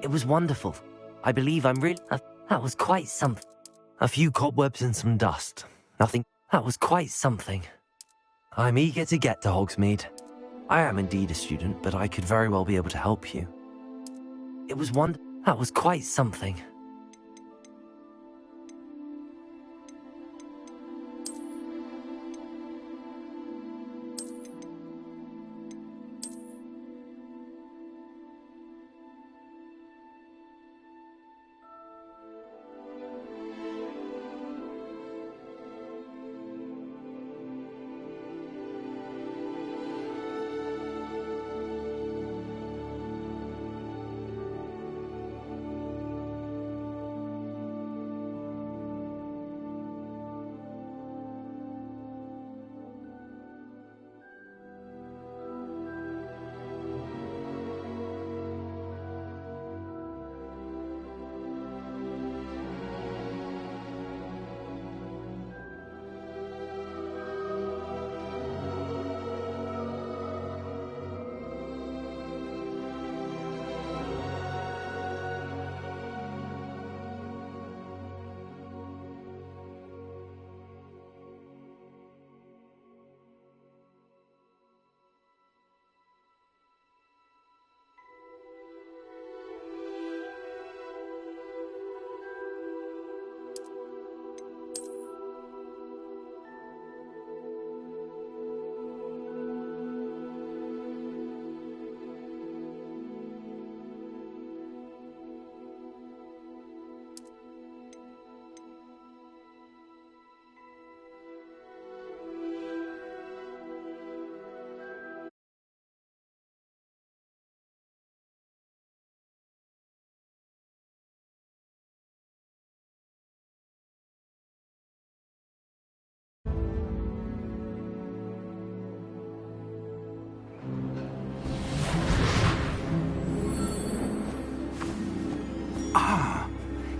It was wonderful. I believe I'm really... that was quite something. A few cobwebs and some dust. Nothing. That was quite something. I'm eager to get to Hogsmeade. I am indeed a student, but I could very well be able to help you. It was that was quite something.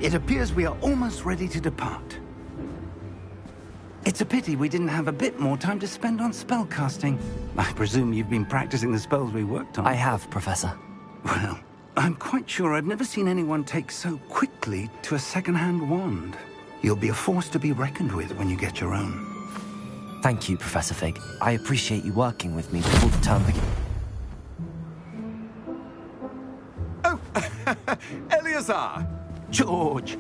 It appears we are almost ready to depart. It's a pity we didn't have a bit more time to spend on spellcasting. I presume you've been practicing the spells we worked on. I have, Professor. Well, I'm quite sure I've never seen anyone take so quickly to a second-hand wand. You'll be a force to be reckoned with when you get your own. Thank you, Professor Fig. I appreciate you working with me before the term begins. Oh, Eleazar! George,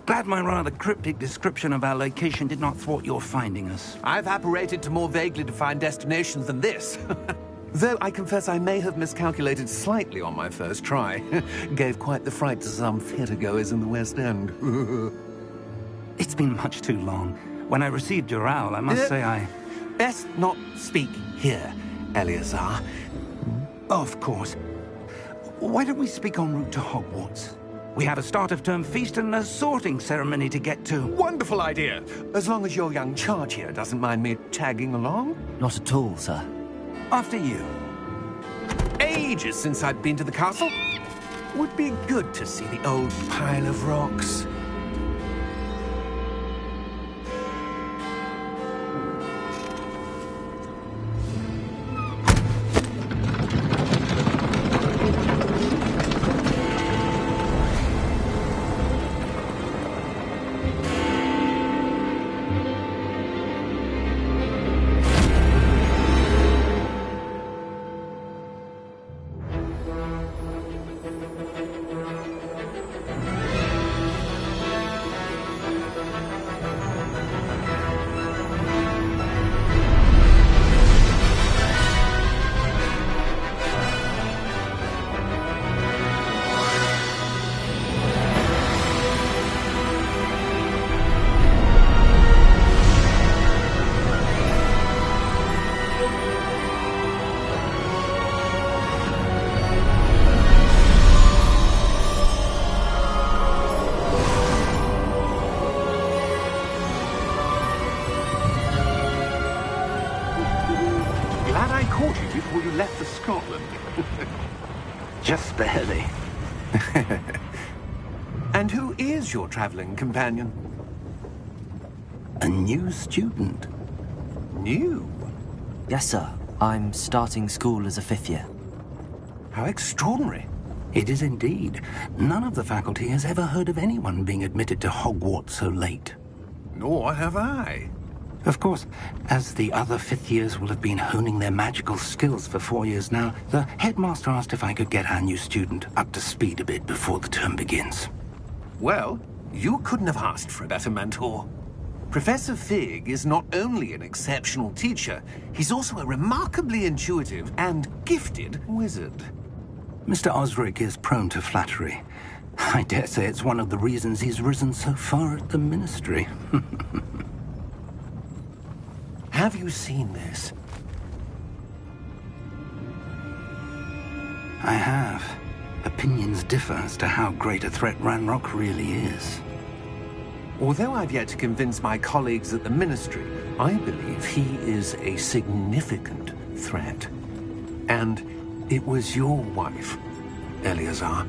glad my rather cryptic description of our location did not thwart your finding us. I've apparated to more vaguely defined destinations than this. Though I confess I may have miscalculated slightly on my first try. Gave quite the fright to some theatre-goers in the West End. It's been much too long. When I received your owl, I must say I... Best not speak here, Eleazar. Of course. Why don't we speak en route to Hogwarts? We have a start-of-term feast and a sorting ceremony to get to. Wonderful idea! As long as your young charge here doesn't mind me tagging along. Not at all, sir. After you. Ages since I'd been to the castle. Would be good to see the old pile of rocks. Before you left for Scotland. Just barely. And who is your traveling companion? A new student. New? Yes, sir. I'm starting school as a 5th year. How extraordinary. It is indeed. None of the faculty has ever heard of anyone being admitted to Hogwarts so late. Nor have I. Of course, as the other fifth years will have been honing their magical skills for 4 years now, the headmaster asked if I could get our new student up to speed a bit before the term begins. Well, you couldn't have asked for a better mentor. Professor Fig is not only an exceptional teacher, he's also a remarkably intuitive and gifted wizard. Mr. Osric is prone to flattery. I dare say it's one of the reasons he's risen so far at the Ministry. Have you seen this? I have. Opinions differ as to how great a threat Ranrock really is. Although I've yet to convince my colleagues at the Ministry, I believe he is a significant threat. And it was your wife, Eleazar,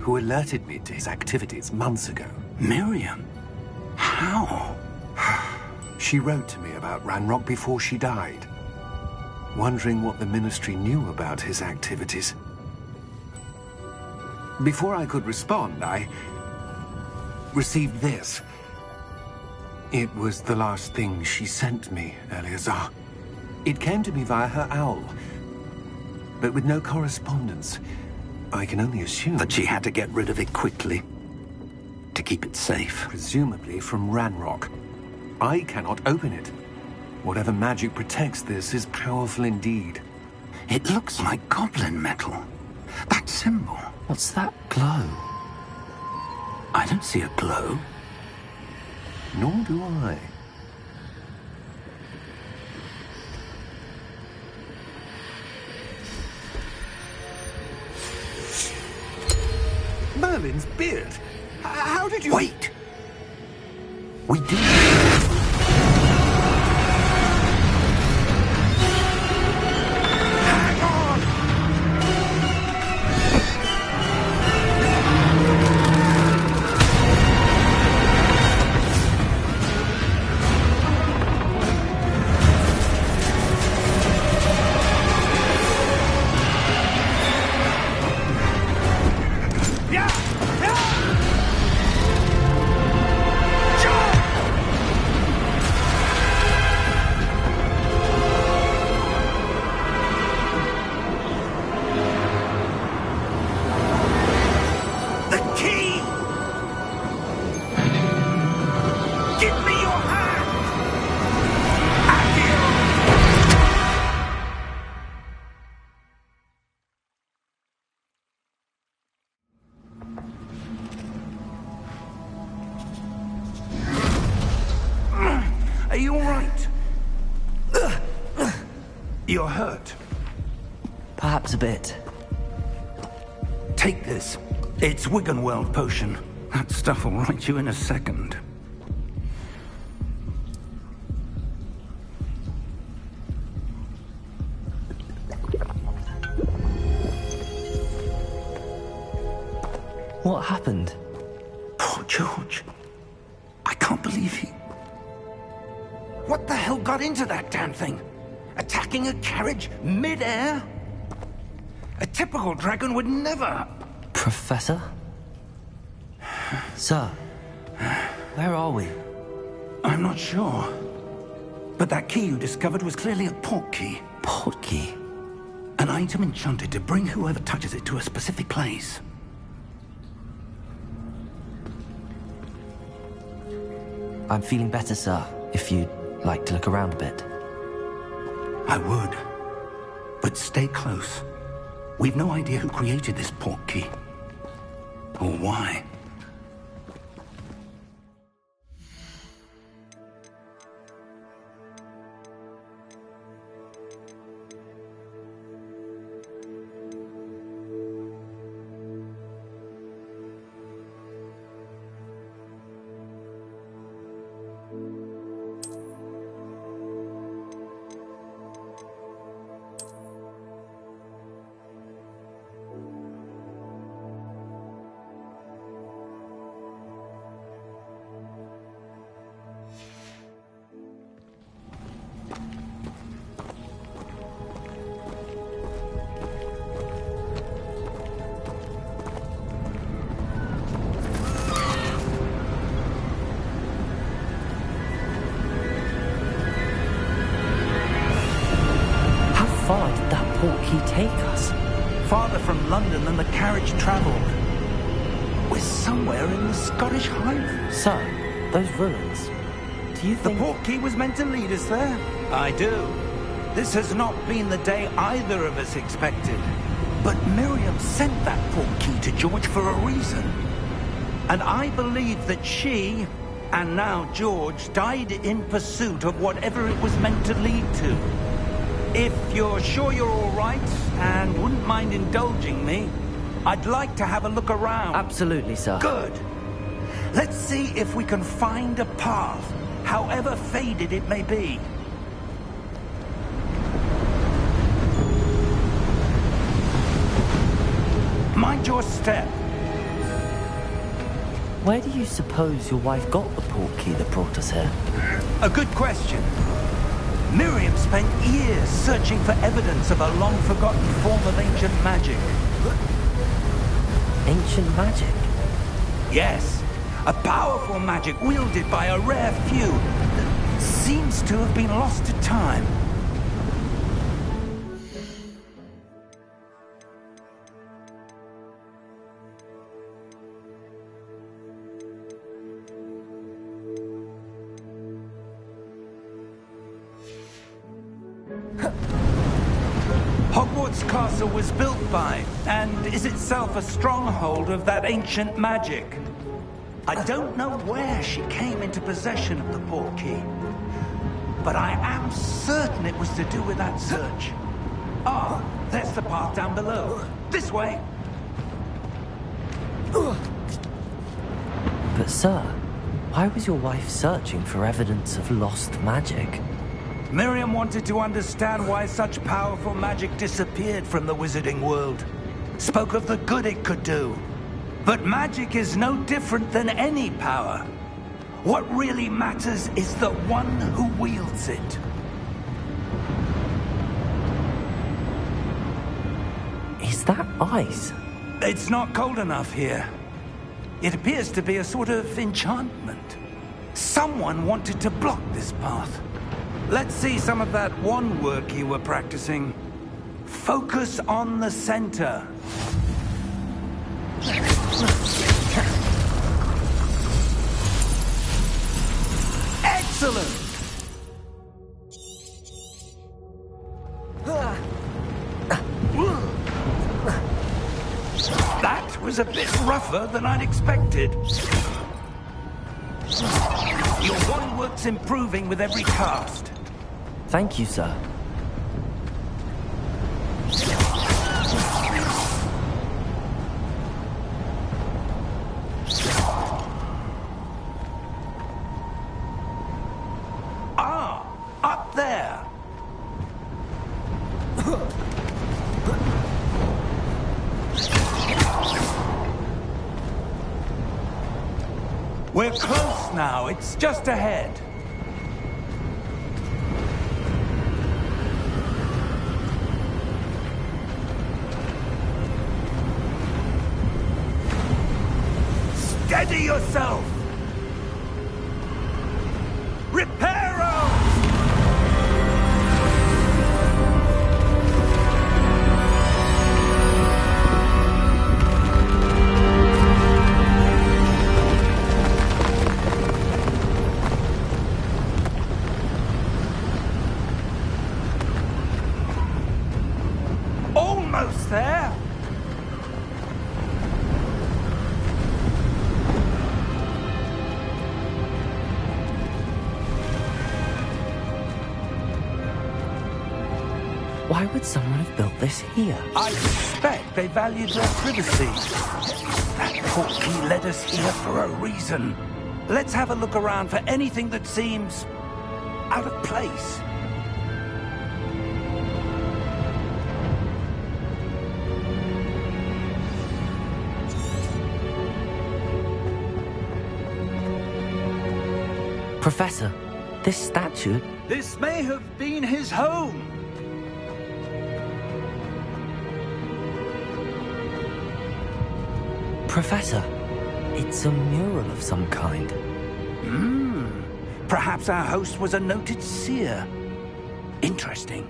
who alerted me to his activities months ago. Miriam? How? She wrote to me about Ranrock before she died, wondering what the Ministry knew about his activities. Before I could respond, I received this. It was the last thing she sent me, Eleazar. It came to me via her owl, but with no correspondence. I can only assume That she had to get rid of it quickly, to keep it safe. presumably from Ranrock. I cannot open it. Whatever magic protects this is powerful indeed. It looks like goblin metal. That symbol. What's that glow? I don't see a glow. Nor do I. Merlin's beard. How did you... Wait! We do. Are you all right? You're hurt. Perhaps a bit. Take this. It's Wiggenweld potion. That stuff will right you in a second. What happened? Poor George. I can't believe he... What the hell got into that damn thing? Attacking a carriage mid-air? A typical dragon would never... Professor? Sir, where are we? I'm not sure. But that key you discovered was clearly a portkey. Portkey? An item enchanted to bring whoever touches it to a specific place. I'm feeling better, sir, if you'd like to look around a bit. I would. But stay close. We've no idea who created this portkey. Or why. he take us? Farther from London than the carriage travelled. We're somewhere in the Scottish Highlands. Sir, those ruins. Do you The think... portkey was meant to lead us there? I do. This has not been the day either of us expected. But Miriam sent that portkey to George for a reason. And I believe that she, and now George, died in pursuit of whatever it was meant to lead to. If you're sure you're all right, and wouldn't mind indulging me, I'd like to have a look around. Absolutely, sir. Good. Let's see if we can find a path, however faded it may be. Mind your step. Where do you suppose your wife got the portkey that brought us here? A good question. Miriam spent years searching for evidence of a long-forgotten form of ancient magic. Ancient magic? Yes, a powerful magic wielded by a rare few that seems to have been lost to time. Hogwarts Castle was built by, and is itself a stronghold of that ancient magic. I don't know where she came into possession of the portkey, but I am certain it was to do with that search. Ah, there's the path down below. This way. But sir, why was your wife searching for evidence of lost magic? Miriam wanted to understand why such powerful magic disappeared from the wizarding world. Spoke of the good it could do. But magic is no different than any power. What really matters is the one who wields it. Is that ice? It's not cold enough here. It appears to be a sort of enchantment. Someone wanted to block this path. Let's see some of that wand work you were practicing. Focus on the center. Excellent! That was a bit rougher than I'd expected. Your wand work's improving with every cast. Thank you, sir. Ah, up there. We're close now. It's just ahead. Steady yourself! Reparo! Almost there! Why would someone have built this here? I suspect they valued their privacy. That portkey led us here for a reason. Let's have a look around for anything that seems out of place. Professor, this statue... This may have been his home. Professor, it's a mural of some kind. Perhaps our host was a noted seer. Interesting.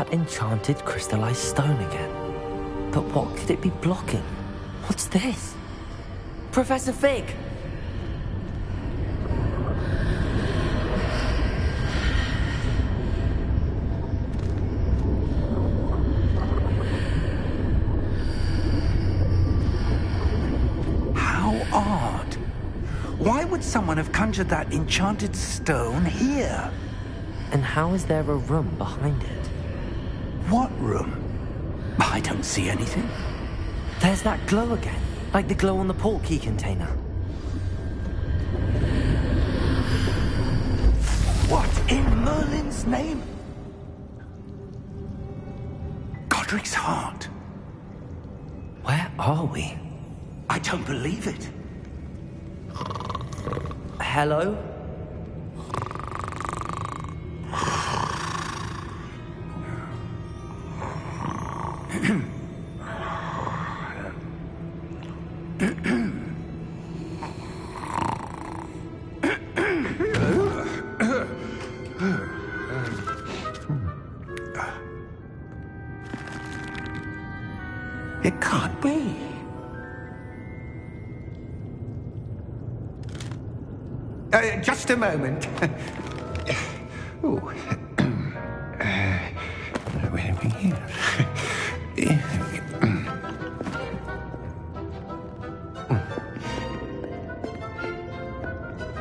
that enchanted crystallized stone again. But what could it be blocking? What's this? Professor Fig! How odd. Why would someone have conjured that enchanted stone here? And how is there a room behind it? What room? I don't see anything. There's that glow again, like the glow on the portkey container. What in Merlin's name? Godric's heart. Where are we? I don't believe it. Hello? It can't be. Just a moment. Ooh. Where are we here?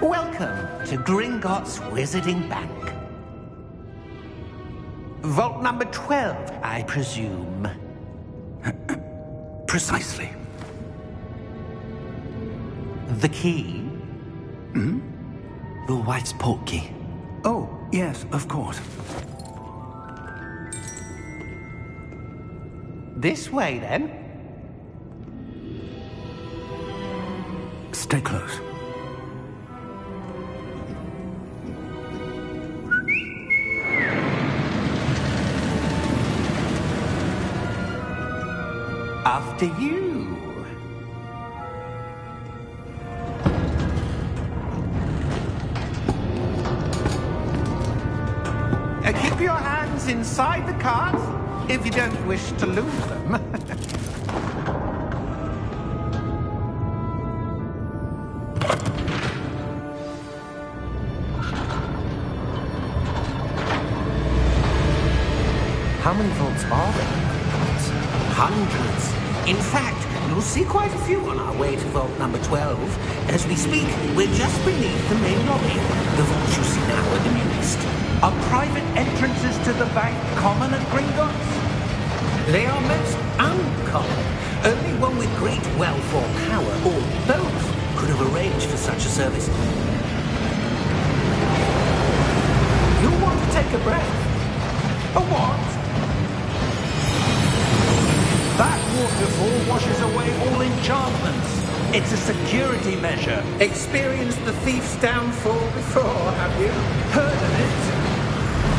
Welcome to Gringotts Wizarding Bank. Vault number 12, I presume. Precisely. The key? Your wife's portkey. Oh, yes, of course. This way, then. Stay close. After you. Keep your hands inside the cart if you don't wish to lose them. How many vaults are there? Hundreds. In fact, you'll see quite a few on our way to vault number 12. As we speak, we're just beneath the main lobby. The vaults you see now are the newest. Are private entrances to the bank common at Gringotts? They are most uncommon. Only one with great wealth or power, or both, could have arranged for such a service. You'll want to take a breath. A what? That waterfall washes away all enchantments. It's a security measure. Experienced the thief's downfall before, have you? Heard of it?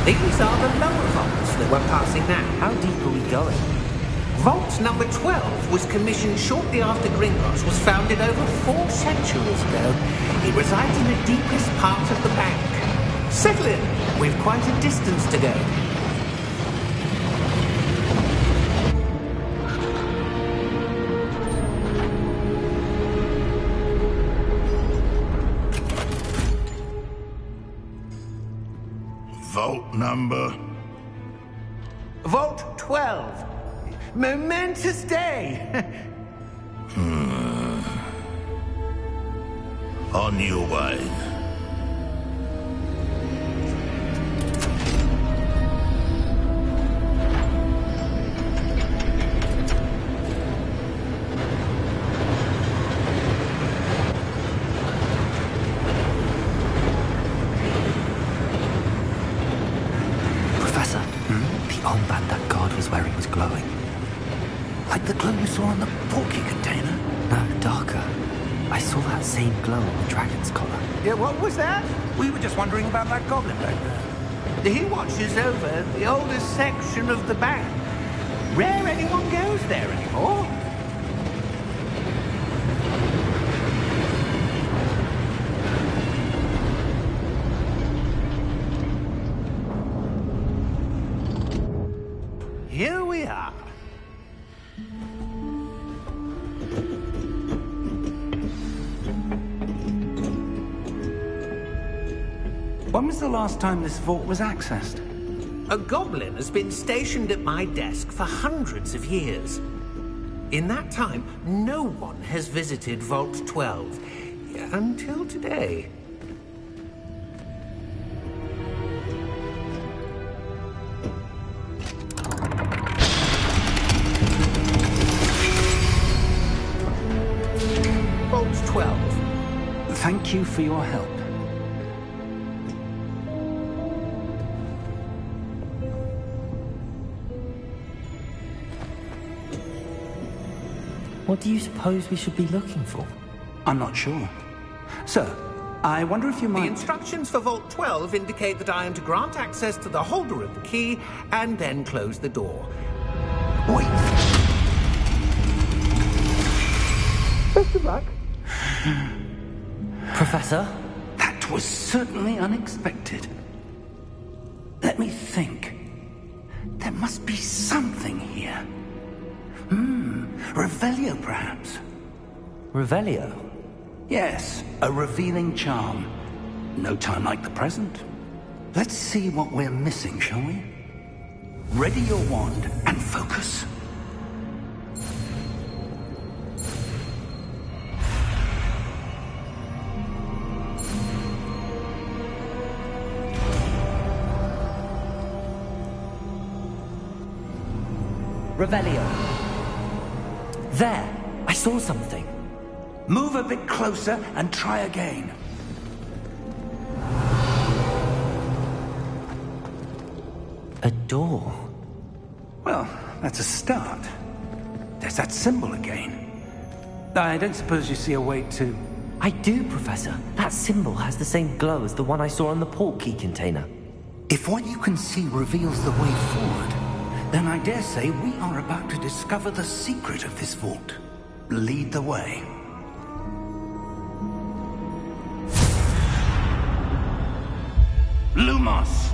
These are the lower vaults that we're passing now. How deep are we going? Vault number 12 was commissioned shortly after Gringotts was founded over 4 centuries ago. It resides in the deepest part of the bank. Settle in. We've quite a distance to go. Vault number? Vault 12. Momentous day. On your way. Professor, the armband that guard was wearing was glowing. Like the glow we saw on the portkey container? No, darker. I saw that same glow on the dragon's collar. Yeah, what was that? We were just wondering about that goblin back there. He watches over the oldest section of the bank. Rare anyone goes there anymore. When was the last time this vault was accessed? A goblin has been stationed at my desk for hundreds of years. In that time, no one has visited Vault 12. Until today. Vault 12. Thank you for your help. What do you suppose we should be looking for? I'm not sure. Sir, I wonder if you The might... instructions for Vault 12 indicate that I am to grant access to the holder of the key and then close the door. Wait! Best of luck. Professor? That was certainly unexpected. Let me think. There must be something here. Revelio, perhaps? Revelio? Yes, a revealing charm. No time like the present. Let's see what we're missing, shall we? Ready your wand and focus. Revelio. There! I saw something. Move a bit closer and try again. A door. Well, that's a start. There's that symbol again. I don't suppose you see a way to... I do, Professor. That symbol has the same glow as the one I saw on the port key container. If what you can see reveals the way forward, then I dare say we are about to discover the secret of this vault. Lead the way. Lumos!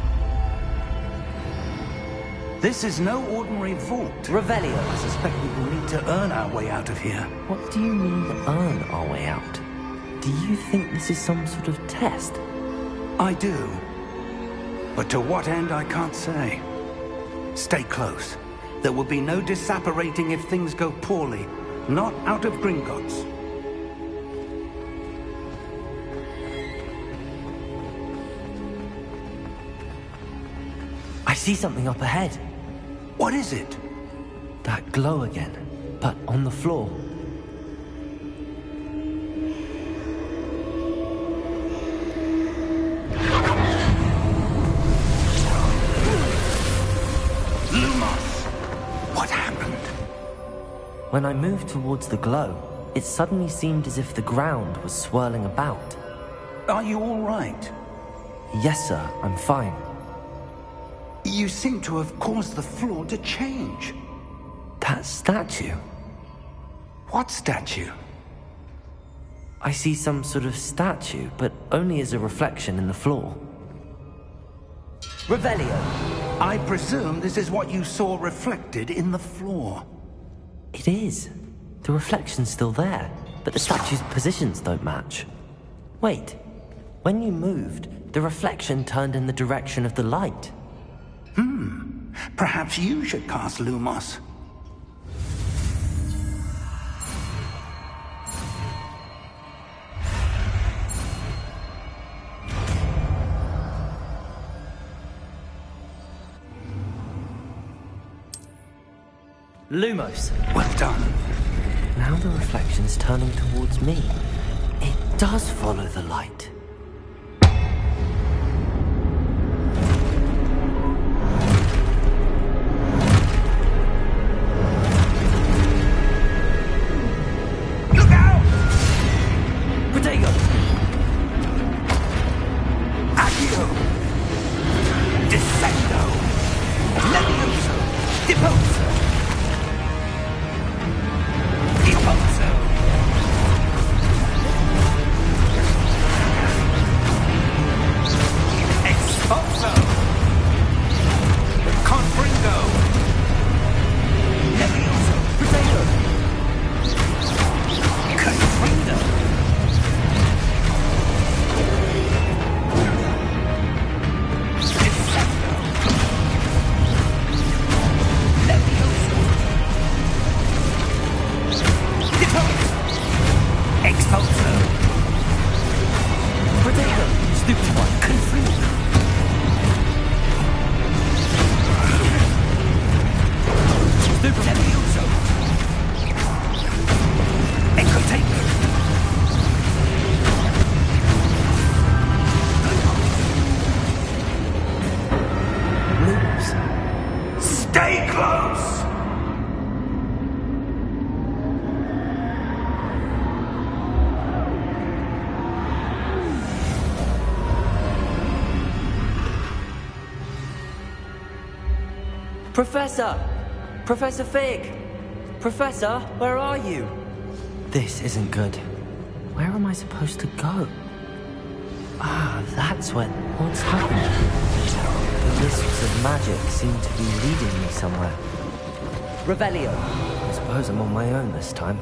This is no ordinary vault. Revelio. I suspect we will need to earn our way out of here. What do you mean, earn our way out? Do you think this is some sort of test? I do. But to what end, I can't say. Stay close. There will be no disapparating if things go poorly. Not out of Gringotts. I see something up ahead. What is it? That glow again, but on the floor. Lumos! What happened? When I moved towards the glow, it suddenly seemed as if the ground was swirling about. Are you all right? Yes, sir, I'm fine. You seem to have caused the floor to change. That statue? What statue? I see some sort of statue, but only as a reflection in the floor. Revelio! I presume this is what you saw reflected in the floor. It is. The reflection's still there, but the statue's positions don't match. Wait, when you moved, the reflection turned in the direction of the light. Perhaps you should cast Lumos. Lumos! Well done. Now the reflection's turning towards me. It does follow the light. Look out! Protego! Accio! Descendo! Levioso! Deposo! Deposo! Professor! Professor Fig! Professor, where are you? This isn't good. Where am I supposed to go? Ah, that's what's happening. The wisps of magic seem to be leading me somewhere. Revelio! I suppose I'm on my own this time.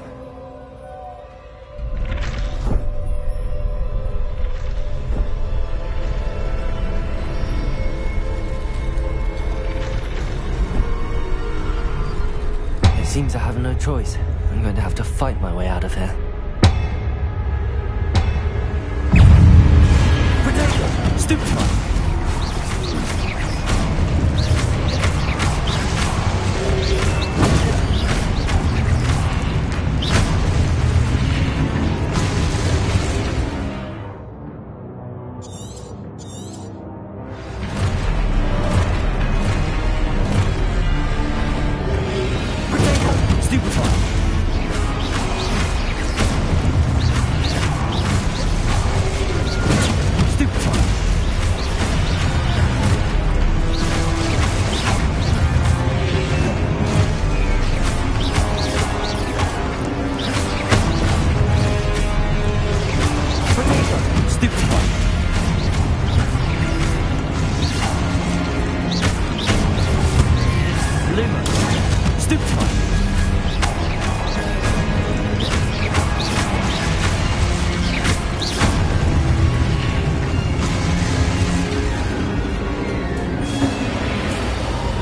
It seems I have no choice. I'm going to have to fight my way out of here. Potato! Stupefy!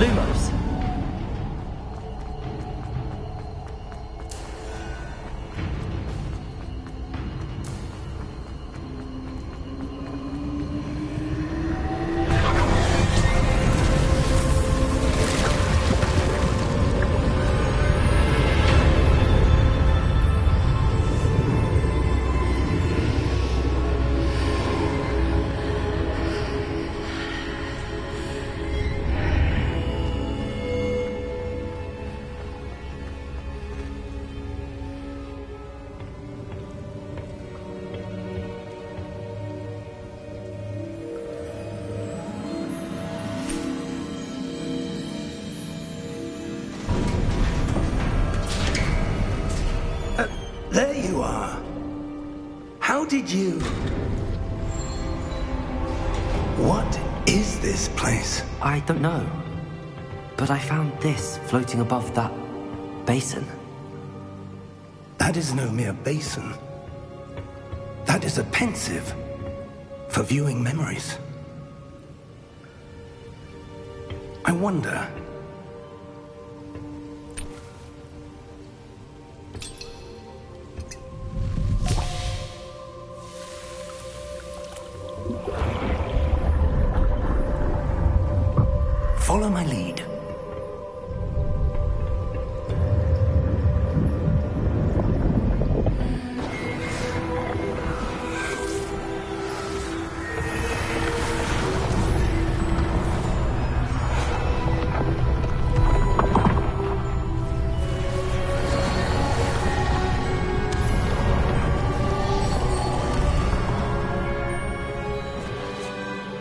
Lumos! There you are. How did you... What is this place? I don't know. But I found this floating above that basin. That is no mere basin. That is a pensive for viewing memories. I wonder... Follow my lead.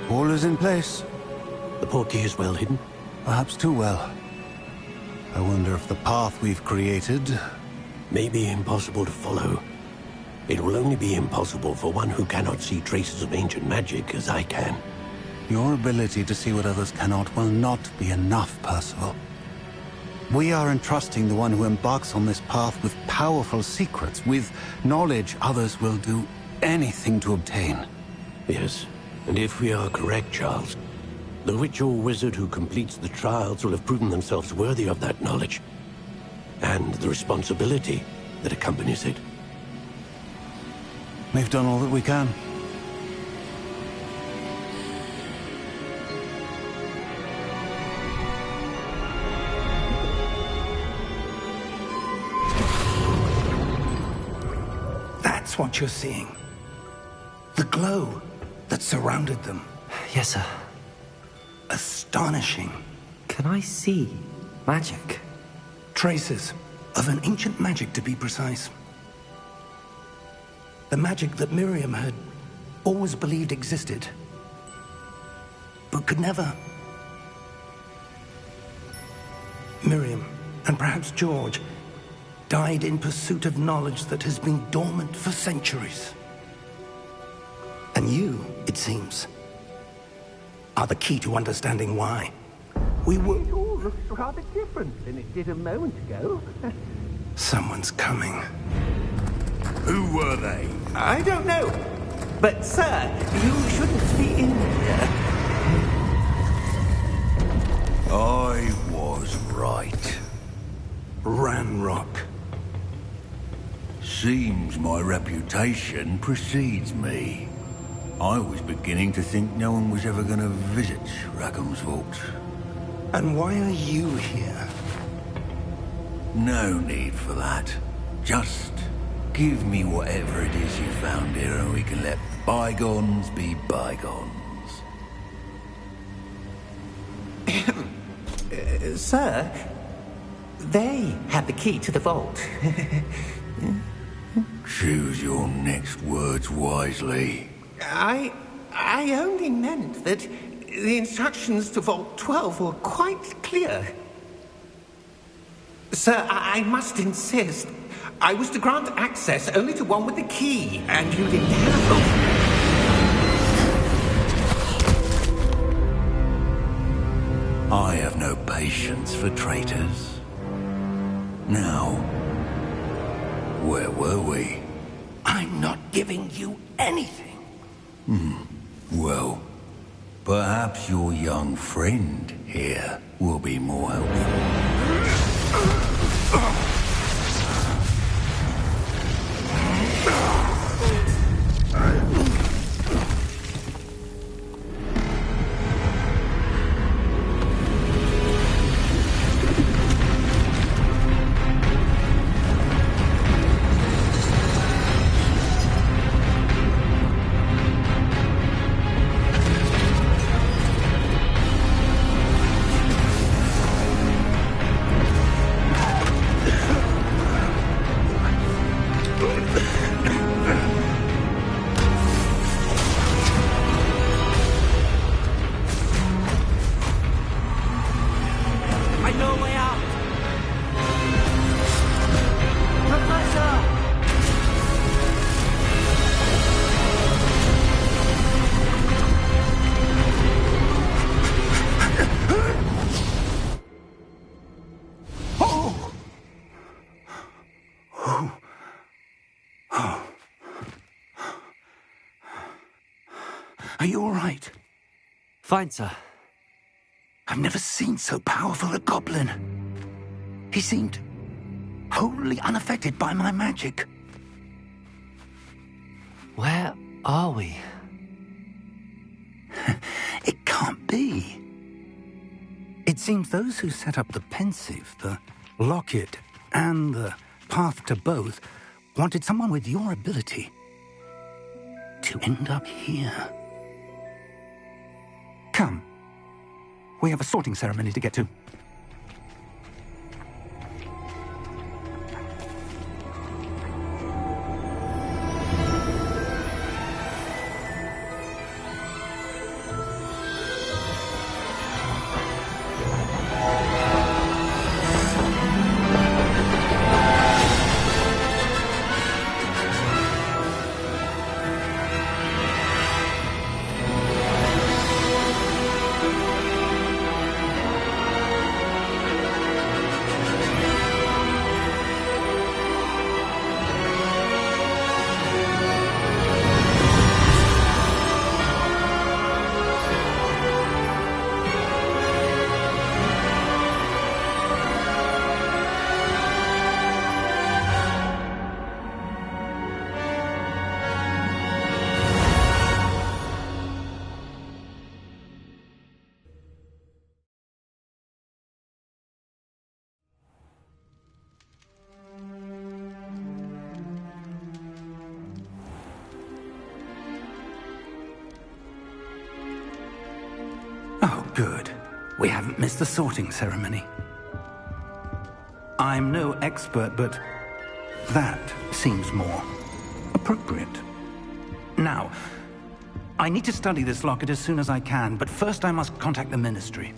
All is in place. The portkey is well hidden. Perhaps too well. I wonder if the path we've created... May be impossible to follow. It will only be impossible for one who cannot see traces of ancient magic as I can. Your ability to see what others cannot will not be enough, Percival. We are entrusting the one who embarks on this path with powerful secrets, with knowledge others will do anything to obtain. Yes, and if we are correct, Charles, the witch or wizard who completes the trials will have proven themselves worthy of that knowledge, and the responsibility that accompanies it. We've done all that we can. That's what you're seeing. The glow that surrounded them. Yes, sir. Astonishing. Can I see magic? Traces of an ancient magic, to be precise. The magic that Miriam had always believed existed, but could never Miriam, and perhaps George, died in pursuit of knowledge that has been dormant for centuries. And you, it seems, are the key to understanding why. We were... It all looks rather different than it did a moment ago. Someone's coming. Who were they? I don't know. But, sir, you shouldn't be in here. I was right. Ranrock. Seems my reputation precedes me. I was beginning to think no one was ever going to visit Rackham's vault. And why are you here? No need for that. Just give me whatever it is you found here and we can let bygones be bygones. Sir, they have the key to the vault. Choose your next words wisely. I only meant that the instructions to Vault 12 were quite clear. Sir, I must insist. I was to grant access only to one with the key, and you didn't have I have no patience for traitors. Now, where were we? I'm not giving you anything. Well, perhaps your young friend here will be more helpful. Are you all right? Fine, sir. I've never seen so powerful a goblin. He seemed wholly unaffected by my magic. Where are we? It can't be. It seems those who set up the pensive, the locket, and the path to both wanted someone with your ability to end up here. Come. We have a sorting ceremony to get to. Oh, good. We haven't missed the sorting ceremony. I'm no expert, but that seems more appropriate. Now, I need to study this locket as soon as I can, but first I must contact the Ministry.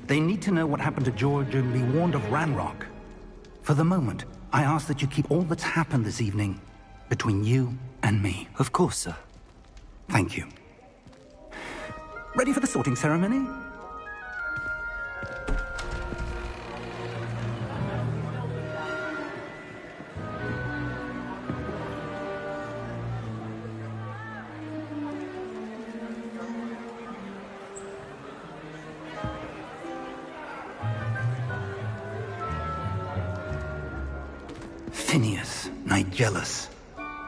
They need to know what happened to George and be warned of Ranrock. For the moment, I ask that you keep all that's happened this evening between you and me. Of course, sir. Thank you. Ready for the sorting ceremony? Phineas, Nigellus,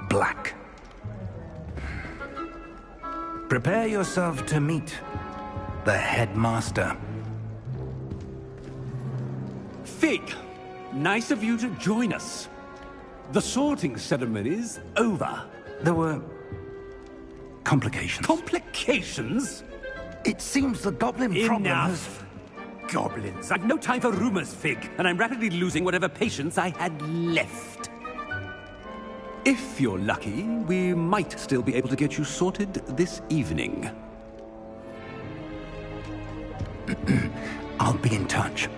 Black. Prepare yourself to meet the headmaster. Fig, nice of you to join us. The sorting ceremony's over. There were complications. Complications? It seems the goblin problem has... Enough! Goblins. I've no time for rumors, Fig, and I'm rapidly losing whatever patience I had left. If you're lucky, we might still be able to get you sorted this evening. I'll be in touch.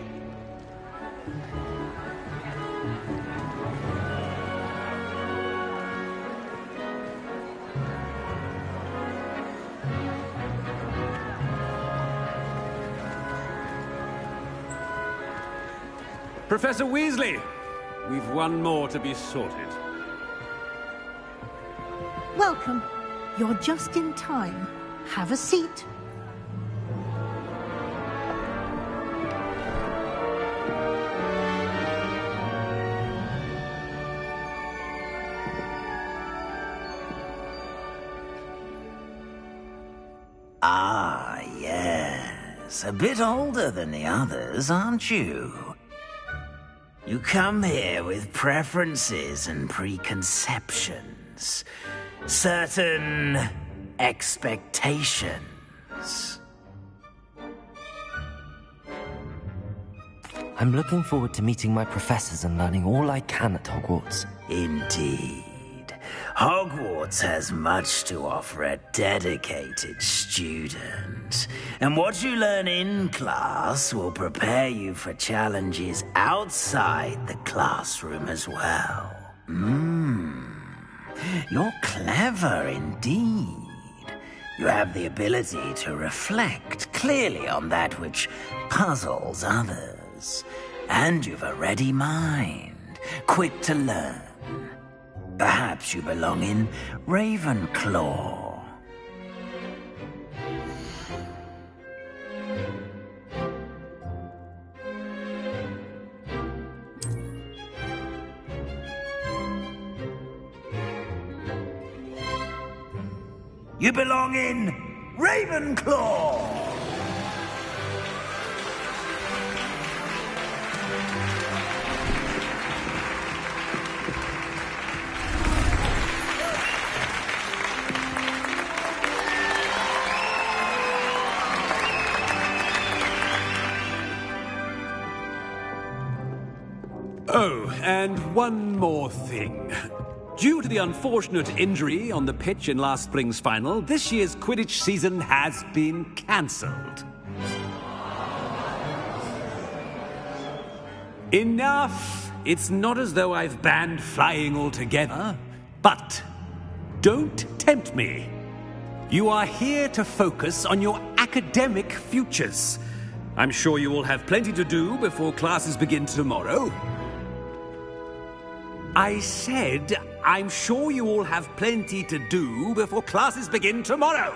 Professor Weasley, we've one more to be sorted. Welcome. You're just in time. Have a seat. Ah, yes. A bit older than the others, aren't you? You come here with preferences and preconceptions. Certain expectations. I'm looking forward to meeting my professors and learning all I can at Hogwarts. Indeed. Hogwarts has much to offer a dedicated student. And what you learn in class will prepare you for challenges outside the classroom as well. You're clever indeed. You have the ability to reflect clearly on that which puzzles others. And you've a ready mind, quick to learn. Perhaps you belong in Ravenclaw. You belong in Ravenclaw! Oh, and one more thing. Due to the unfortunate injury on the pitch in last spring's final, this year's Quidditch season has been cancelled. Enough! It's not as though I've banned flying altogether, but don't tempt me. You are here to focus on your academic futures. I'm sure you will have plenty to do before classes begin tomorrow. I said, I'm sure you all have plenty to do before classes begin tomorrow.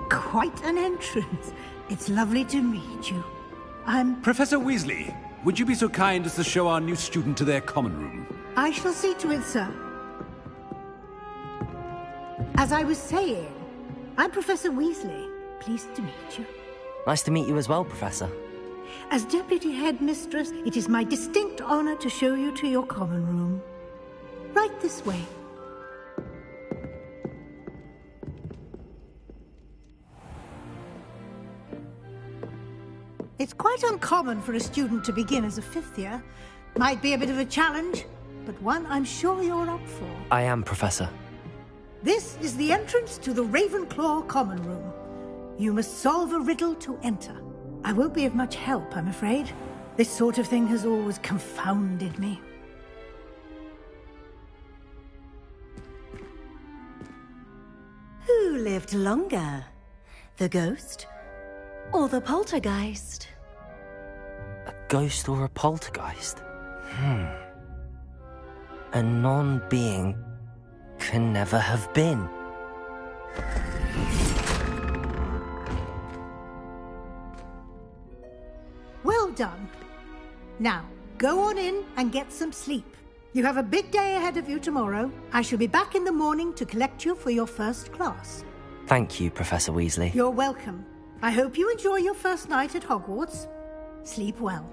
Quite an entrance. It's lovely to meet you. I'm... Professor Weasley, would you be so kind as to show our new student to their common room? I shall see to it, sir. As I was saying, I'm Professor Weasley. Pleased to meet you. Nice to meet you as well, Professor. As Deputy Headmistress, it is my distinct honor to show you to your common room. Right this way. It's quite uncommon for a student to begin as a fifth year. Might be a bit of a challenge, but one I'm sure you're up for. I am, Professor. This is the entrance to the Ravenclaw common room. You must solve a riddle to enter. I won't be of much help, I'm afraid. This sort of thing has always confounded me. Who lived longer? The ghost or the poltergeist? A ghost or a poltergeist? A non-being can never have been. Well done. Now, go on in and get some sleep. You have a big day ahead of you tomorrow. I shall be back in the morning to collect you for your first class. Thank you, Professor Weasley. You're welcome. I hope you enjoy your first night at Hogwarts. Sleep well.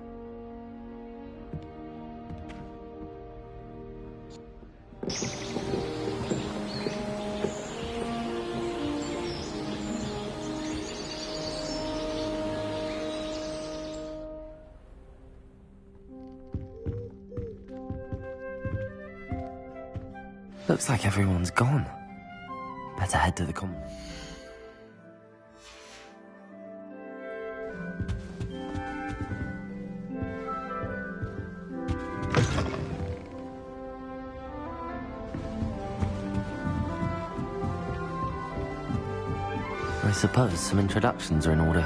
Looks like everyone's gone. Better head to the common. I suppose some introductions are in order.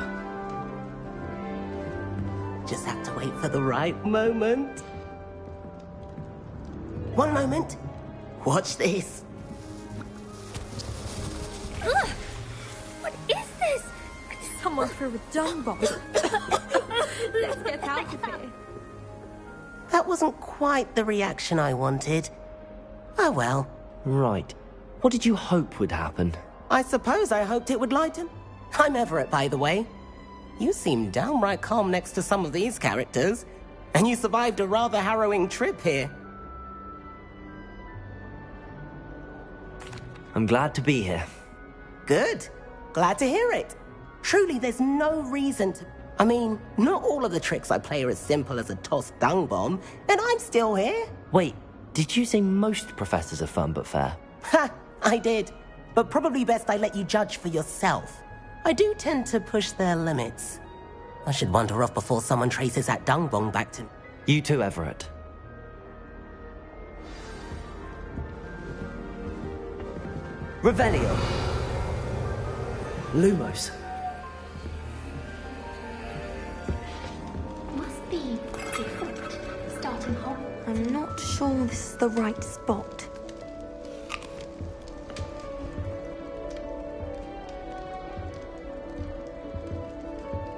Just have to wait for the right moment. One moment. Watch this. Ugh! What is this? Someone threw a dung bomb. Let's get out of here. That wasn't quite the reaction I wanted. Oh well. Right. What did you hope would happen? I suppose I hoped it would lighten. I'm Everett, by the way. You seem downright calm next to some of these characters. And you survived a rather harrowing trip here. I'm glad to be here. Good. Glad to hear it. Truly, there's no reason to... I mean, not all of the tricks I play are as simple as a tossed dung bomb, and I'm still here. Wait, did you say most professors are fun but fair? Ha! I did. But probably best I let you judge for yourself. I do tend to push their limits. I should wander off before someone traces that dung bomb back to me. You too, Everett. Revelio. Lumos. Must be different. Starting home. I'm not sure this is the right spot.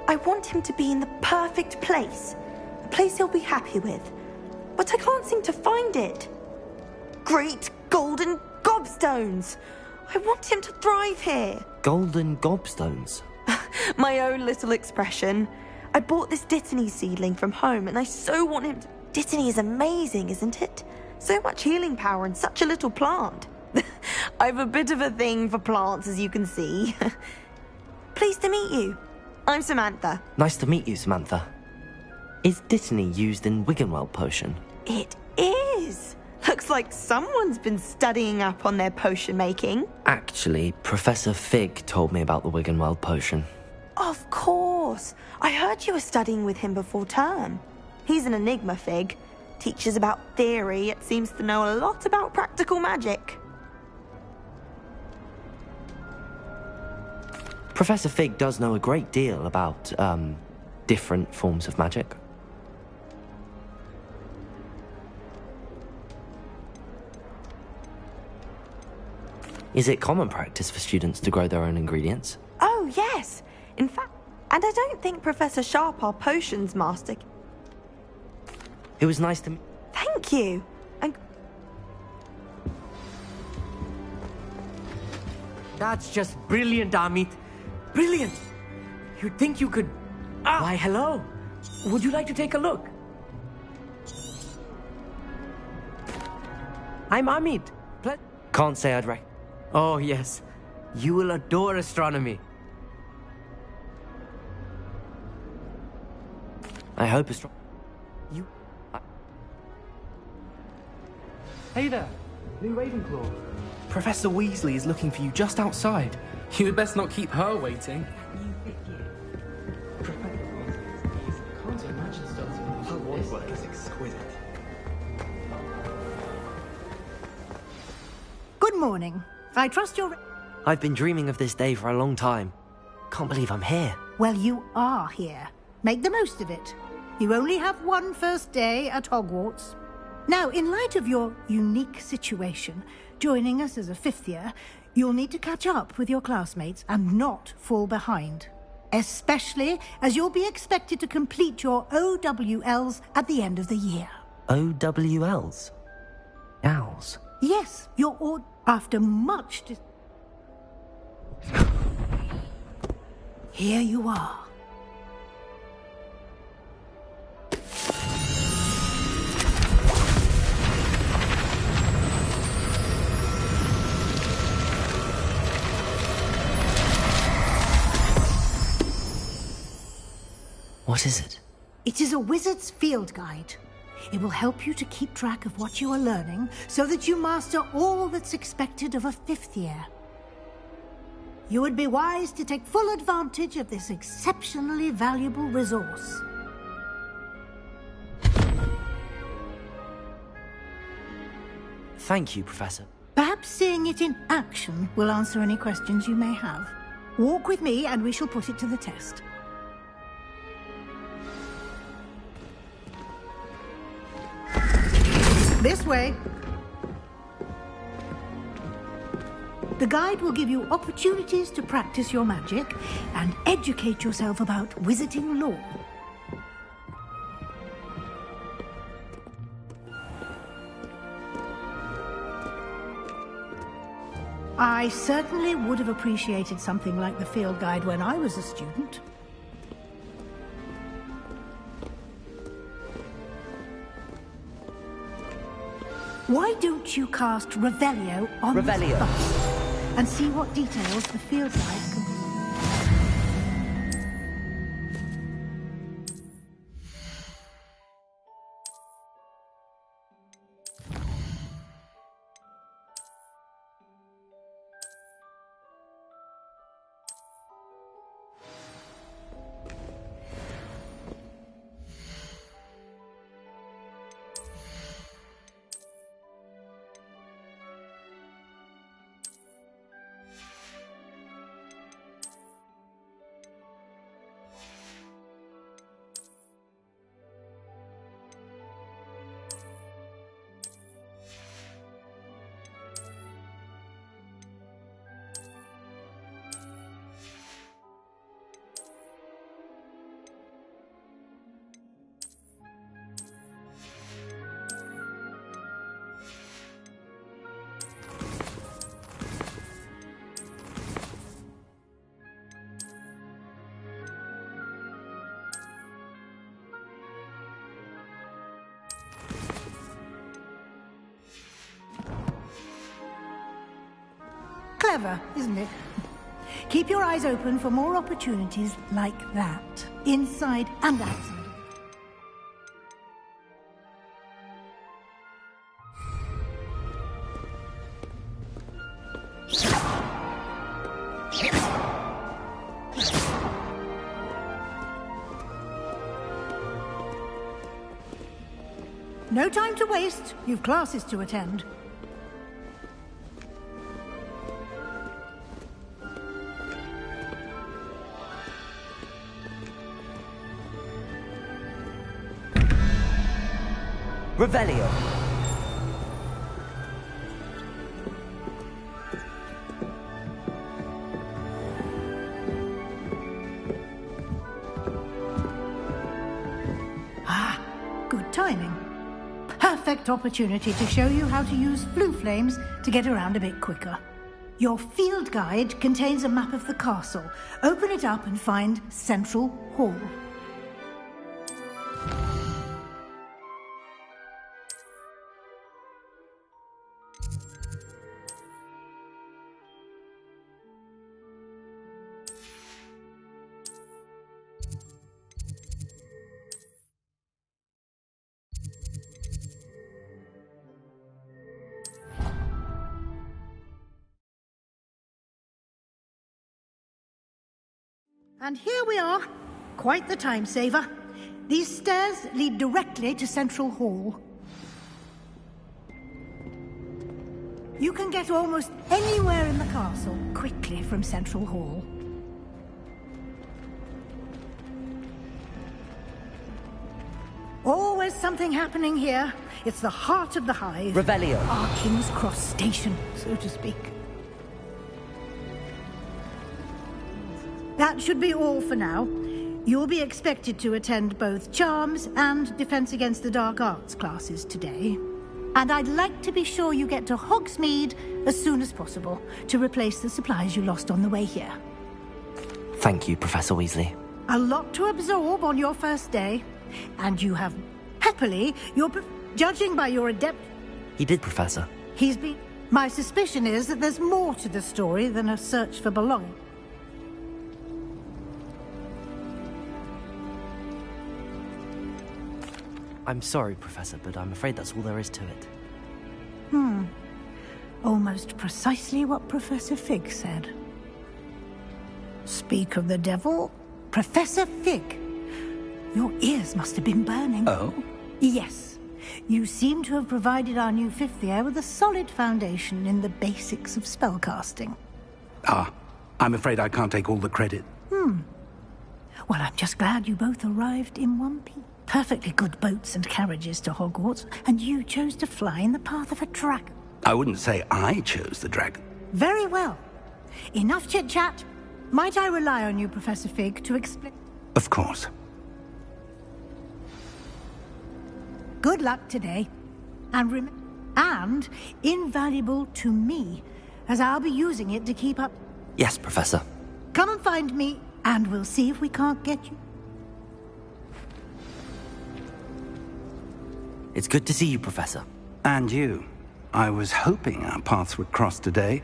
I want him to be in the perfect place. A place he'll be happy with. But I can't seem to find it. Great golden gobstones! I want him to thrive here. Golden gobstones? My own little expression. I bought this Dittany seedling from home and I so want him to... Dittany is amazing, isn't it? So much healing power in such a little plant. I've a bit of a thing for plants, as you can see. Pleased to meet you. I'm Samantha. Nice to meet you, Samantha. Is Dittany used in Wiggenweld potion? It is. Looks like someone's been studying up on their potion making. Actually, Professor Fig told me about the Wiggenweld potion. Of course. I heard you were studying with him before term. He's an enigma, Fig. Teaches about theory, yet seems to know a lot about practical magic. Professor Fig does know a great deal about, different forms of magic. Is it common practice for students to grow their own ingredients? Oh, yes. In fact, and I don't think Professor Sharp, our potions master... It was nice to meet... Thank you. That's just brilliant, Amit. Brilliant! You'd think you could... Why, hello. Would you like to take a look? I'm Amit. Can't say I'd rec... Oh, yes. You will adore astronomy. I hope Hey there, new Ravenclaw. Professor Weasley is looking for you just outside. You had best not keep her waiting. Can't imagine starting her work is exquisite. Good morning. I trust you're... I've been dreaming of this day for a long time. Can't believe I'm here. Well, you are here. Make the most of it. You only have one first day at Hogwarts. Now, in light of your unique situation, joining us as a fifth year, you'll need to catch up with your classmates and not fall behind. Especially as you'll be expected to complete your OWLs at the end of the year. OWLs? Owls? Yes, you're all... After much... Here you are. What is it? It is a wizard's field guide. It will help you to keep track of what you are learning so that you master all that's expected of a fifth year. You would be wise to take full advantage of this exceptionally valuable resource. Thank you, Professor. Perhaps seeing it in action will answer any questions you may have. Walk with me and we shall put it to the test. This way. The guide will give you opportunities to practice your magic and educate yourself about wizarding lore. I certainly would have appreciated something like the field guide when I was a student. Why don't you cast Revelio on Revelio. the spot and see what details the field guide can... Clever, isn't it? Keep your eyes open for more opportunities like that, inside and outside. No time to waste. You've classes to attend. Revelio. Ah, good timing. Perfect opportunity to show you how to use flue flames to get around a bit quicker. Your field guide contains a map of the castle. Open it up and find Central Hall. And here we are. Quite the time saver. These stairs lead directly to Central Hall. You can get almost anywhere in the castle quickly from Central Hall. Always something happening here. It's the heart of the hive. Revelio. Our King's Cross station, so to speak. That should be all for now. You'll be expected to attend both Charms and Defense Against the Dark Arts classes today. And I'd like to be sure you get to Hogsmeade as soon as possible to replace the supplies you lost on the way here. Thank you, Professor Weasley. A lot to absorb on your first day. And you have, happily, judging by your adept... He did, Professor. He's been... My suspicion is that there's more to the story than a search for belonging. I'm sorry, Professor, but I'm afraid that's all there is to it. Almost precisely what Professor Fig said. Speak of the devil, Professor Fig. Your ears must have been burning. Oh? Yes. You seem to have provided our new fifth year with a solid foundation in the basics of spellcasting. Ah, I'm afraid I can't take all the credit. Well, I'm just glad you both arrived in one piece. Perfectly good boats and carriages to Hogwarts, and you chose to fly in the path of a dragon. I wouldn't say I chose the dragon. Very well. Enough chit-chat. Might I rely on you, Professor Fig, to explain? Of course. Good luck today. And invaluable to me, as I'll be using it to keep up. Yes, Professor. Come and find me, and we'll see if we can't get you. It's good to see you, Professor. And you. I was hoping our paths would cross today,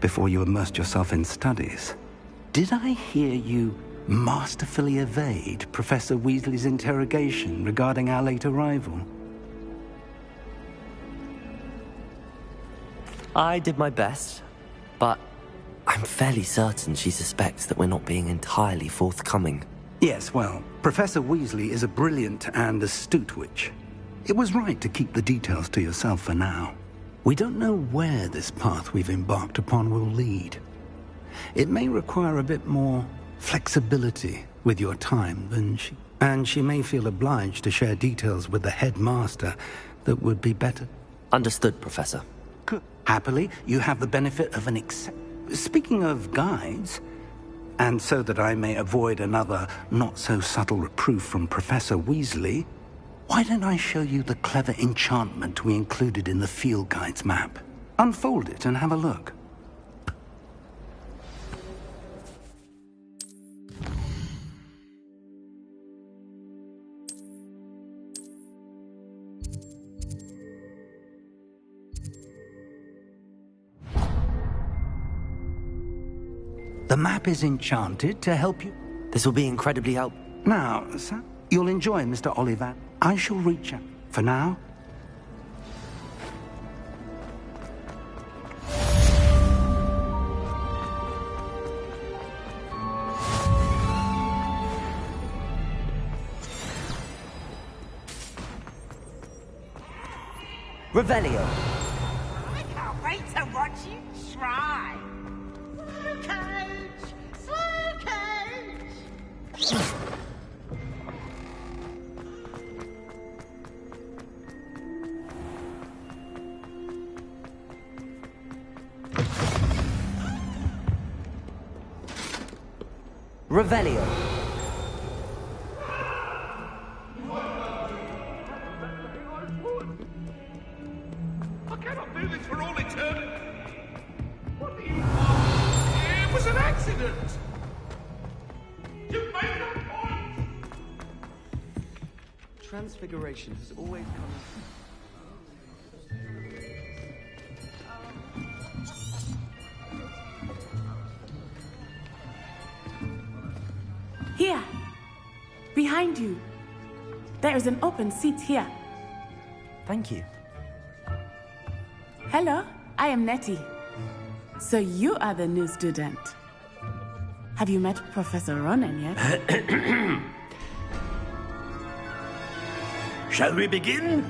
before you immersed yourself in studies. Did I hear you masterfully evade Professor Weasley's interrogation regarding our late arrival? I did my best, but I'm fairly certain she suspects that we're not being entirely forthcoming. Yes, well, Professor Weasley is a brilliant and astute witch. It was right to keep the details to yourself for now. We don't know where this path we've embarked upon will lead. It may require a bit more flexibility with your time than she... And she may feel obliged to share details with the headmaster that would be better. Understood, Professor. Good. Happily, you have the benefit of an Speaking of guides, and so that I may avoid another not-so-subtle reproof from Professor Weasley, why don't I show you the clever enchantment we included in the field guide's map? Unfold it and have a look. The map is enchanted to help you. This will be incredibly helpful. Now, Sam, you'll enjoy Mr. Ollivander. I shall reach out. For now... Revelio. I can't wait to watch you try. Slow coach! Revelio. I cannot do this for all eternity. What do you want? It was an accident. You made a point. Transfiguration has always come. Here, behind you. There is an open seat here. Thank you. Hello, I am Nettie. So you are the new student. Have you met Professor Ronan yet? Shall we begin?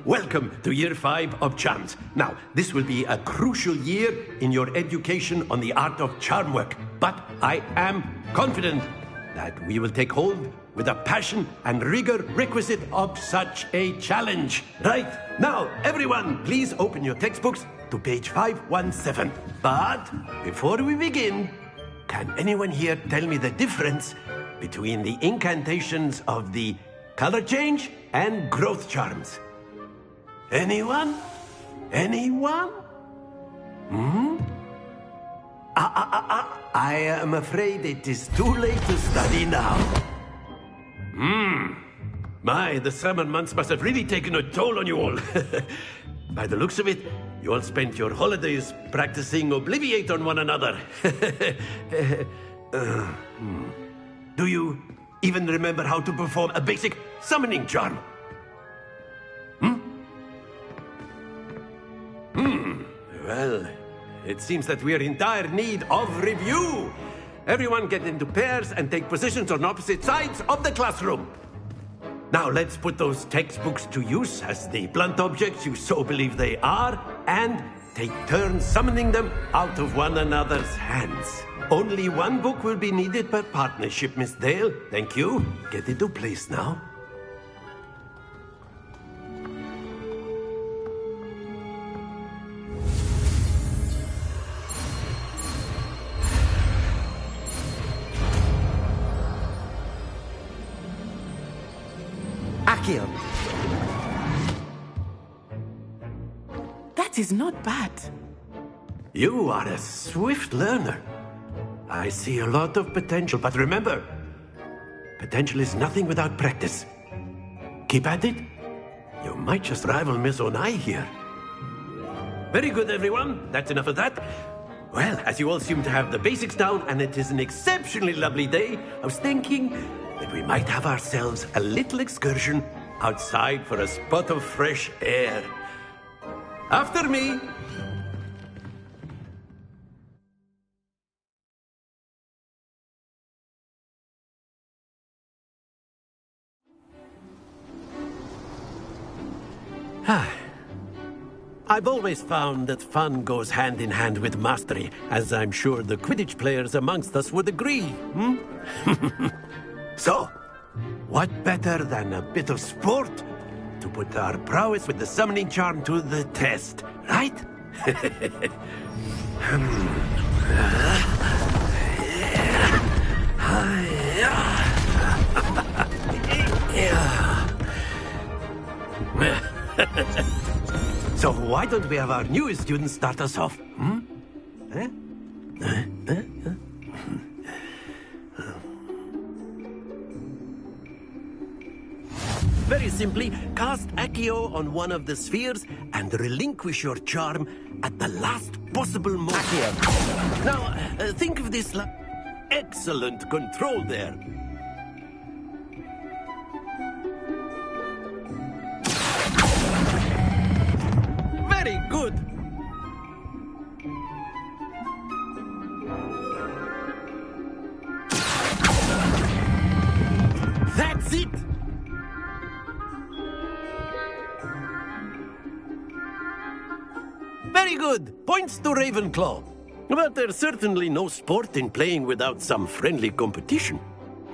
Welcome to Year 5 of Charms. Now, this will be a crucial year in your education on the art of charm work, but I am confident that we will take hold with the passion and rigor requisite of such a challenge. Right, now, everyone, please open your textbooks to page 517. But before we begin, can anyone here tell me the difference between the incantations of the color change and growth charms? Anyone? Anyone? I am afraid it is too late to study now. My, the summer months must have really taken a toll on you all. By the looks of it, you all spent your holidays practicing Obliviate on one another. Do you even remember how to perform a basic summoning charm? Well, it seems that we are in dire need of review. Everyone get into pairs and take positions on opposite sides of the classroom. Now let's put those textbooks to use as the blunt objects you so believe they are, and take turns summoning them out of one another's hands. Only one book will be needed per partnership, Miss Dale. Thank you. Get into place now. Accio. That is not bad. You are a swift learner. I see a lot of potential, but remember, potential is nothing without practice. Keep at it. You might just rival Miss Onai here. Very good, everyone. That's enough of that. Well, as you all seem to have the basics down, and it is an exceptionally lovely day, I was thinking that we might have ourselves a little excursion outside for a spot of fresh air. After me. I've always found that fun goes hand in hand with mastery, as I'm sure the Quidditch players amongst us would agree. So, what better than a bit of sport to put our prowess with the summoning charm to the test, right? So why don't we have our newest student start us off? Very simply, cast Accio on one of the spheres and relinquish your charm at the last possible moment. Accio. Now, think of this like excellent control there. Very good. That's it. Very good. Points to Ravenclaw. But there's certainly no sport in playing without some friendly competition.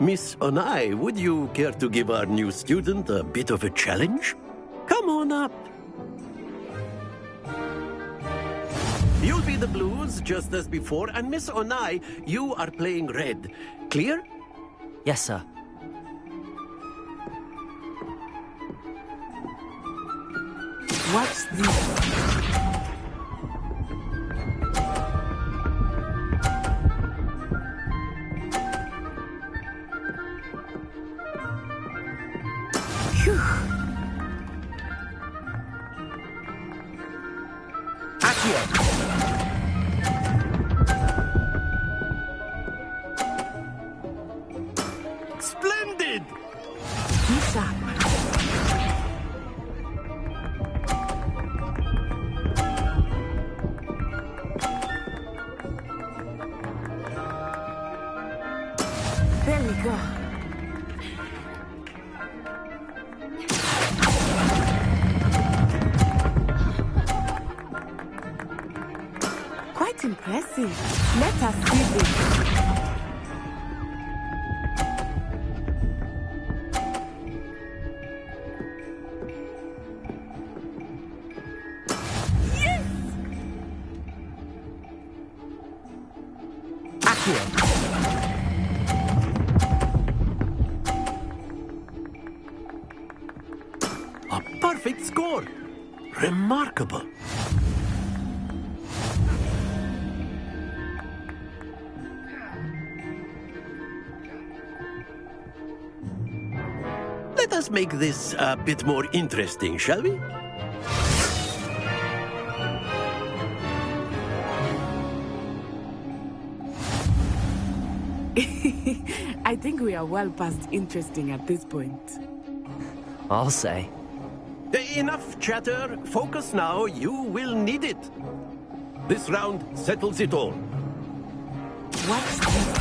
Miss Onai, would you care to give our new student a bit of a challenge? Come on up. You'll be the blues, just as before, and Miss Onai, you are playing red. Clear? Yes, sir. What's this? Splendid! impressive. Let us see this. A perfect score! Remarkable! Let us make this a bit more interesting, shall we? I think we are well past interesting at this point. I'll say. Enough chatter. Focus now. You will need it. This round settles it all. What's this?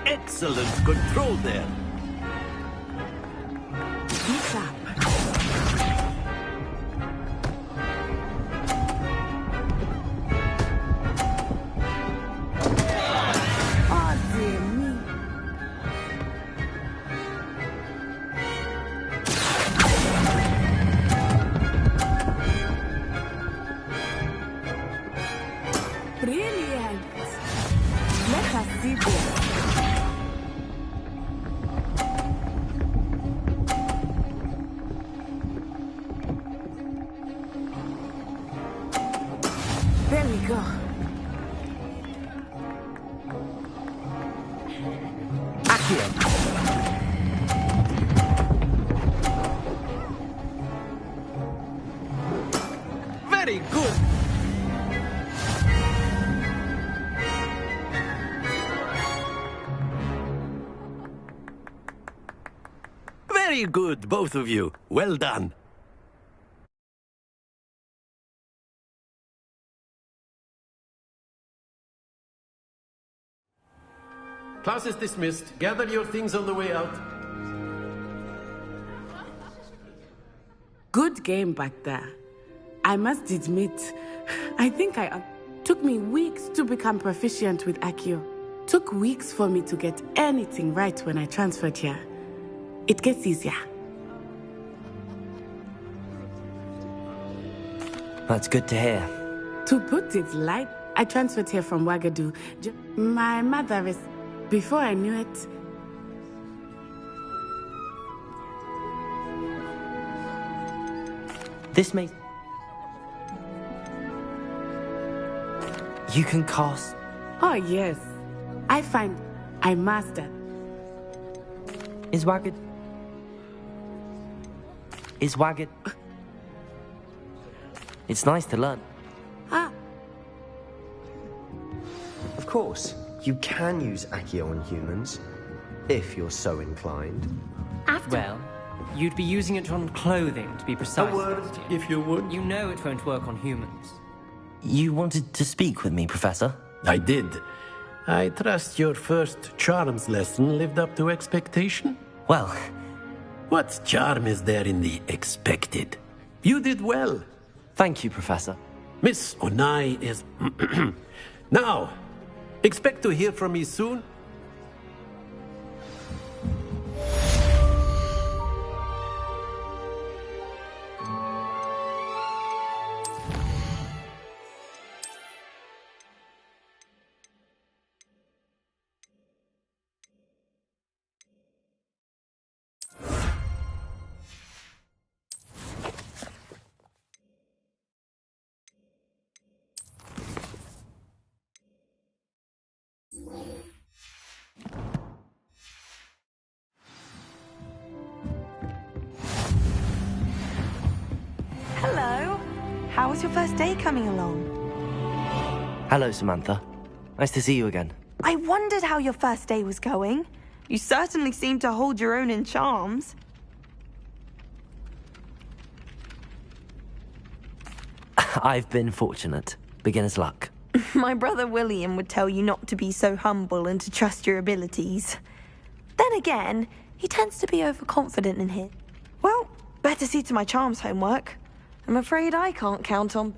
Excellent control there. Keep up. Oh, dear me. Brilliant. Let us see this. There we go. Accio. Very good. Very good, both of you. Well done. Class is dismissed. Gather your things on the way out. Good game back there. I must admit, I think took me weeks to become proficient with Accio. Took weeks for me to get anything right when I transferred here. It gets easier. That's good to hear. To put it light, I transferred here from Wagadu. My mother is... Before I knew it... This may... You can cast... Oh, yes. I find I mastered. Is Wagad... It's nice to learn. Ah. Of course, you can use Accio on humans, if you're so inclined. Well, you'd be using it on clothing, to be precise. A word, if you would. You know it won't work on humans. You wanted to speak with me, Professor? I did. I trust your first charms lesson lived up to expectation? Well... What charm is there in the expected? You did well. Thank you, Professor. Miss Onai is... Now, expect to hear from me soon. Hello. How was your first day coming along? Hello, Samantha. Nice to see you again. I wondered how your first day was going. You certainly seem to hold your own in charms. I've been fortunate. Beginner's luck. My brother William would tell you not to be so humble and to trust your abilities. Then again, he tends to be overconfident in his. Well, better see to my charms homework. I'm afraid I can't count on...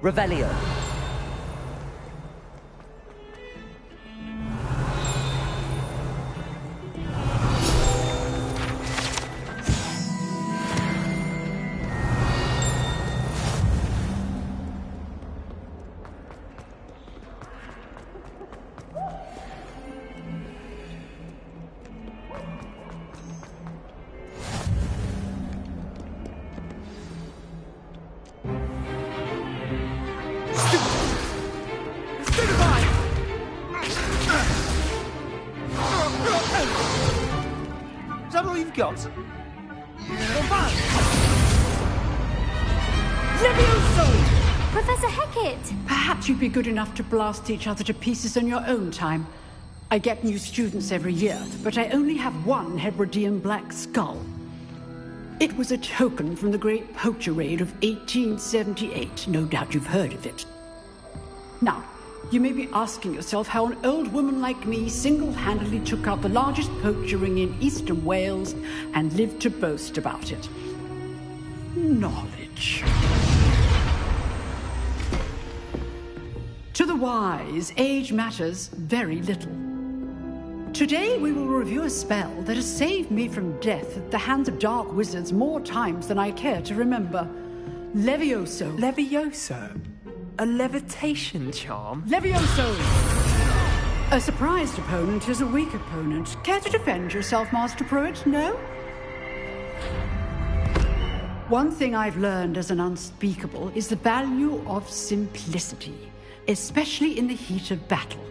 Revelio. Is that all you've got? Levioso! Professor Hecat! Perhaps you'd be good enough to blast each other to pieces in your own time. I get new students every year, but I only have one Hebridean black skull. It was a token from the Great Poacher Raid of 1878. No doubt you've heard of it. Now, you may be asking yourself how an old woman like me single-handedly took out the largest poacher ring in eastern Wales and lived to boast about it. Knowledge. To the wise, age matters very little. Today we will review a spell that has saved me from death at the hands of dark wizards more times than I care to remember. Levioso. Levioso? A levitation charm? Levioso! A surprised opponent is a weak opponent. Care to defend yourself, Master Pruitt? No? One thing I've learned as an unspeakable is the value of simplicity, especially in the heat of battle.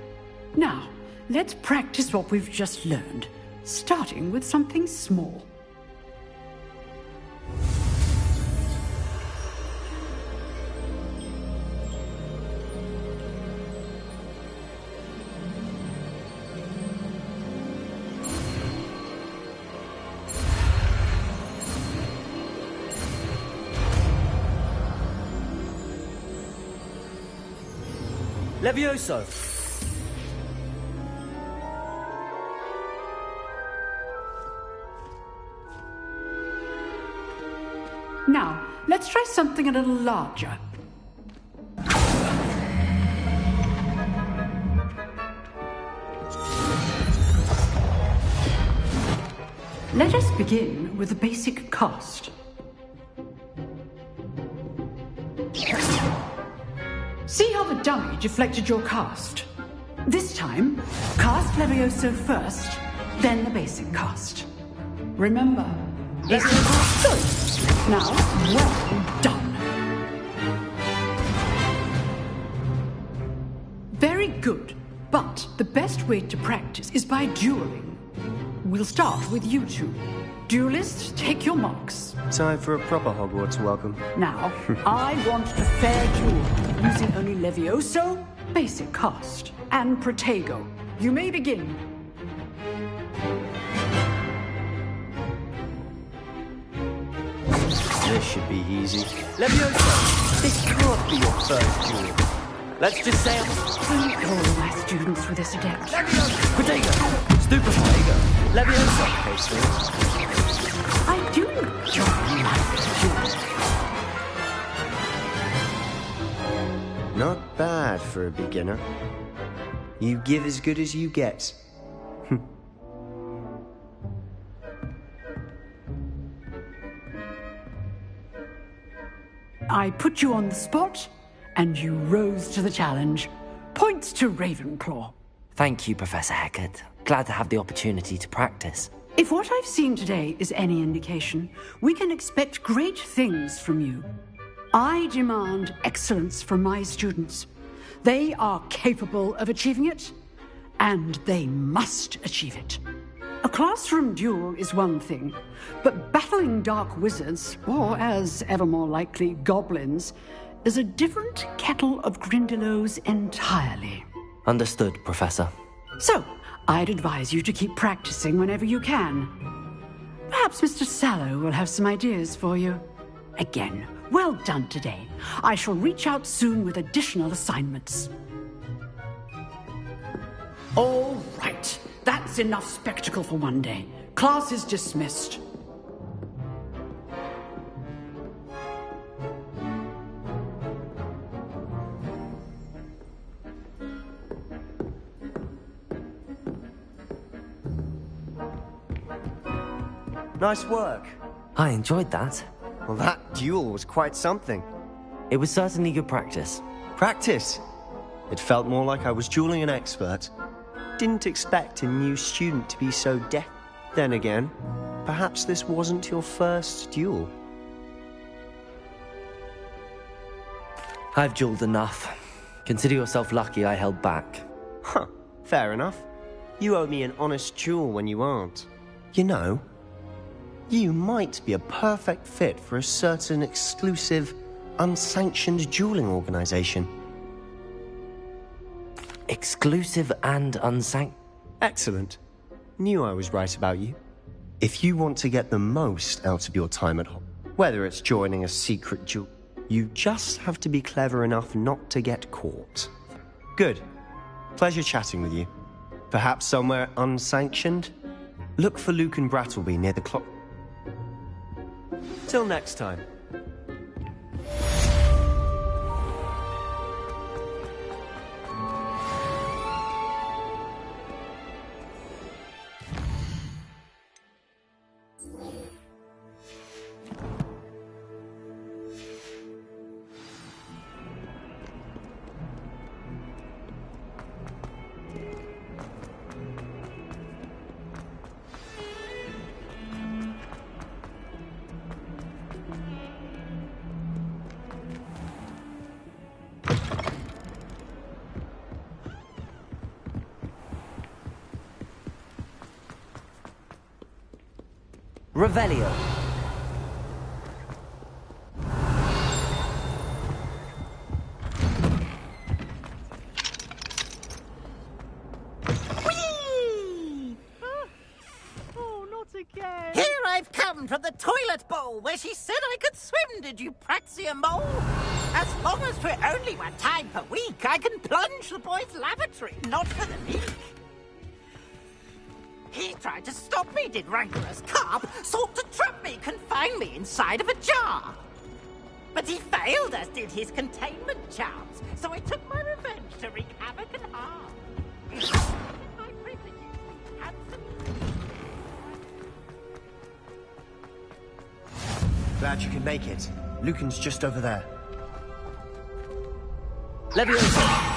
Now, let's practice what we've just learned, starting with something small. Levioso! Now, let's try something a little larger. Let us begin with the basic cast. See how the dummy deflected your cast? This time, cast Levioso first, then the basic cast. Remember, it's good. Now, well done. Very good, but the best way to practice is by dueling. We'll start with you two. Duelists, take your marks. Time for a proper Hogwarts welcome. Now, I want a fair duel, using only Levioso, basic cast, and Protego. You may begin. This should be easy. Levioso! This can't be your first duel. Let's just say Thank all my students for this adept. Protego! Stupefy! Levioso! I do enjoy my duel. Not bad for a beginner. You give as good as you get. I put you on the spot, and you rose to the challenge. Points to Ravenclaw. Thank you, Professor Hecat. Glad to have the opportunity to practice. If what I've seen today is any indication, we can expect great things from you. I demand excellence from my students. They are capable of achieving it, and they must achieve it. A classroom duel is one thing, but battling dark wizards, or as ever more likely, goblins, is a different kettle of Grindylows entirely. Understood, Professor. So, I'd advise you to keep practicing whenever you can. Perhaps Mr. Sallow will have some ideas for you. Again, well done today. I shall reach out soon with additional assignments. All right. That's enough spectacle for one day. Class is dismissed. Nice work. I enjoyed that. Well, that duel was quite something. It was certainly good practice. Practice? It felt more like I was dueling an expert. Didn't expect a new student to be so deft. Then again, perhaps this wasn't your first duel. I've dueled enough. Consider yourself lucky I held back. Huh, fair enough. You owe me an honest duel when you aren't. You know, you might be a perfect fit for a certain exclusive, unsanctioned dueling organization. Exclusive and unsanctioned? Excellent. Knew I was right about you. If you want to get the most out of your time at home, whether it's joining a secret duel, you just have to be clever enough not to get caught. Good. Pleasure chatting with you. Perhaps somewhere unsanctioned? Look for Luke and Brattleby near the clock. Till next time. Revelio. Oh, not again. Here I've come from the toilet bowl where she said I could swim, did you praxia mole? As long as we're only one time per week, I can plunge the boy's lavatory, not for the leak. He tried to stop me, did rancorous carp, sought to trap me, confine me inside of a jar. But he failed, as did his containment charms, so I took my revenge to wreak havoc and harm. My privileges, Glad you can make it. Lucan's just over there. Leviosa!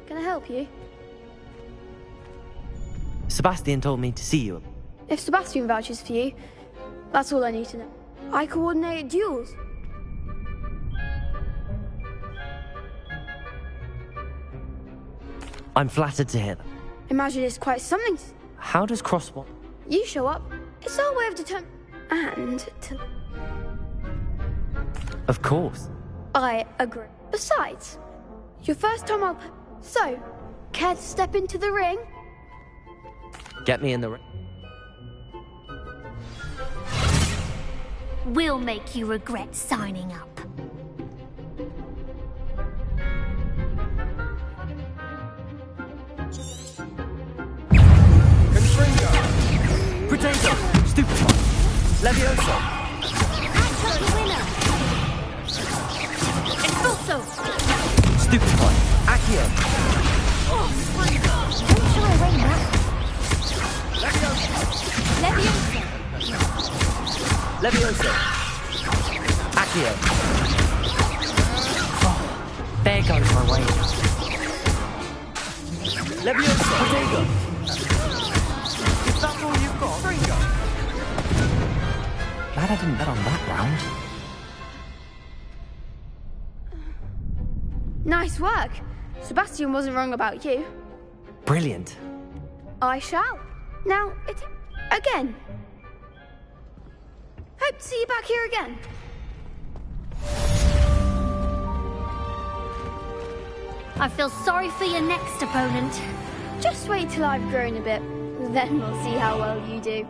Can I help you? Sebastian told me to see you. If Sebastian vouches for you, that's all I need to know. I coordinate duels. I'm flattered to hear that. Imagine it's quite something. How does crosswalk? You show up. It's our way of determining. And to... Of course. I agree. Besides, your first time I'll... So, care to step into the ring? Get me in the... We'll make you regret signing up. Potato! Stupefy! Levioso! Accio the winner! Expulso! Stupefy! Accio! Oh, my God! Don't shy away now. Levioso! Levioso! Accio! Oh, there goes my way. Levioso! Potato! Is that all you've got? Ringo! Glad I didn't bet on that round. Nice work. Sebastian wasn't wrong about you. Brilliant. I shall. Now, again. Hope to see you back here again. I feel sorry for your next opponent. Just wait till I've grown a bit. Then we'll see how well you do.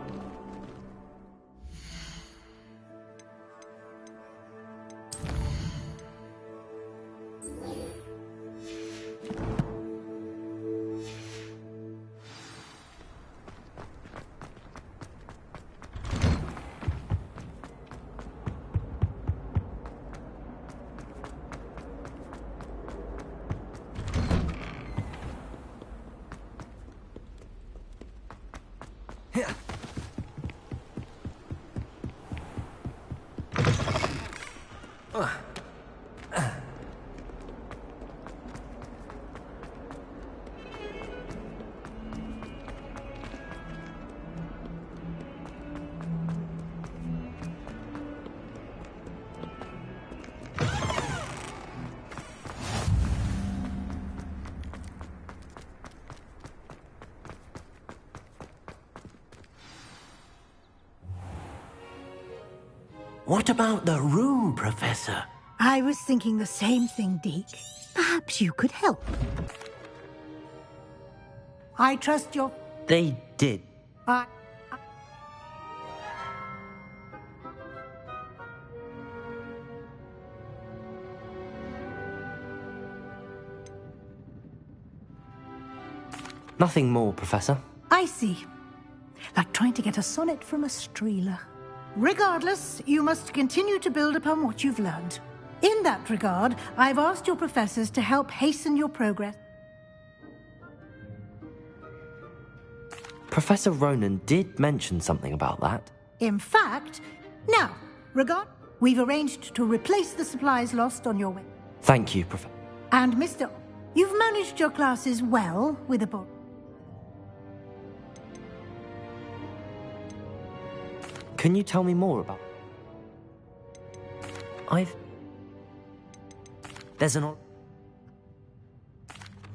What about the room, Professor? I was thinking the same thing, Deke. Perhaps you could help. I trust your... They did. Nothing more, Professor. I see. Like trying to get a sonnet from a streeler. Regardless, you must continue to build upon what you've learned. In that regard, I've asked your professors to help hasten your progress. Professor Ronan did mention something about that. In fact, now, we've arranged to replace the supplies lost on your way. Thank you, Professor. And Mr. You've managed your classes well with a book. Can you tell me more about... There's an...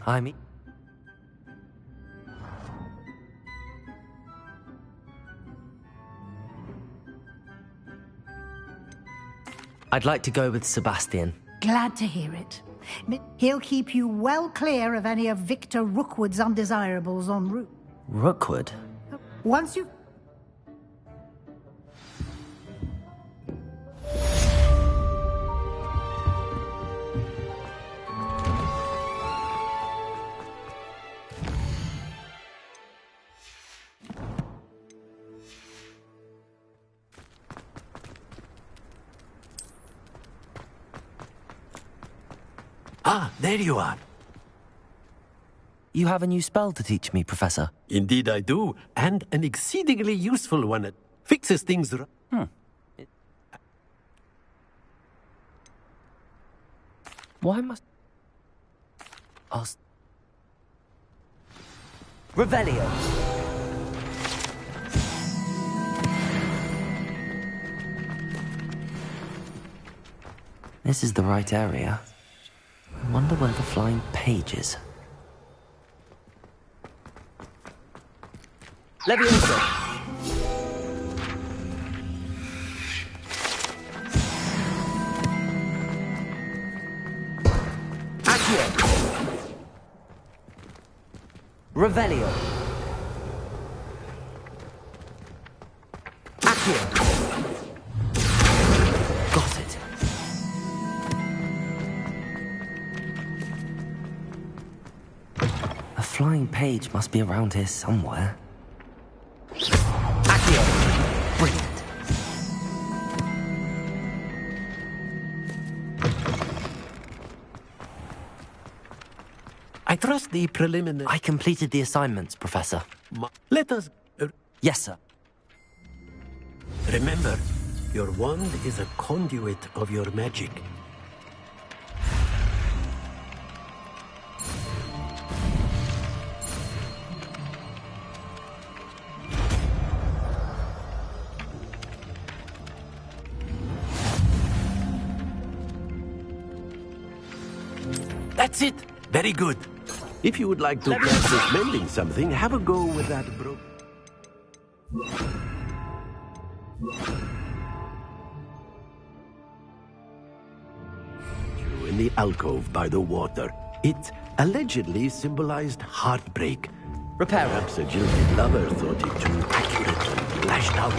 I mean... I'd like to go with Sebastian. Glad to hear it. He'll keep you well clear of any of Victor Rookwood's undesirables en route. Rookwood? Once you... Ah, there you are. You have a new spell to teach me, Professor. Indeed I do, and an exceedingly useful one. It fixes things... Why must... Revelio. This is the right area. I wonder where the flying page is. Leviosa! Accio! Revelio! Got it. A flying page must be around here somewhere. Accio! Brilliant. I trust the preliminary... I completed the assignments, Professor. Let us... Yes, sir. Remember, your wand is a conduit of your magic. That's it! Very good. If you would like to practice mending something, have a go with that in the alcove by the water. It allegedly symbolized heartbreak. Repair. Perhaps a jilted lover thought it too accurate and lashed out.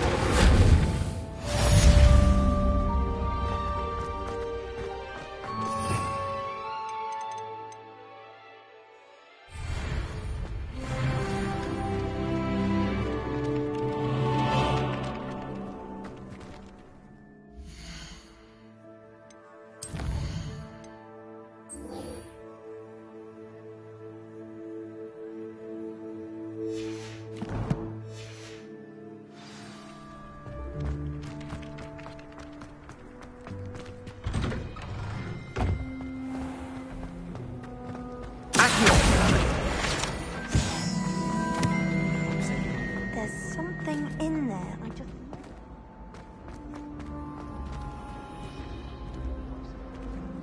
There's something in there. I just...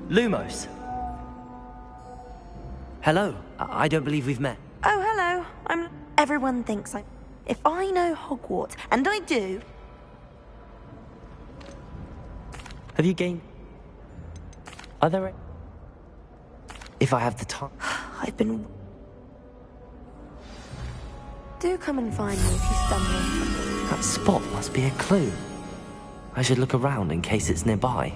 Lumos. Hello. I don't believe we've met. Oh, hello. Everyone thinks I... If I know Hogwarts, and I do... Have you gained... Are there... If I have the time... I've been... Do come and find me if you stumble on something. That spot must be a clue. I should look around in case it's nearby.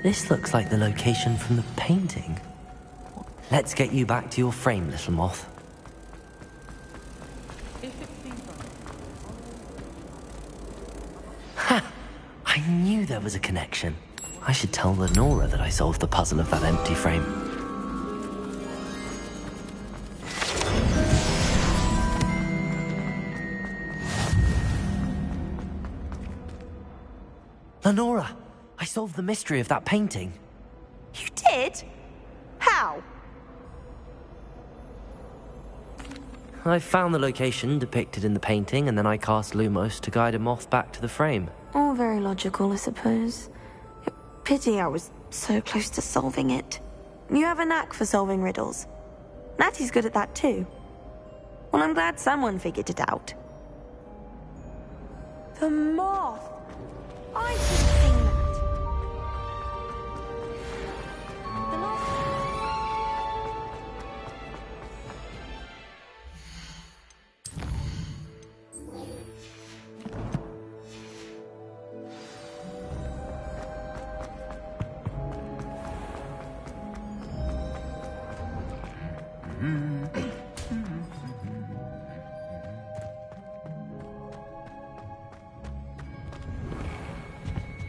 This looks like the location from the painting. Let's get you back to your frame, little moth. Ha! I knew there was a connection. I should tell Lenora that I solved the puzzle of that empty frame. Lenora! I solved the mystery of that painting. You did? How? I found the location depicted in the painting, and then I cast Lumos to guide a moth back to the frame. All very logical, I suppose. Pity I was so close to solving it. You have a knack for solving riddles. Natty's good at that too. Well, I'm glad someone figured it out. The moth! I should have seen that. The last...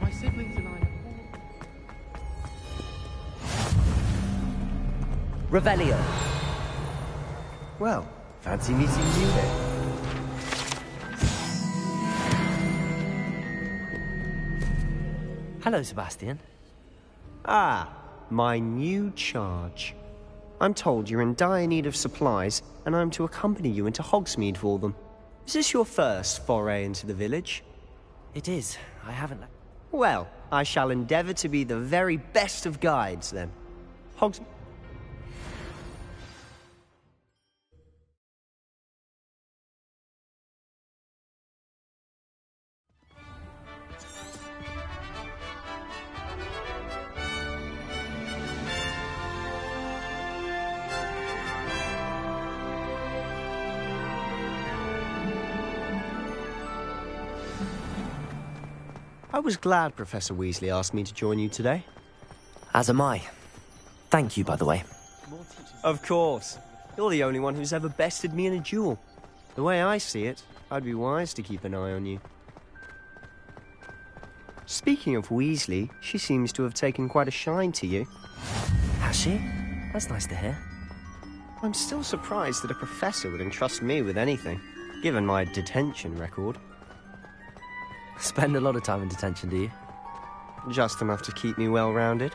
My siblings and I... Revelio. Well, fancy meeting you then. Hello, Sebastian. Ah, my new charge. I'm told you're in dire need of supplies, and I'm to accompany you into Hogsmeade for them. Is this your first foray into the village? It is. I haven't... Well, I shall endeavour to be the very best of guides, then. Hogsmeade... I was glad Professor Weasley asked me to join you today. As am I. Thank you, by the way. Of course. You're the only one who's ever bested me in a duel. The way I see it, I'd be wise to keep an eye on you. Speaking of Weasley, she seems to have taken quite a shine to you. Has she? That's nice to hear. I'm still surprised that a professor would entrust me with anything, given my detention record. Spend a lot of time in detention, do you? Just enough to keep me well-rounded.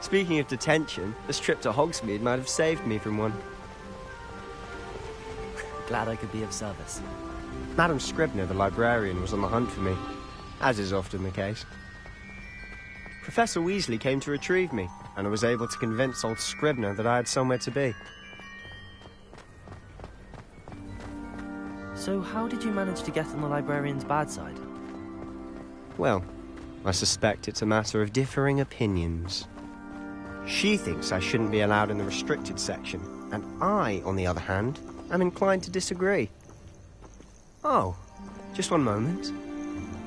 Speaking of detention, this trip to Hogsmeade might have saved me from one. Glad I could be of service. Madam Scribner, the librarian, was on the hunt for me, as is often the case. Professor Weasley came to retrieve me, and I was able to convince old Scribner that I had somewhere to be. So how did you manage to get on the librarian's bad side? Well, I suspect it's a matter of differing opinions. She thinks I shouldn't be allowed in the restricted section, and I, on the other hand, am inclined to disagree. Oh, just one moment.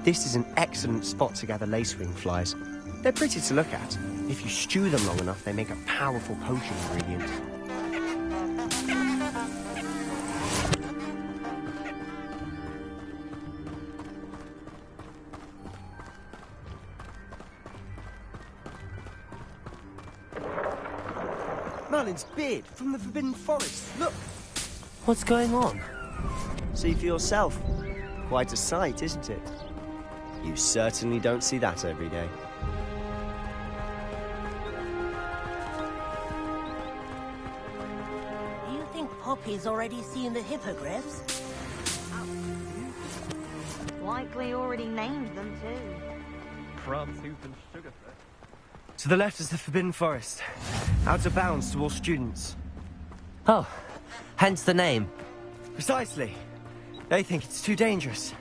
This is an excellent spot to gather lacewing flies. They're pretty to look at. If you stew them long enough, they make a powerful potion ingredient. Merlin's beard from the Forbidden Forest. Look! What's going on? See for yourself. Quite a sight, isn't it? You certainly don't see that every day. Do you think Poppy's already seen the hippogriffs? Likely already named them too. Crab's Hoof and Sugarfoot. To the left is the Forbidden Forest. Out of bounds to all students. Oh, hence the name. Precisely. They think it's too dangerous.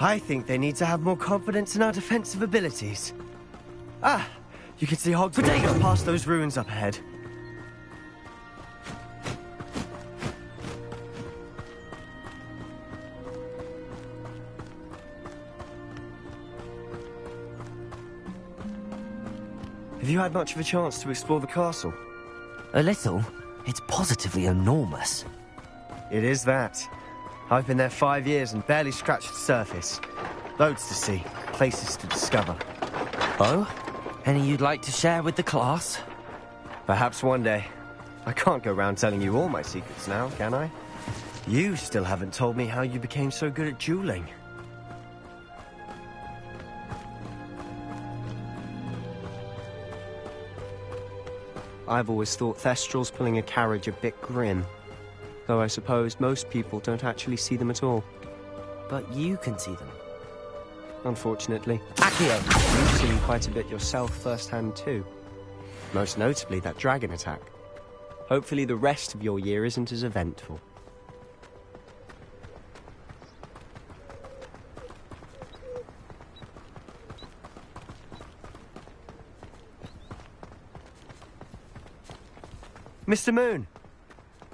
I think they need to have more confidence in our defensive abilities. Ah, you can see Hogwarts past those ruins up ahead. Have you had much of a chance to explore the castle? A little. It's positively enormous. It is that. I've been there 5 years and barely scratched the surface. Loads to see, places to discover. Oh? Any you'd like to share with the class? Perhaps one day. I can't go around telling you all my secrets now, can I? You still haven't told me how you became so good at dueling. I've always thought Thestrals pulling a carriage a bit grim. Though I suppose most people don't actually see them at all. But you can see them. Unfortunately. Accio! You've seen quite a bit yourself firsthand too. Most notably that dragon attack. Hopefully the rest of your year isn't as eventful. Mr. Moon!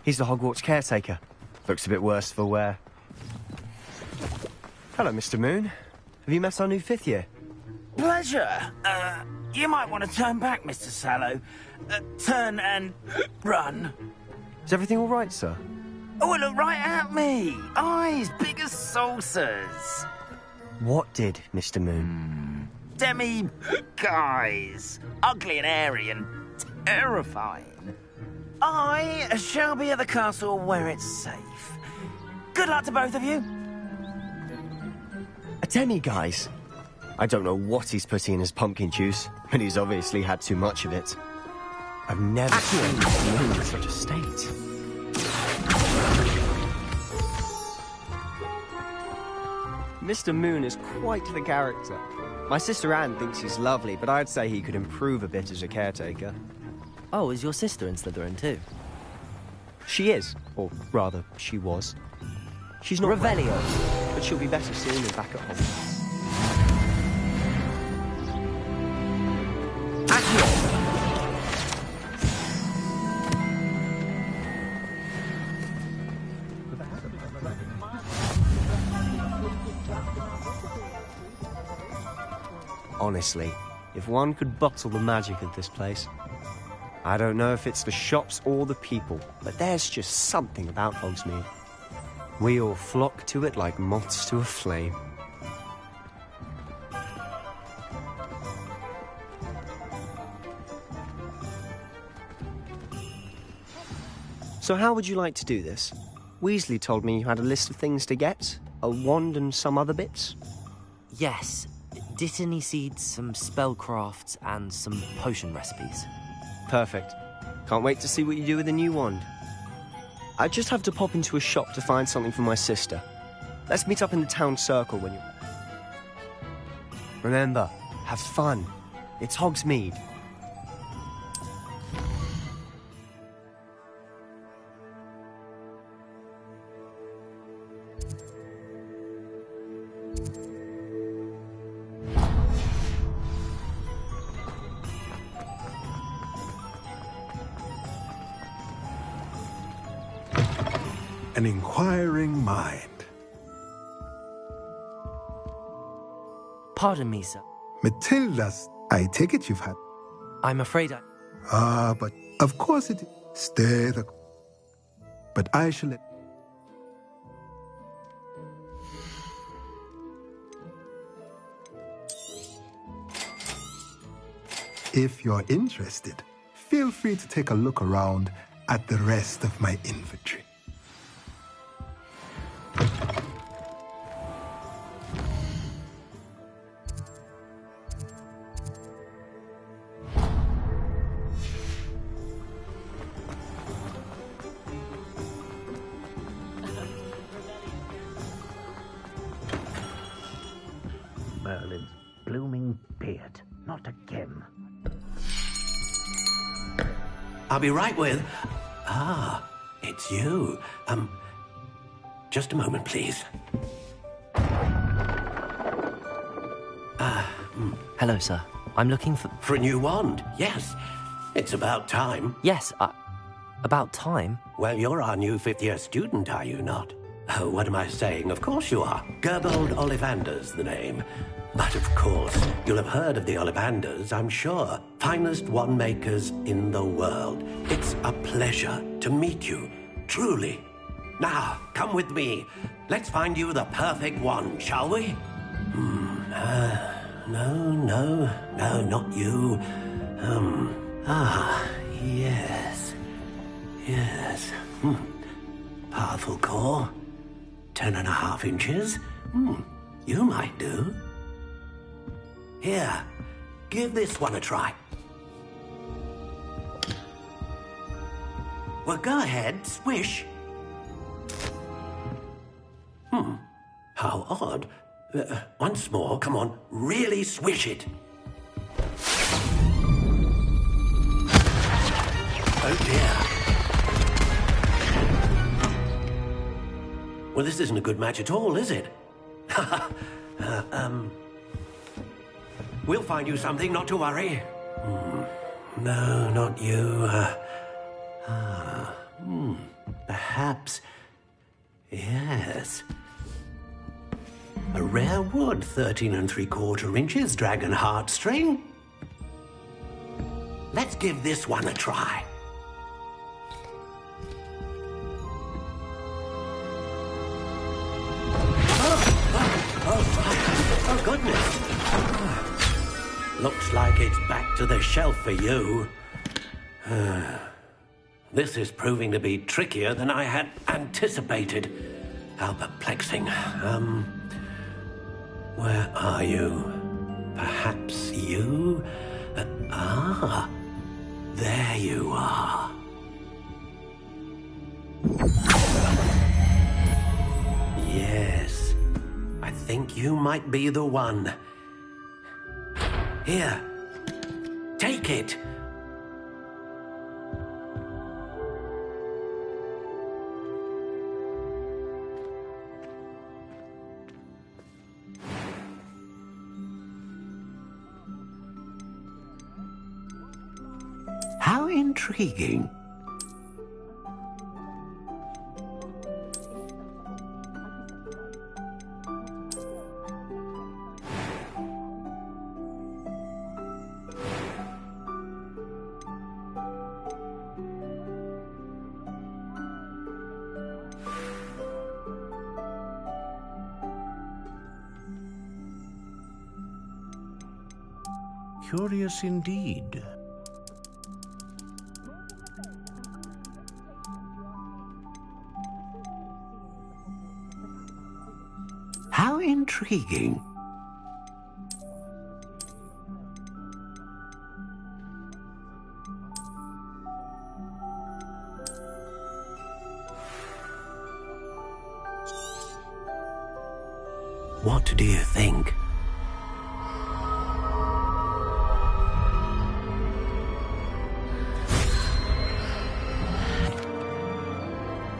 He's the Hogwarts caretaker. Looks a bit worse for wear. Hello, Mr. Moon. Have you met our new 5th year? Pleasure. You might want to turn back, Mr. Sallow. Turn and run. Is everything all right, sir? Oh, look right at me. Eyes big as saucers. What did, Mr. Moon? Demi guys. Ugly and airy and terrifying. I shall be at the castle where it's safe. Good luck to both of you. A demi-guise? I don't know what he's putting in his pumpkin juice, but he's obviously had too much of it. I've never seen Mr. Moon in such a state. Mr. Moon is quite the character. My sister Anne thinks he's lovely, but I'd say he could improve a bit as a caretaker. Oh, is your sister in Slytherin too? She is, or rather, she was. She's not Revelio, but she'll be better soon and back at home. Honestly, if one could bottle the magic of this place. I don't know if it's the shops or the people, but there's just something about Hogsmeade. We all flock to it like moths to a flame. So how would you like to do this? Weasley told me you had a list of things to get, a wand and some other bits. Yes, Dittany seeds, some spellcrafts, and some potion recipes. Perfect. Can't wait to see what you do with the new wand. I just have to pop into a shop to find something for my sister. Let's meet up in the town circle when you... Remember, have fun. It's Hogsmeade. An inquiring mind. Pardon me, sir. Matilda's, I take it you've had. I'm afraid but of course it is. Stay the... But I shall let... If you're interested, feel free to take a look around at the rest of my inventory. Merlin's blooming beard. Not again. I'll be right with... Ah, it's you. Just a moment, please. Hello, sir. I'm looking for... For a new wand, yes. It's about time. Yes, about time? Well, you're our new fifth-year student, are you not? Oh, what am I saying? Of course you are. Gerbold Ollivander's the name. But of course, you'll have heard of the Ollivanders, I'm sure. Finest wand makers in the world. It's a pleasure to meet you, truly. Now, come with me. Let's find you the perfect wand, shall we? No, not you. Yes. Powerful core. 10.5 inches. You might do. Here, give this one a try. Well, go ahead, swish. How odd. Once more, come on, really swish it. Oh dear. Well, this isn't a good match at all, is it? We'll find you something, not to worry. No, not you. Perhaps... Yes. A rare wood, 13 3/4 inches, dragon heartstring. Let's give this one a try. Oh, goodness. Looks like it's back to the shelf for you. This is proving to be trickier than I had anticipated. How perplexing. Where are you? Perhaps you? There you are. Yes, I think you might be the one. Here, take it. How intriguing. Curious indeed. How intriguing. What do you think?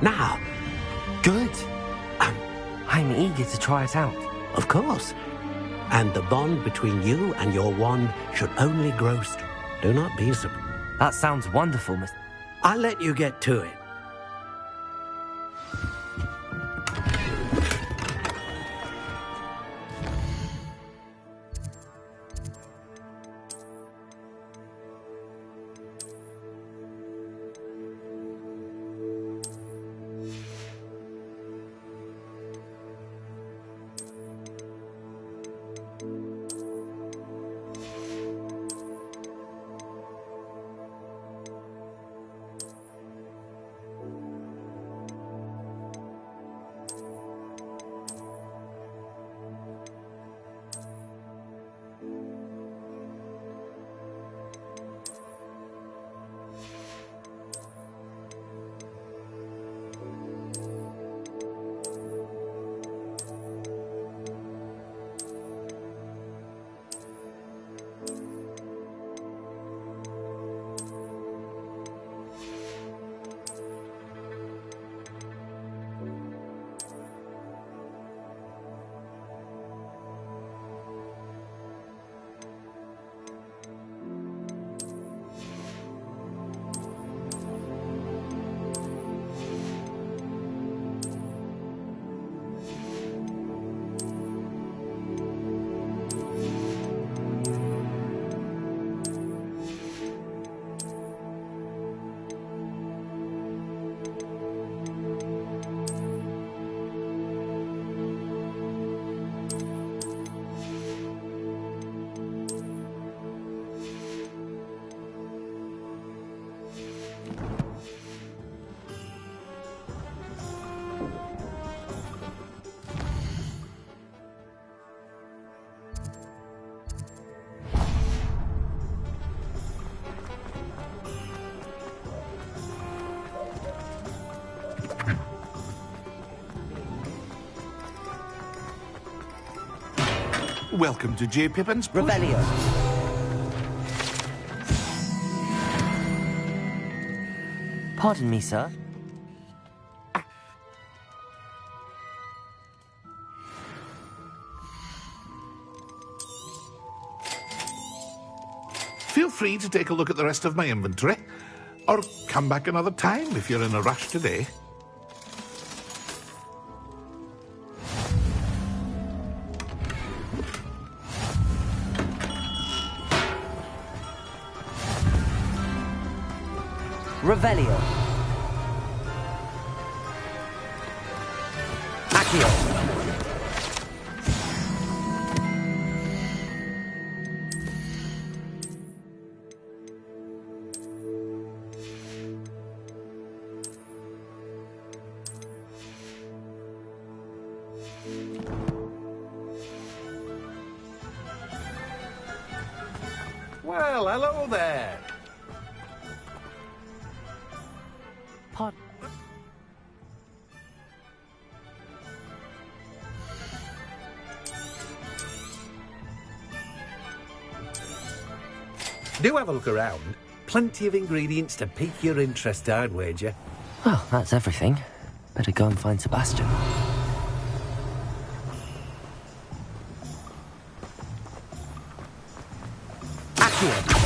Now. Good. I'm eager to try it out. Of course. And the bond between you and your wand should only grow strong. Do not be surprised. That sounds wonderful, Miss... I'll let you get to it. Welcome to J. Pippin's Revelio. Pardon me, sir. Feel free to take a look at the rest of my inventory, or come back another time if you're in a rush today. Revelio. Accio. Well, hello there. Pardon. Do have a look around. Plenty of ingredients to pique your interest, I'd wager. Well, that's everything. Better go and find Sebastian. Accio.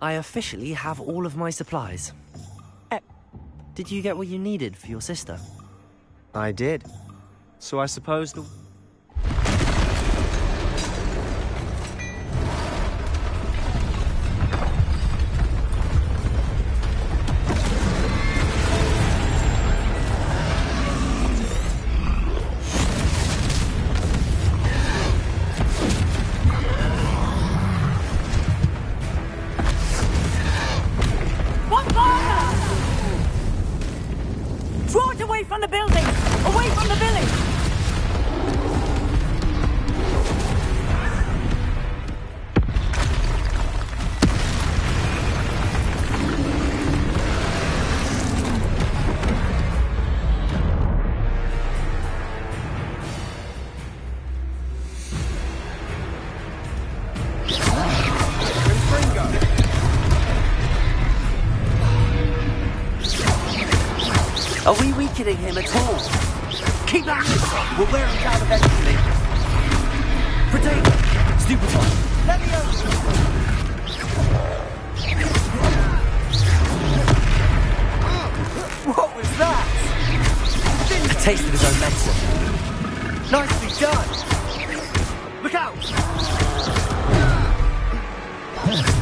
I officially have all of my supplies. Did you get what you needed for your sister? I did. So I suppose the... Draw it away from the building! Away from the village! Are we weakening him at all? Keep that missile! We'll wear him down eventually. Potato! Stupefy! Leviosa! What was that? A taste of his own medicine. Nicely done! Look out!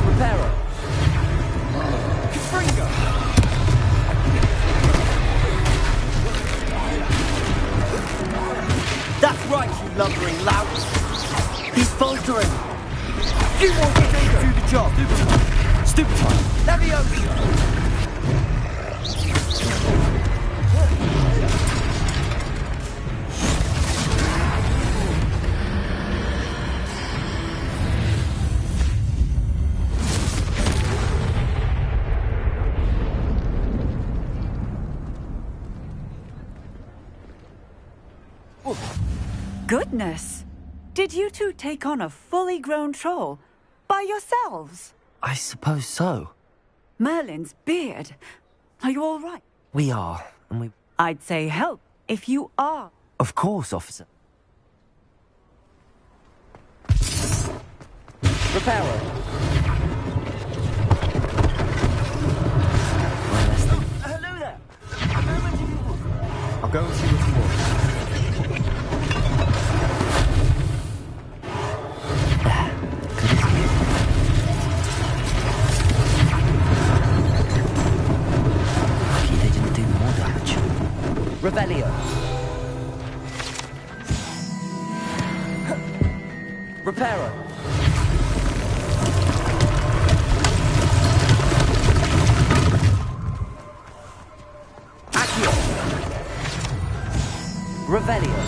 Reparo! Confringo! That's right, you lumbering lout! He's faltering! You won't get me to do the job! Stupefy! Leviosa! Goodness! Did you two take on a fully grown troll? By yourselves? I suppose so. Merlin's beard. Are you all right? We are, and we... I'd say help if you are. Of course, officer. Reparo! Hello there! I'll go and see what you want. Revelio. Reparo. Accio. Revelio.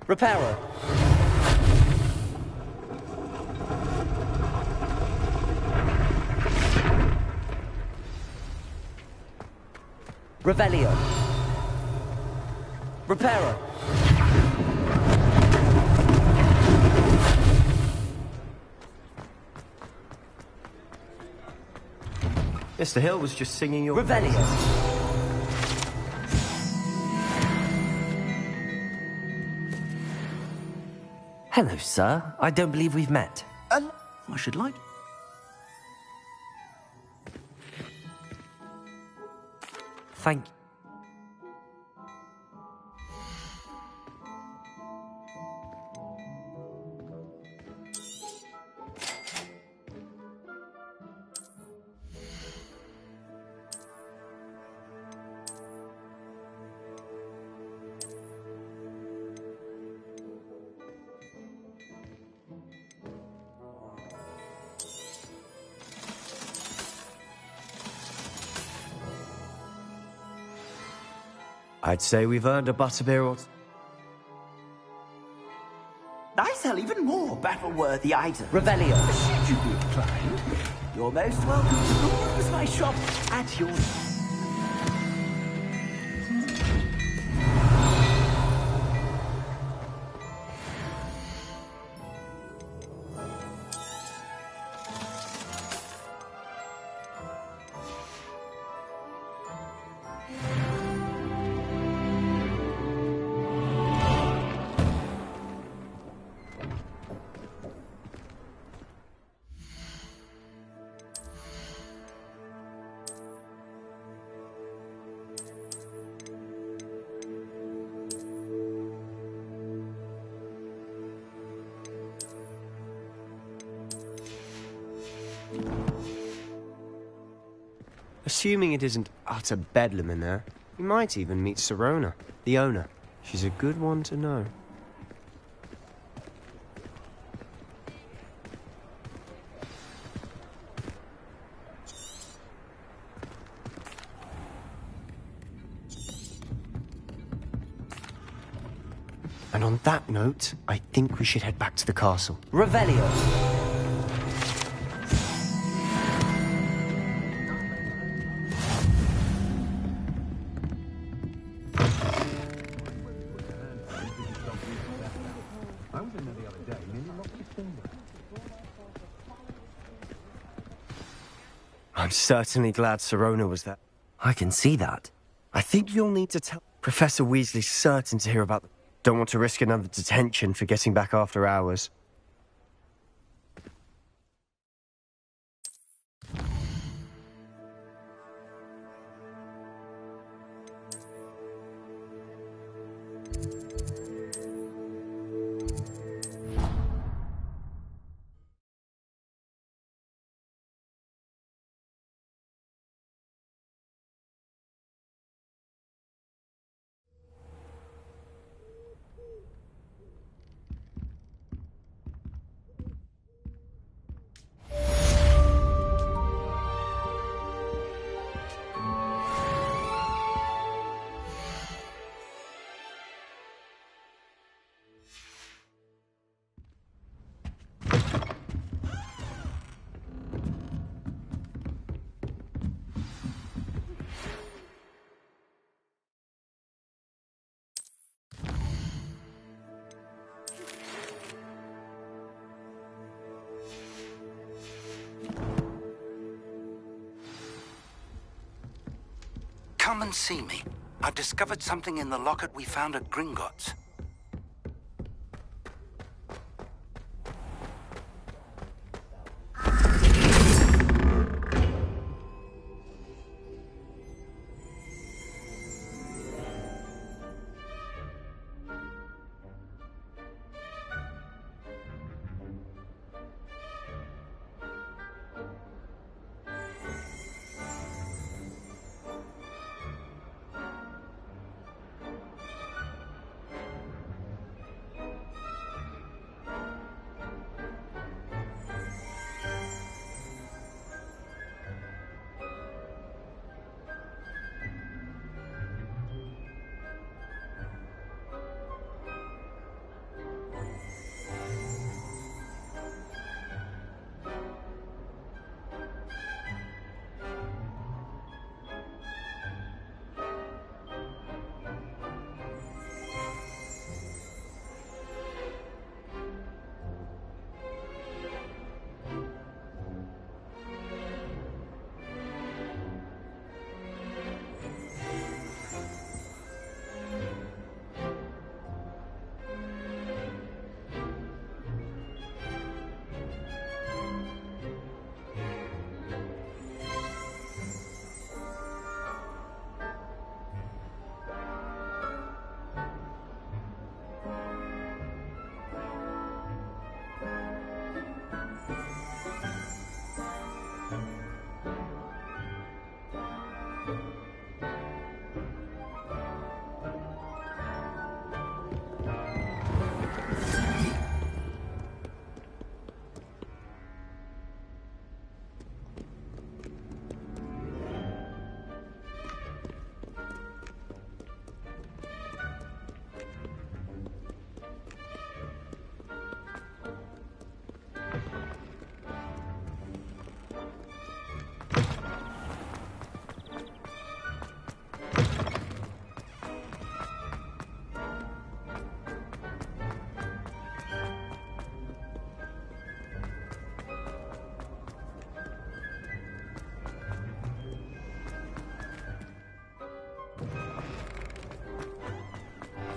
Reparo. Revelio. Reparo. Mr. Hill was just singing your... Revelio. Hello, sir. I don't believe we've met. I should like... Thank you. I'd say we've earned a butterbeer or... I sell even more battle-worthy items. Revelio. Should you be inclined, you're most welcome to peruse my shop at your... Assuming it isn't utter bedlam in there, you might even meet Sirona, the owner. She's a good one to know. And on that note, I think we should head back to the castle. Revelio. I'm certainly glad Sirona was there. I can see that. I think you'll need to tell Professor Weasley's certain to hear about them. Don't want to risk another detention for getting back after hours. Come and see me. I've discovered something in the locket we found at Gringotts.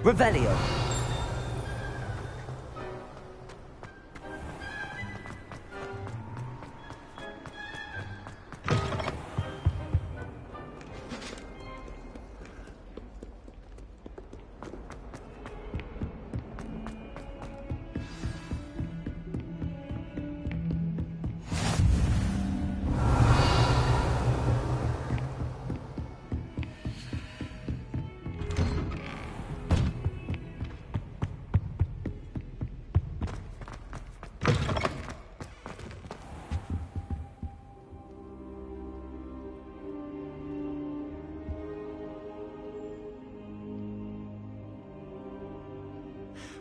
Revelio.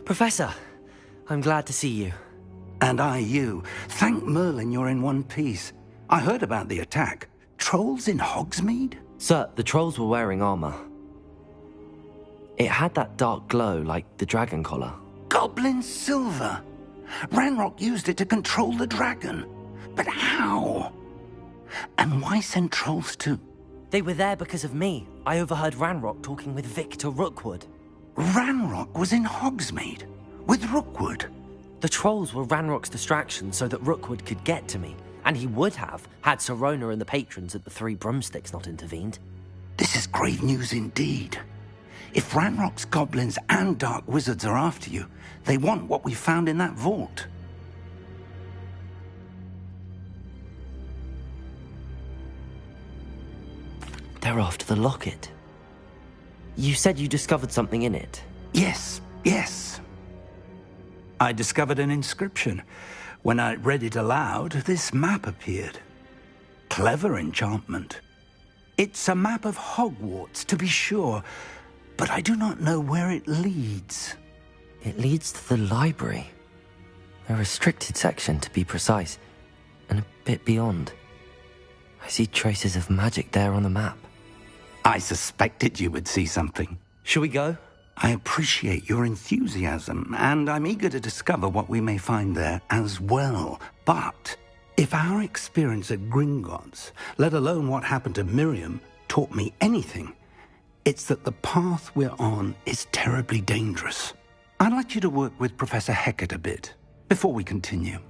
Professor, I'm glad to see you. And I you. Thank Merlin you're in one piece. I heard about the attack. Trolls in Hogsmeade? Sir, the trolls were wearing armor. It had that dark glow like the dragon collar. Goblin silver! Ranrock used it to control the dragon. But how? And why send trolls too? They were there because of me. I overheard Ranrock talking with Victor Rookwood. Ranrock was in Hogsmeade? With Rookwood? The trolls were Ranrock's distraction so that Rookwood could get to me. And he would have, had Sirona and the patrons at the Three Broomsticks not intervened. This is grave news indeed. If Ranrock's goblins and dark wizards are after you, they want what we found in that vault. They're after the locket. You said you discovered something in it. Yes. I discovered an inscription. When I read it aloud, this map appeared. Clever enchantment. It's a map of Hogwarts, to be sure, but I do not know where it leads. It leads to the library. A restricted section, to be precise, and a bit beyond. I see traces of magic there on the map. I suspected you would see something. Shall we go? I appreciate your enthusiasm, and I'm eager to discover what we may find there as well. But if our experience at Gringotts, let alone what happened to Miriam, taught me anything, it's that the path we're on is terribly dangerous. I'd like you to work with Professor Hecat a bit before we continue.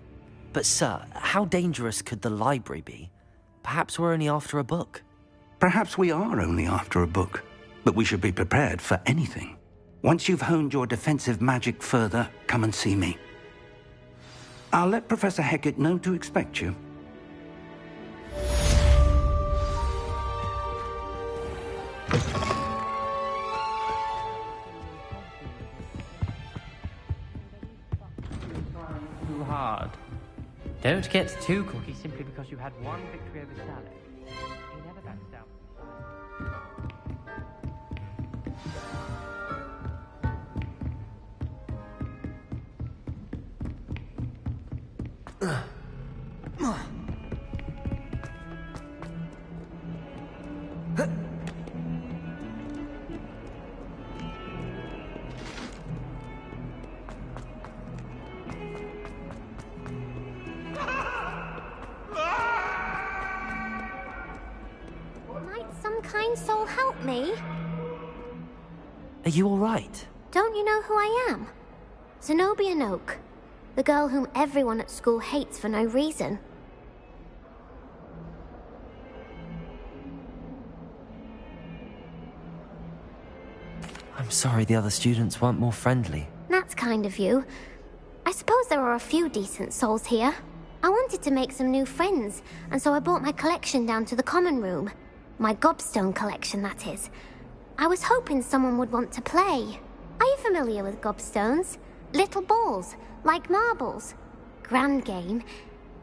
But sir, how dangerous could the library be? Perhaps we're only after a book. Perhaps we are only after a book, but we should be prepared for anything. Once you've honed your defensive magic further, come and see me. I'll let Professor Hecat know to expect you. Too hard. Don't get too cocky simply because you had one victory over Sally. He never backs down. Might some kind soul help me? Are you all right? Don't you know who I am? Zenobia Noak, the girl whom everyone at school hates for no reason. I'm sorry the other students weren't more friendly. That's kind of you. I suppose there are a few decent souls here. I wanted to make some new friends, and so I brought my collection down to the common room. My gobstone collection, that is. I was hoping someone would want to play. Are you familiar with gobstones? Little balls, like marbles. Grand game.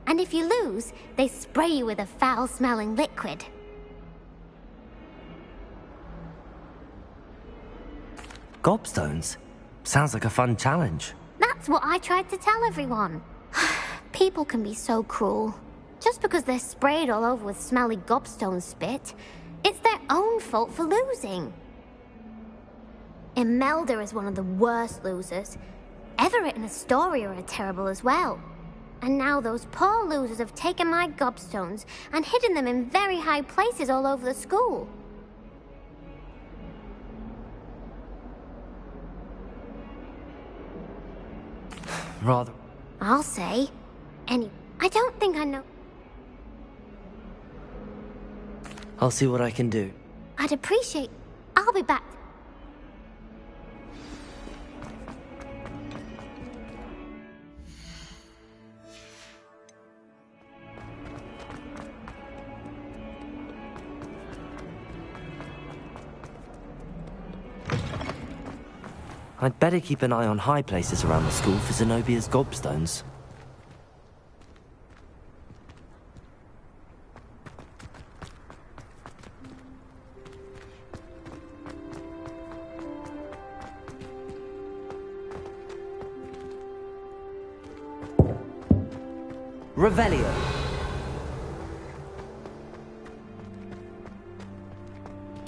And if you lose, they spray you with a foul-smelling liquid. Gobstones? Sounds like a fun challenge. That's what I tried to tell everyone. People can be so cruel. Just because they're sprayed all over with smelly gobstone spit, it's their own fault for losing. Imelda is one of the worst losers. Everett and Astoria are terrible as well. And now those poor losers have taken my gobstones and hidden them in very high places all over the school. Rather. I'll say. I don't think I know. I'll see what I can do. I'd appreciate. I'll be back. I'd better keep an eye on high places around the school for Zenobia's gobstones. Revelio.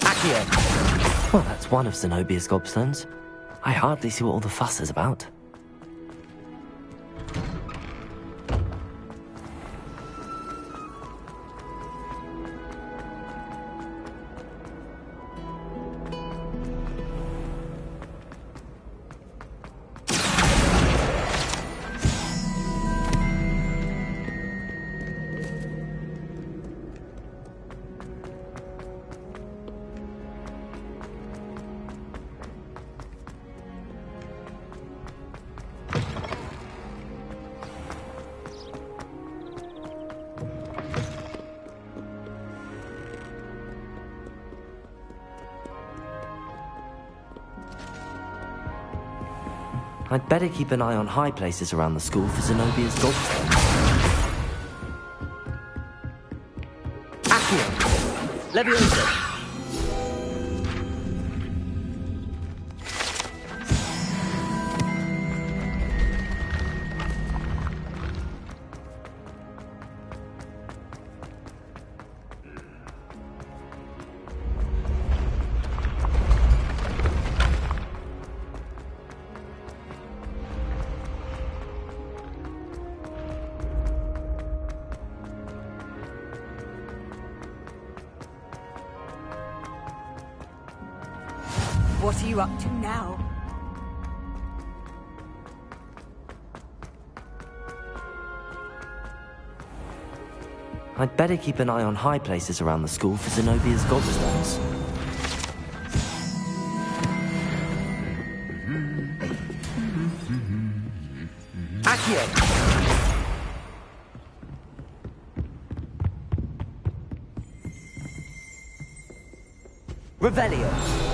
Accio. Well, that's one of Zenobia's gobstones. I hardly see what all the fuss is about. I'd better keep an eye on high places around the school for Zenobia's gobstones. Accio! Leviosa! What are you up to now? I'd better keep an eye on high places around the school for Zenobia's gobstones. Accio! Revelio!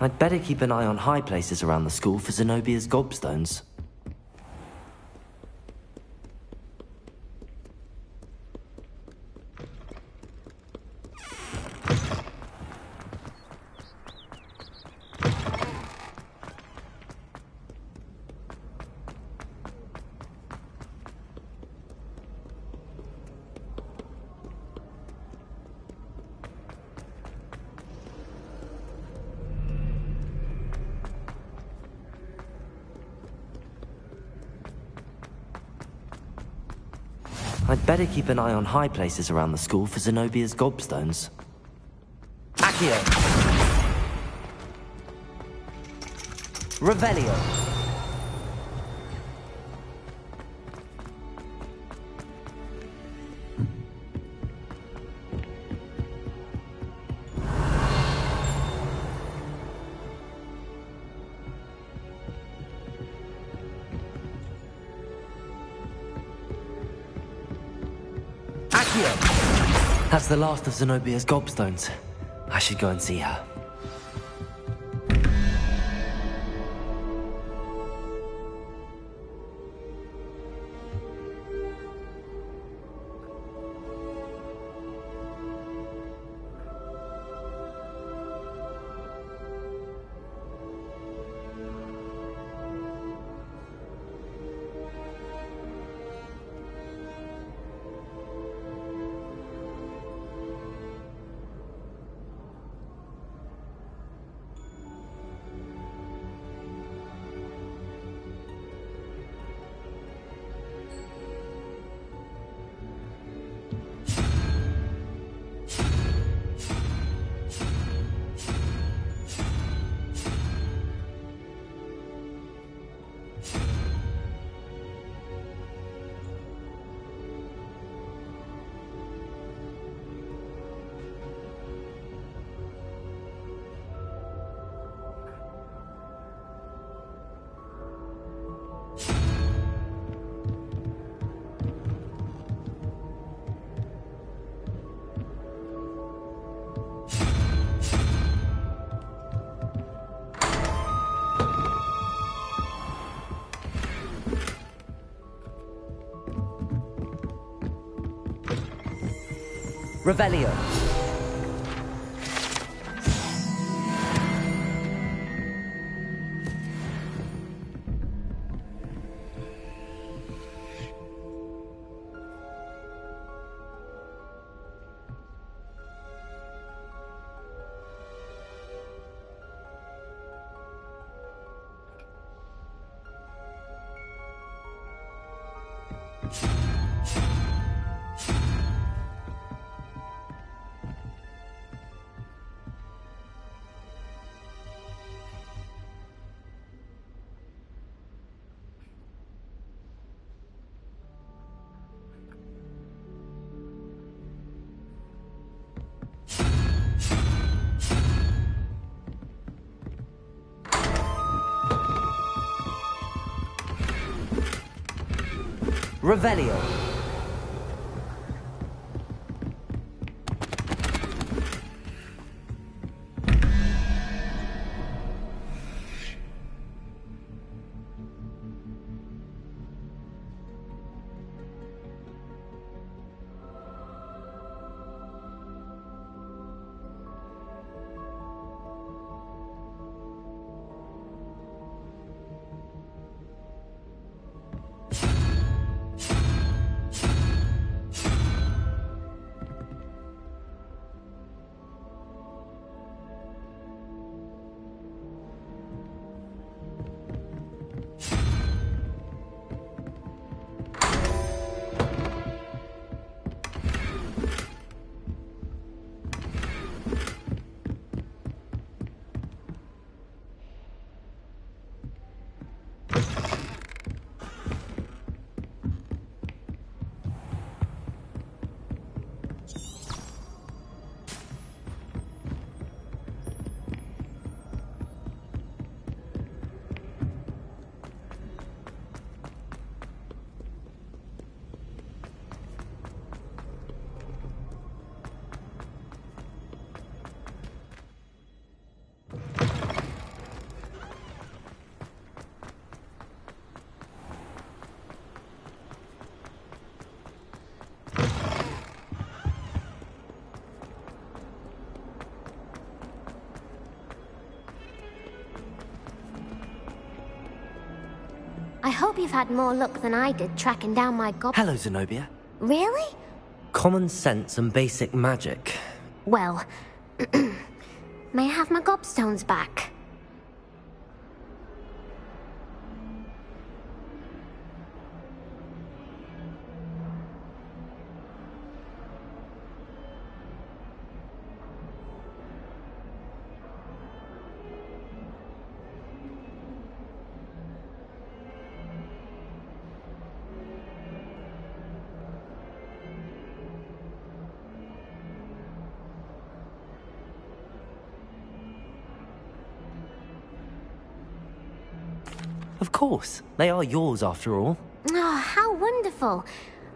I'd better keep an eye on high places around the school for Zenobia's gobstones. I'd better keep an eye on high places around the school for Zenobia's gobstones. Accio! Revelio! That's the last of Zenobia's gobstones. I should go and see her. Revelio. Revelio. I hope you've had more luck than I did tracking down my gob- Hello, Zenobia. Really? Common sense and basic magic. Well, may I have my gobstones back? Of course. They are yours, after all. Oh, how wonderful.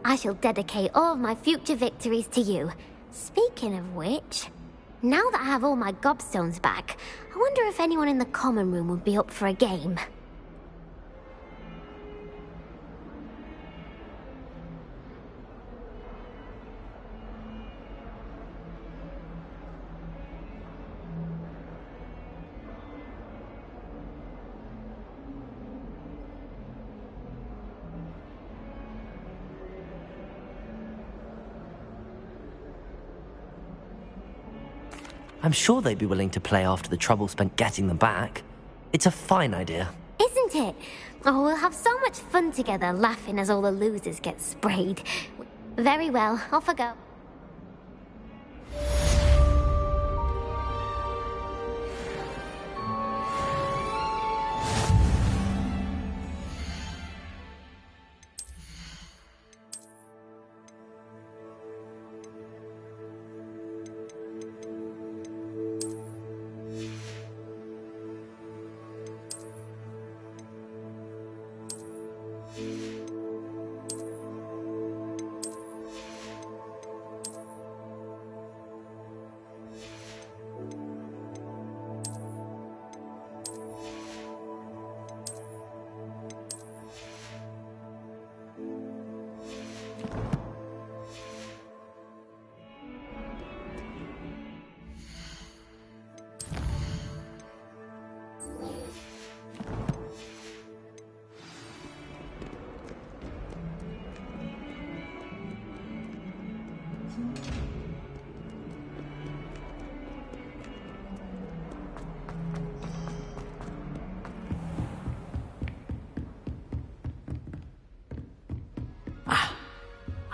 I shall dedicate all of my future victories to you. Speaking of which, now that I have all my gobstones back, I wonder if anyone in the common room would be up for a game. I'm sure they'd be willing to play after the trouble spent getting them back. It's a fine idea. Isn't it? Oh, we'll have so much fun together, laughing as all the losers get sprayed. Very well, off I go.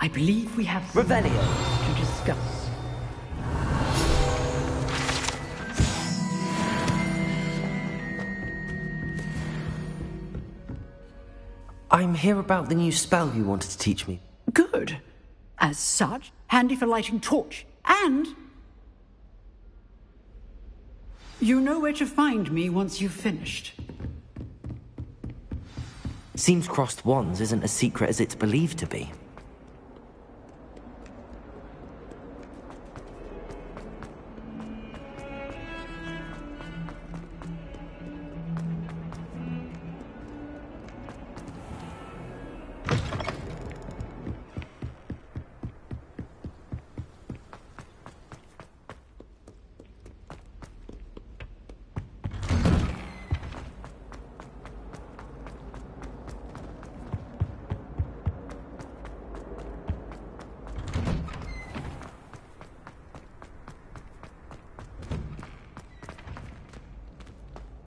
I believe we have Revelio to discuss. I'm here about the new spell you wanted to teach me. Good. As such, handy for lighting torch. And you know where to find me once you've finished. Seems crossed wands isn't as secret as it's believed to be.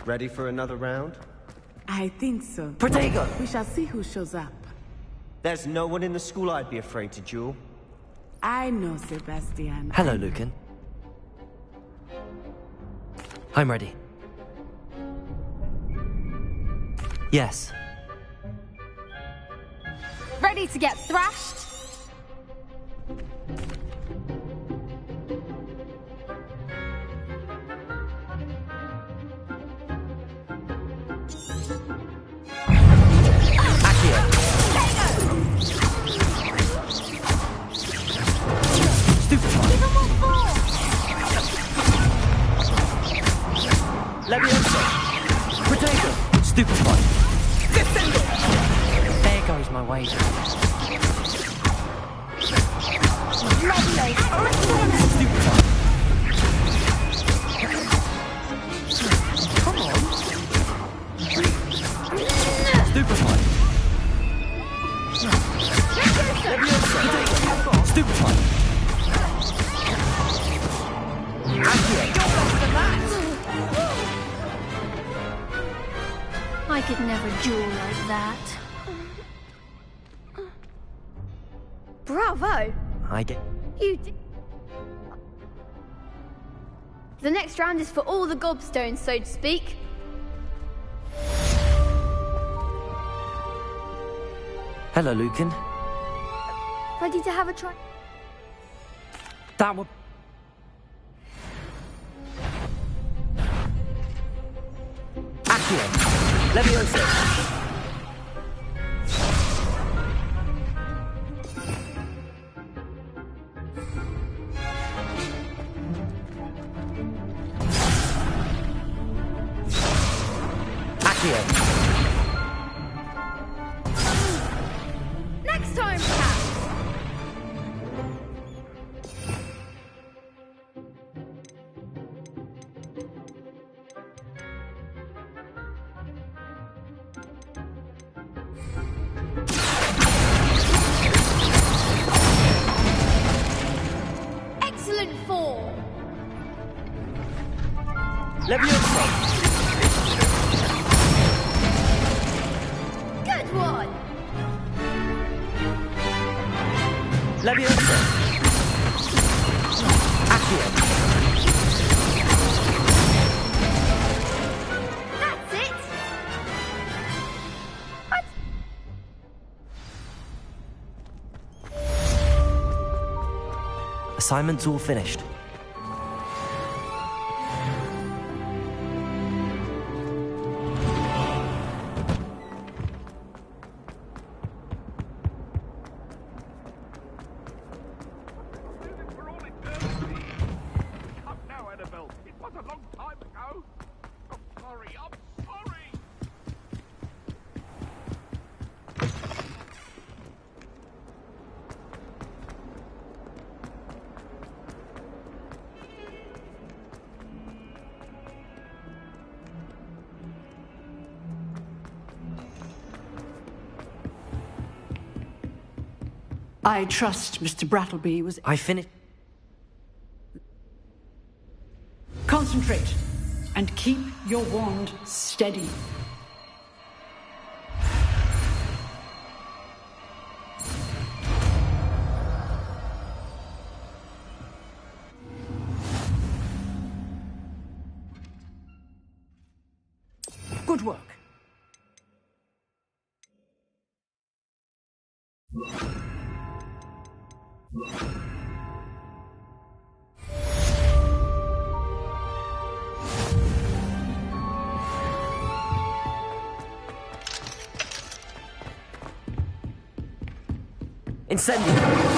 Ready for another round? I think so. Protego! We shall see who shows up. There's no one in the school I'd be afraid to duel. I know, Sebastian. Hello, Lucan. I'm ready. Yes. Ready to get thrashed? Levioso! Protego! Stupefy! Descendo! There goes my wager. Stupefy! Come on! Stupefy! Levioso! Protego! Stupefy! Accio! You're better than that! I could never duel like that. Bravo! I get... You did. The next round is for all the gobstones, so to speak. Hello, Lucan. Ready to have a try? That one... Accio! Levioso! Accio! Next time, perhaps! Excellent form! Levioso! Good one! Levioso! Accio! That's it! What? Assignment's all finished. Come now, Annabelle. It was a long time ago. I'm sorry. I'm sorry. I trust Mr. Brattleby was... I finished... Concentrate and keep your wand steady. Good work. Incendio!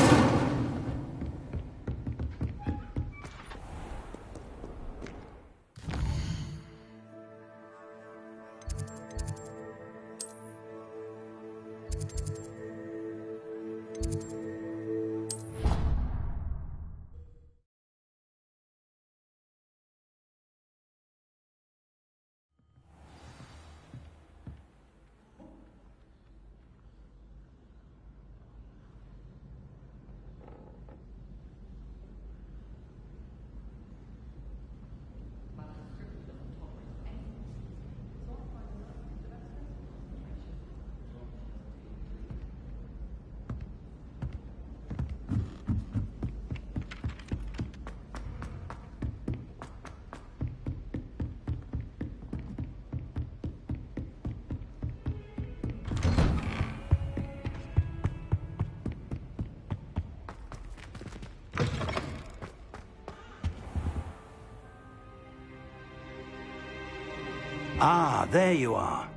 Ah, there you are.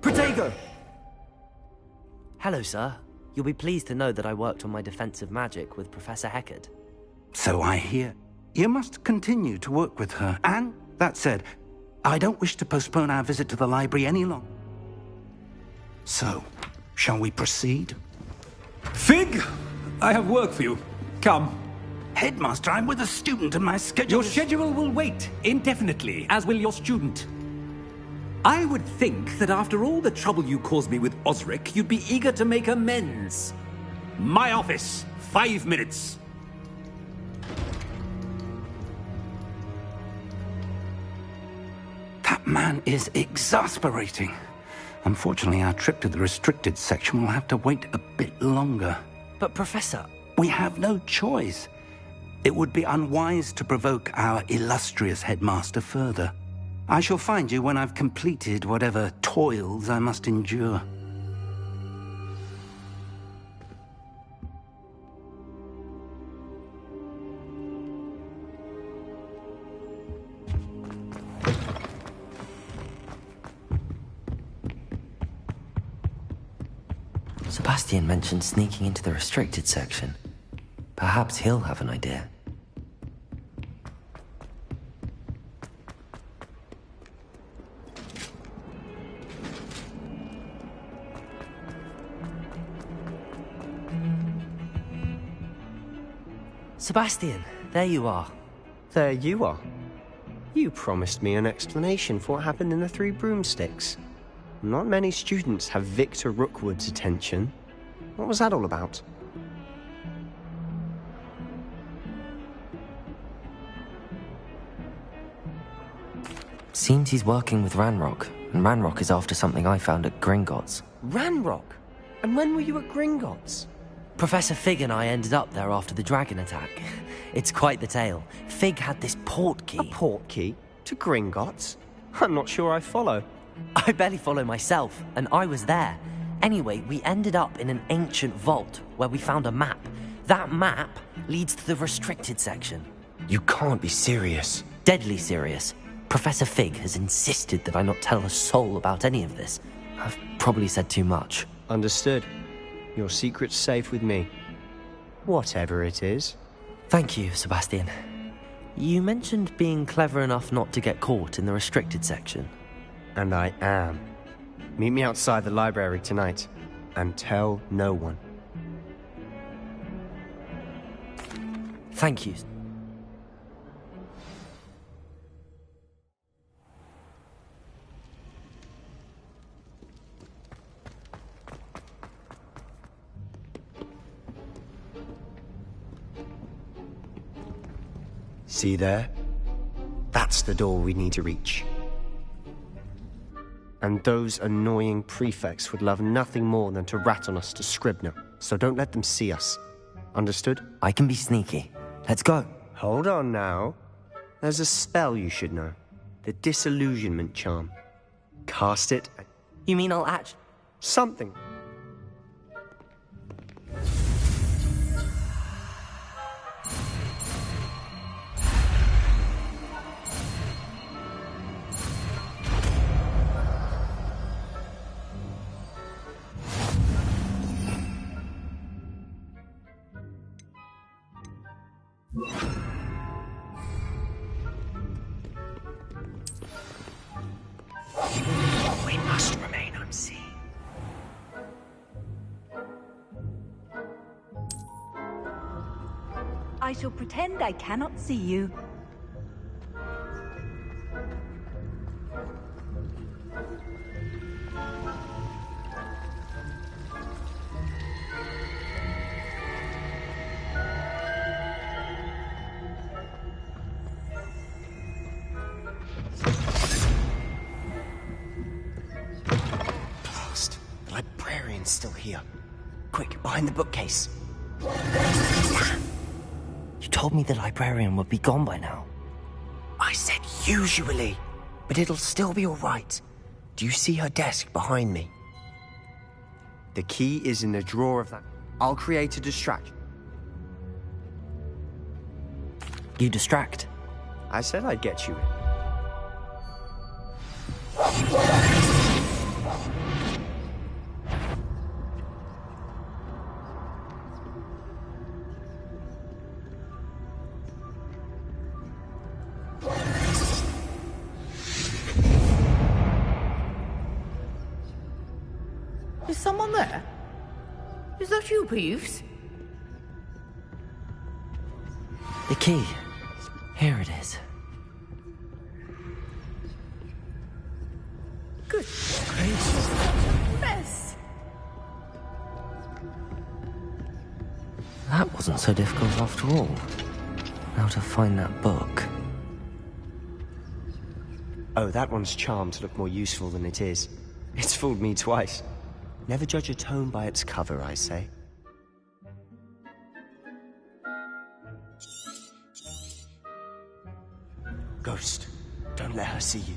Protego! Hello, sir. You'll be pleased to know that I worked on my defensive magic with Professor Heckard. So I hear. You must continue to work with her. And, that said, I don't wish to postpone our visit to the library any longer. So, shall we proceed? Fig, I have work for you. Come. Headmaster, I'm with a student and my schedule Your schedule will wait indefinitely, as will your student. I would think that after all the trouble you caused me with Osric, you'd be eager to make amends. My office, 5 minutes. That man is exasperating. Unfortunately, our trip to the restricted section will have to wait a bit longer. But, Professor... We have no choice. It would be unwise to provoke our illustrious headmaster further. I shall find you when I've completed whatever toils I must endure. Sebastian mentioned sneaking into the restricted section. Perhaps he'll have an idea. Sebastian, there you are. There you are. You promised me an explanation for what happened in the Three Broomsticks. Not many students have Victor Rookwood's attention. What was that all about? Seems he's working with Ranrock, and Ranrock is after something I found at Gringotts. Ranrock? And when were you at Gringotts? Professor Fig and I ended up there after the dragon attack. It's quite the tale. Fig had this port key. A port key? To Gringotts? I'm not sure I follow. I barely follow myself, and I was there. Anyway, we ended up in an ancient vault where we found a map. That map leads to the restricted section. You can't be serious. Deadly serious. Professor Fig has insisted that I not tell a soul about any of this. I've probably said too much. Understood. Your secret's safe with me. Whatever it is. Thank you, Sebastian. You mentioned being clever enough not to get caught in the restricted section. And I am. Meet me outside the library tonight, and tell no one. Thank you. See there? That's the door we need to reach. And those annoying prefects would love nothing more than to rat on us to Scribner, so don't let them see us. Understood? I can be sneaky. Let's go. Hold on now. There's a spell you should know. The disillusionment charm. Cast it. You mean I'll act... Something. We must remain unseen. I shall pretend I cannot see you. Blast. The librarian's still here. Quick, behind the bookcase. You told me the librarian would be gone by now. I said usually, but it'll still be all right. Do you see her desk behind me? The key is in the drawer of that. I'll create a distraction. You distract? I said I'd get you in. Is someone there? Is that you, Peeves? The key. Here it is. Good gracious. Mess. That wasn't so difficult after all. Now to find that book. Oh, that one's charmed to look more useful than it is. It's fooled me twice. Never judge a tome by its cover, I say. Ghost, don't let her see you.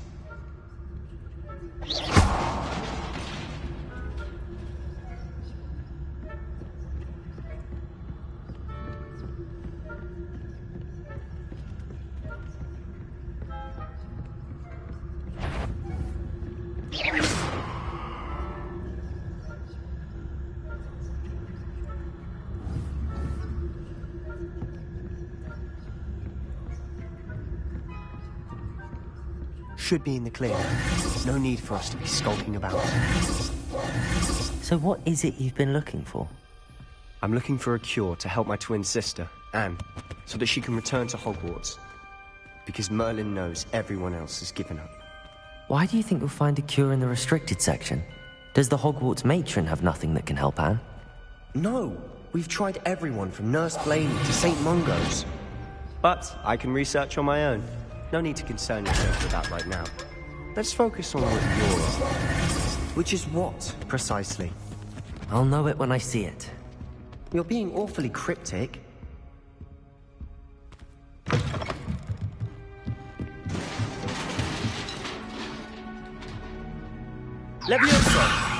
Should be in the clear. No need for us to be skulking about. So what is it you've been looking for? I'm looking for a cure to help my twin sister, Anne, so that she can return to Hogwarts. Because Merlin knows everyone else has given up. Why do you think you'll find a cure in the restricted section? Does the Hogwarts matron have nothing that can help Anne? No! We've tried everyone from Nurse Blaney to St. Mungo's. But I can research on my own. No need to concern yourself with that right now. Let's focus on what you're on. Which is what, precisely? I'll know it when I see it. You're being awfully cryptic. Levioso!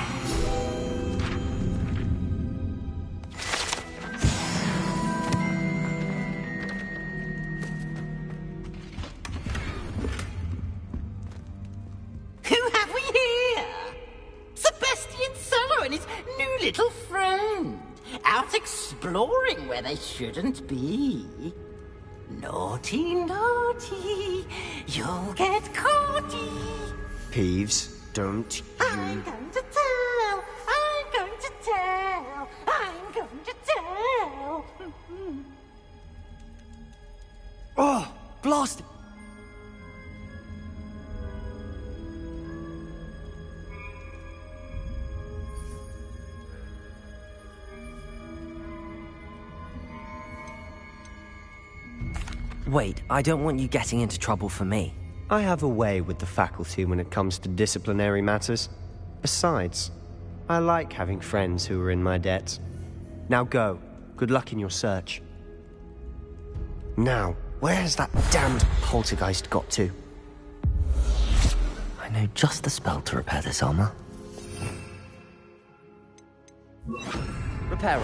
Little friend, out exploring where they shouldn't be. Naughty, naughty, you'll get caughty. Peeves, don't you... I'm going to tell, I'm going to tell, I'm going to tell. Oh, blast it! Wait, I don't want you getting into trouble for me. I have a way with the faculty when it comes to disciplinary matters. Besides, I like having friends who are in my debt. Now go. Good luck in your search. Now, where has that damned poltergeist got to? know just the spell to repair this armor. Reparo.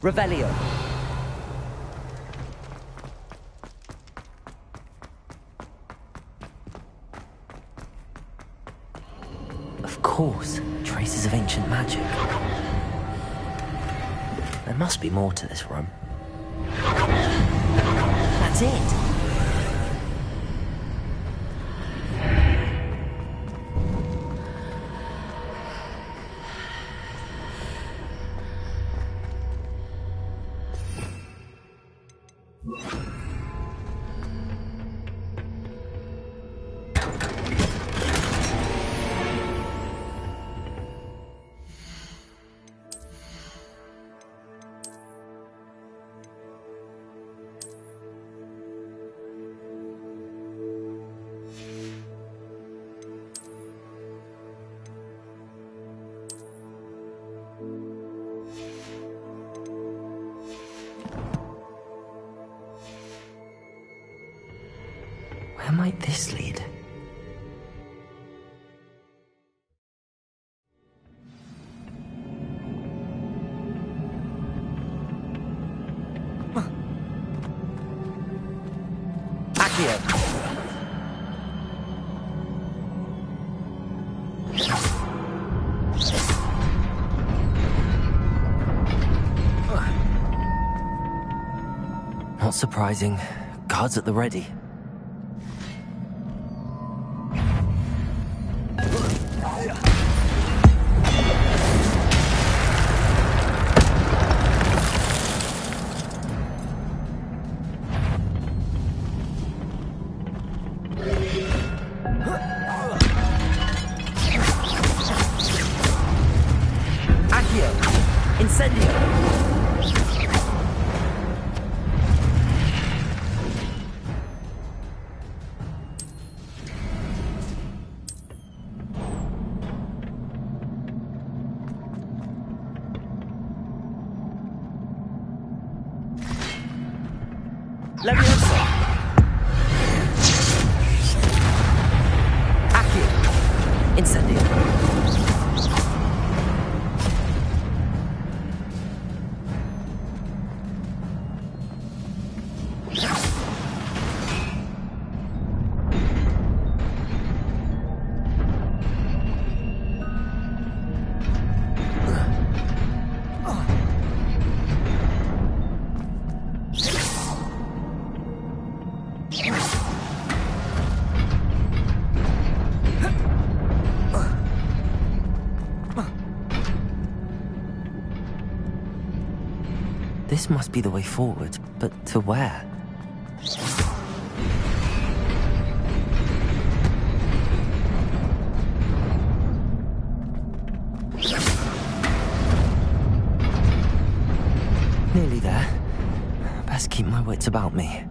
Revelio. Of course, traces of ancient magic. There must be more to this room. That's it. Where might this lead? Accio. Not surprising. Guards at the ready. Accio. Incendio. Levioso. Accio. Incendio. This must be the way forward, but to where? Nearly there. Best keep my wits about me.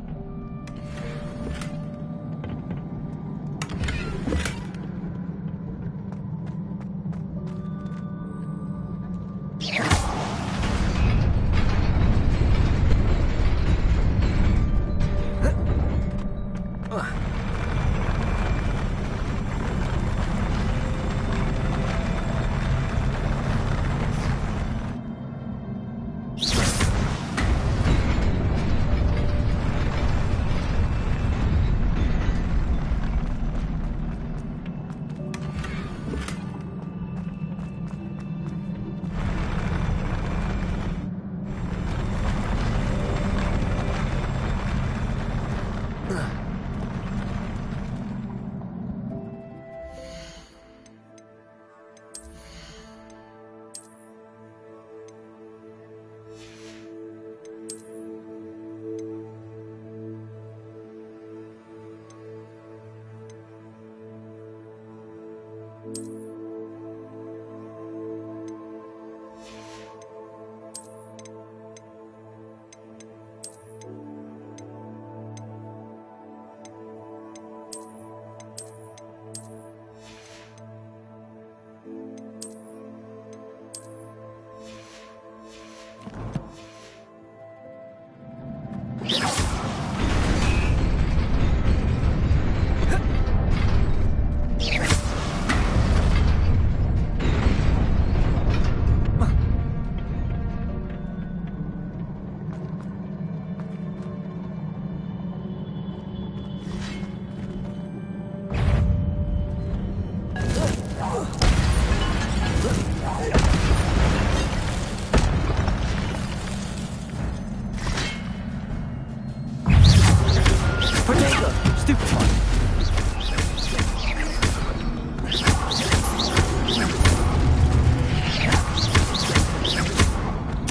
Potato! Stupefy!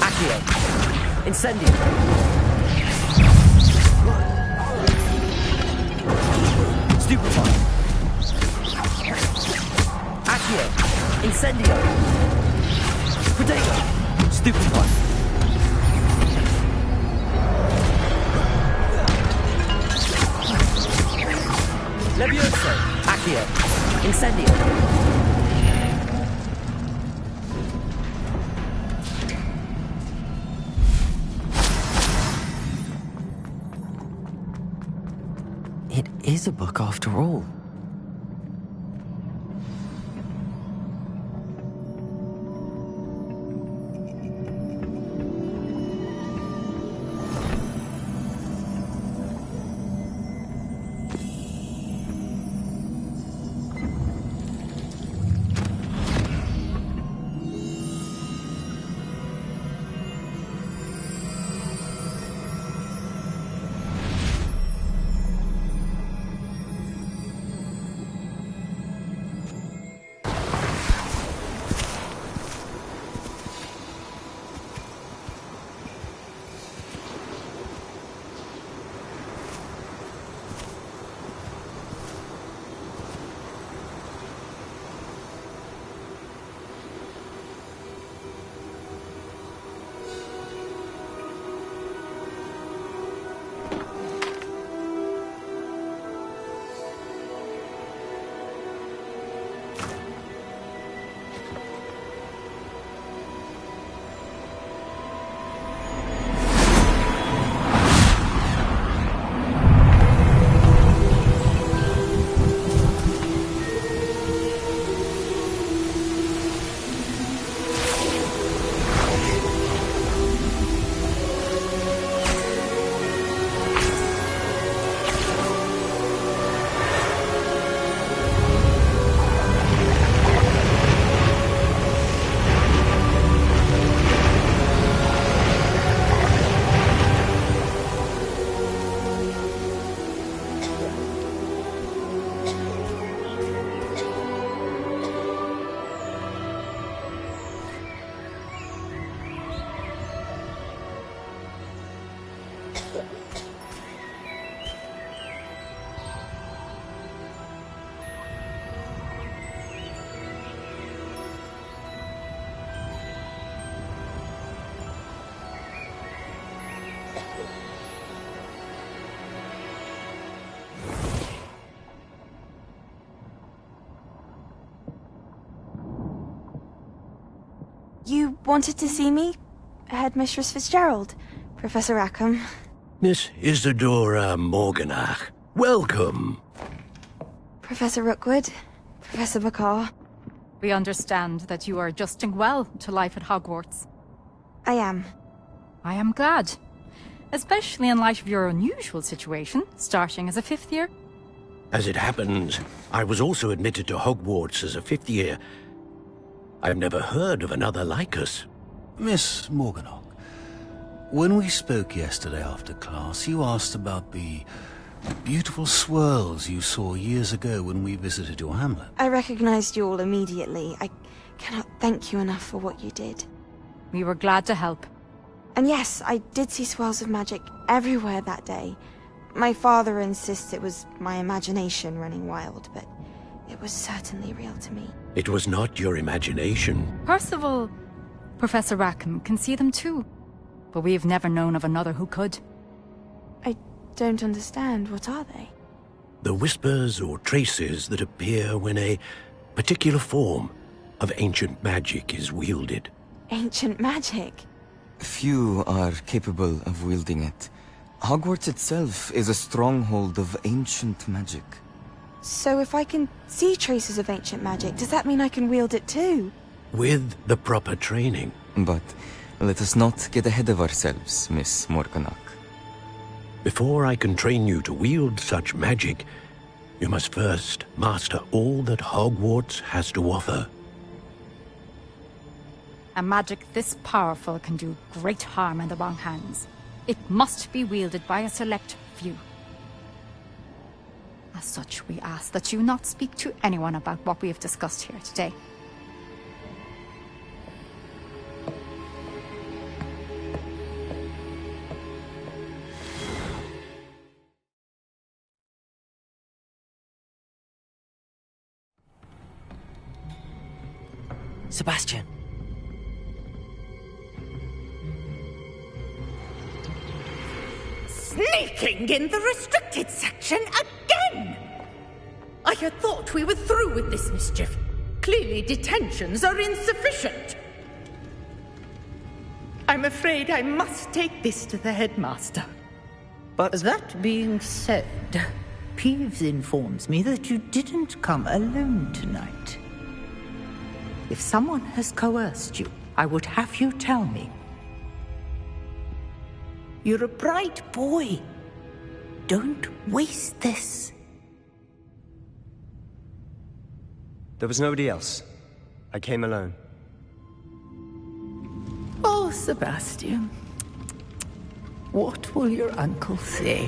Accio! Incendio! Stupefy! Accio! Incendio! Potato! Stupefy! Levioso! Accio! Incendio! It is a book after all. You wanted to see me? Headmistress Fitzgerald, Professor Rackham. Miss Isadora Morganach, welcome. Professor Rookwood, Professor McCaw. We understand that you are adjusting well to life at Hogwarts. I am. I am glad. Especially in light of your unusual situation, starting as a 5th year. As it happens, I was also admitted to Hogwarts as a 5th year. I've never heard of another like us. Miss Morganach, when we spoke yesterday after class, you asked about the beautiful swirls you saw years ago when we visited your hamlet. I recognized you all immediately. I cannot thank you enough for what you did. We were glad to help. And yes, I did see swirls of magic everywhere that day. My father insists it was my imagination running wild, but it was certainly real to me. It was not your imagination. Percival, Professor Rackham can see them too. But we've never known of another who could. I don't understand. What are they? The whispers or traces that appear when a particular form of ancient magic is wielded. Ancient magic? Few are capable of wielding it. Hogwarts itself is a stronghold of ancient magic. So if I can see traces of ancient magic, does that mean I can wield it too? With the proper training. But let us not get ahead of ourselves, Miss Morganach. Before I can train you to wield such magic, you must first master all that Hogwarts has to offer. A magic this powerful can do great harm in the wrong hands. It must be wielded by a select few. As such, we ask that you not speak to anyone about what we have discussed here today. Sebastian. Sneaking in the restricted section again! I had thought we were through with this mischief. Clearly detentions are insufficient. I'm afraid I must take this to the headmaster. But that being said, Peeves informs me that you didn't come alone tonight. If someone has coerced you, I would have you tell me. You're a bright boy. Don't waste this. There was nobody else. I came alone. Oh, Sebastian. What will your uncle say?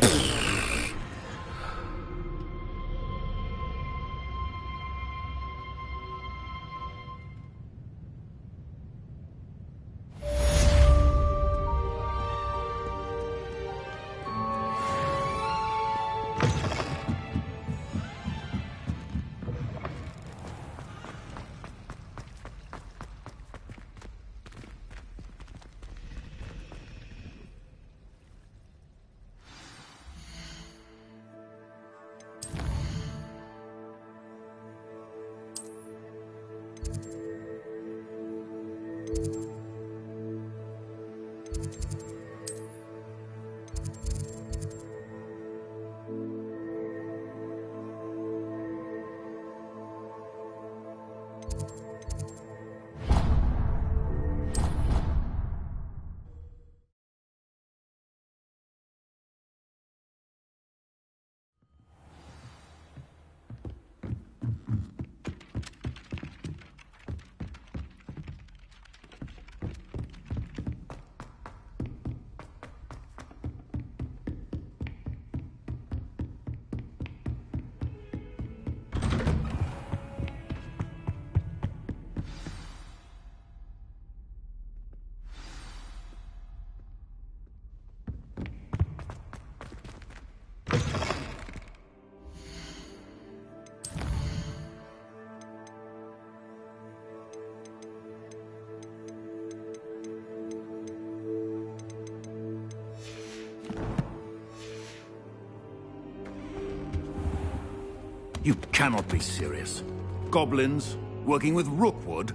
You cannot be serious. Goblins working with Rookwood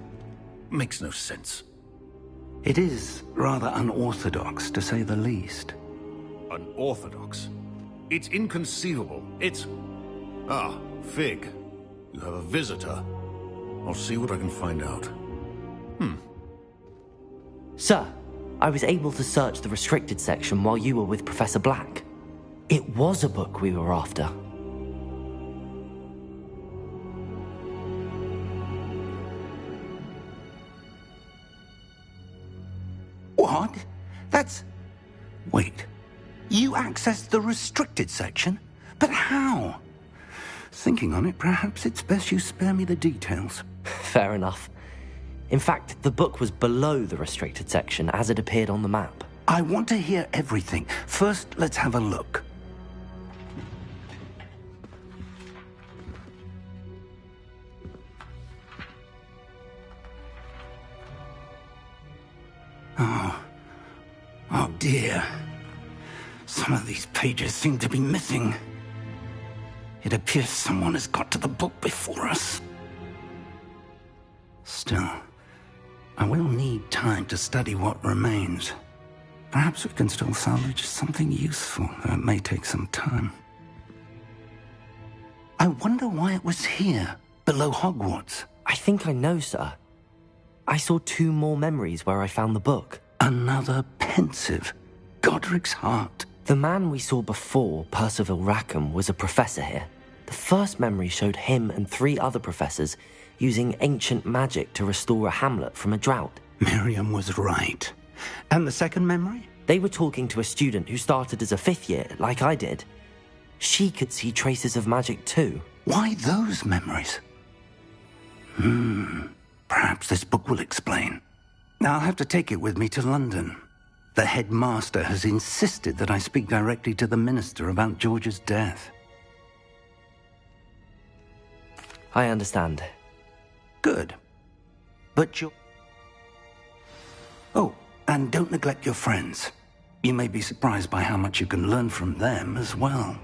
makes no sense. It is rather unorthodox, to say the least. Unorthodox? It's inconceivable. It's... Ah, Fig. You have a visitor. I'll see what I can find out. Sir, I was able to search the restricted section while you were with Professor Black. It was a book we were after. What? That's... Wait. You accessed the restricted section? But how? Thinking on it, perhaps it's best you spare me the details. Fair enough. In fact, the book was below the restricted section as it appeared on the map. I want to hear everything. First, let's have a look. Oh dear. Some of these pages seem to be missing. It appears someone has got to the book before us. Still, I will need time to study what remains. Perhaps we can still salvage something useful, though it may take some time. I wonder why it was here, below Hogwarts. I think I know, sir. I saw 2 more memories where I found the book. Another pensive. Godric's heart. The man we saw before, Percival Rackham, was a professor here. The first memory showed him and 3 other professors using ancient magic to restore a hamlet from a drought. Miriam was right. And the second memory? They were talking to a student who started as a 5th year, like I did. she could see traces of magic too. Why those memories? Perhaps this book will explain. Now I'll have to take it with me to London. The headmaster has insisted that I speak directly to the minister about George's death. I understand. Good. But you... Oh, and don't neglect your friends. You may be surprised by how much you can learn from them as well.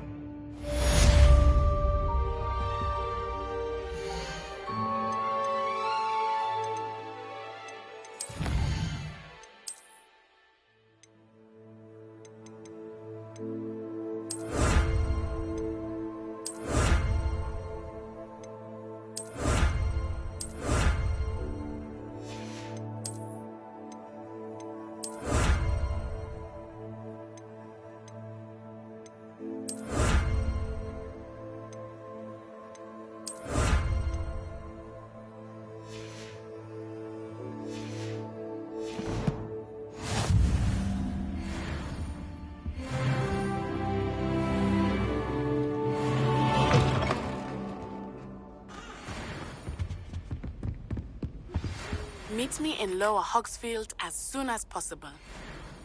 Meet me in Lower Hogsfield as soon as possible.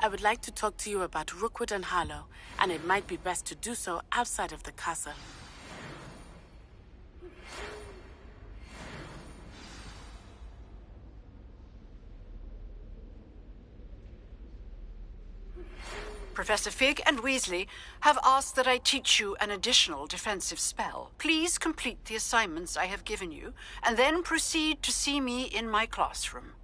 I would like to talk to you about Rookwood and Harlow, and it might be best to do so outside of the castle. Professor Fig and Weasley have asked that I teach you an additional defensive spell. Please complete the assignments I have given you, and then proceed to see me in my classroom.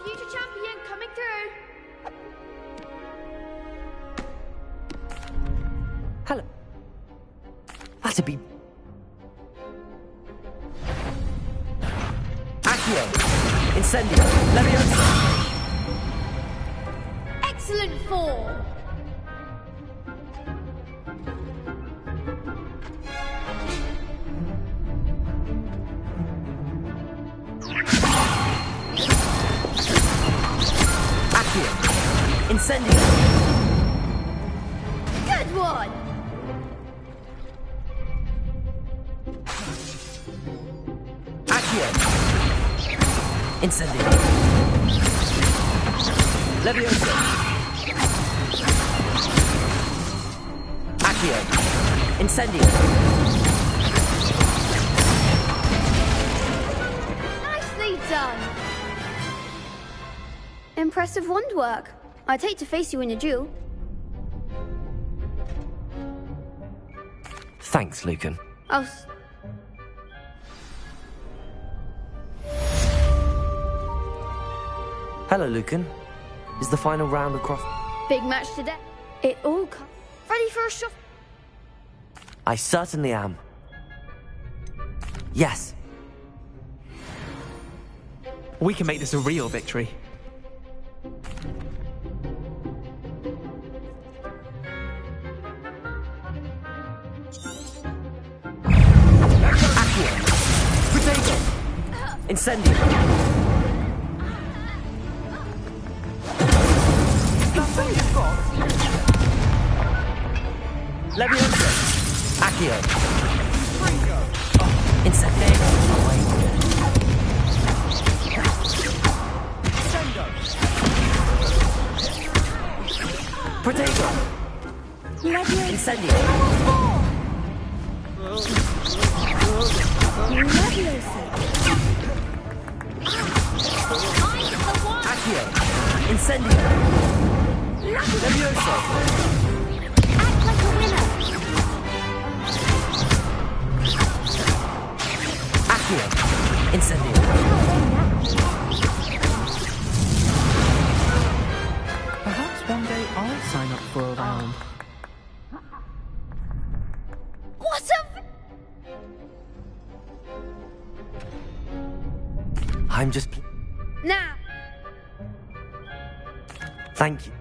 Future champion coming through. Hello. That'd be... Accio! Incendio! Leviosa! Excellent form. Incendio! Good one. Accio! Incendio! Leviosa! Accio! Incendio! Nicely done. Impressive wand work. I'd hate to face you in a duel. Thanks, Lucan. Hello, Lucan. Is the final round across? Big match today. It all comes. Ready for a shot? I certainly am. Yes. We can make this a real victory. Incendio! Potato! Incendio! Accio! Incendio! Levioso! Act like a winner. Accio! Incendio! Perhaps one day I'll sign up for a round. What I'm just... Now. Thank you.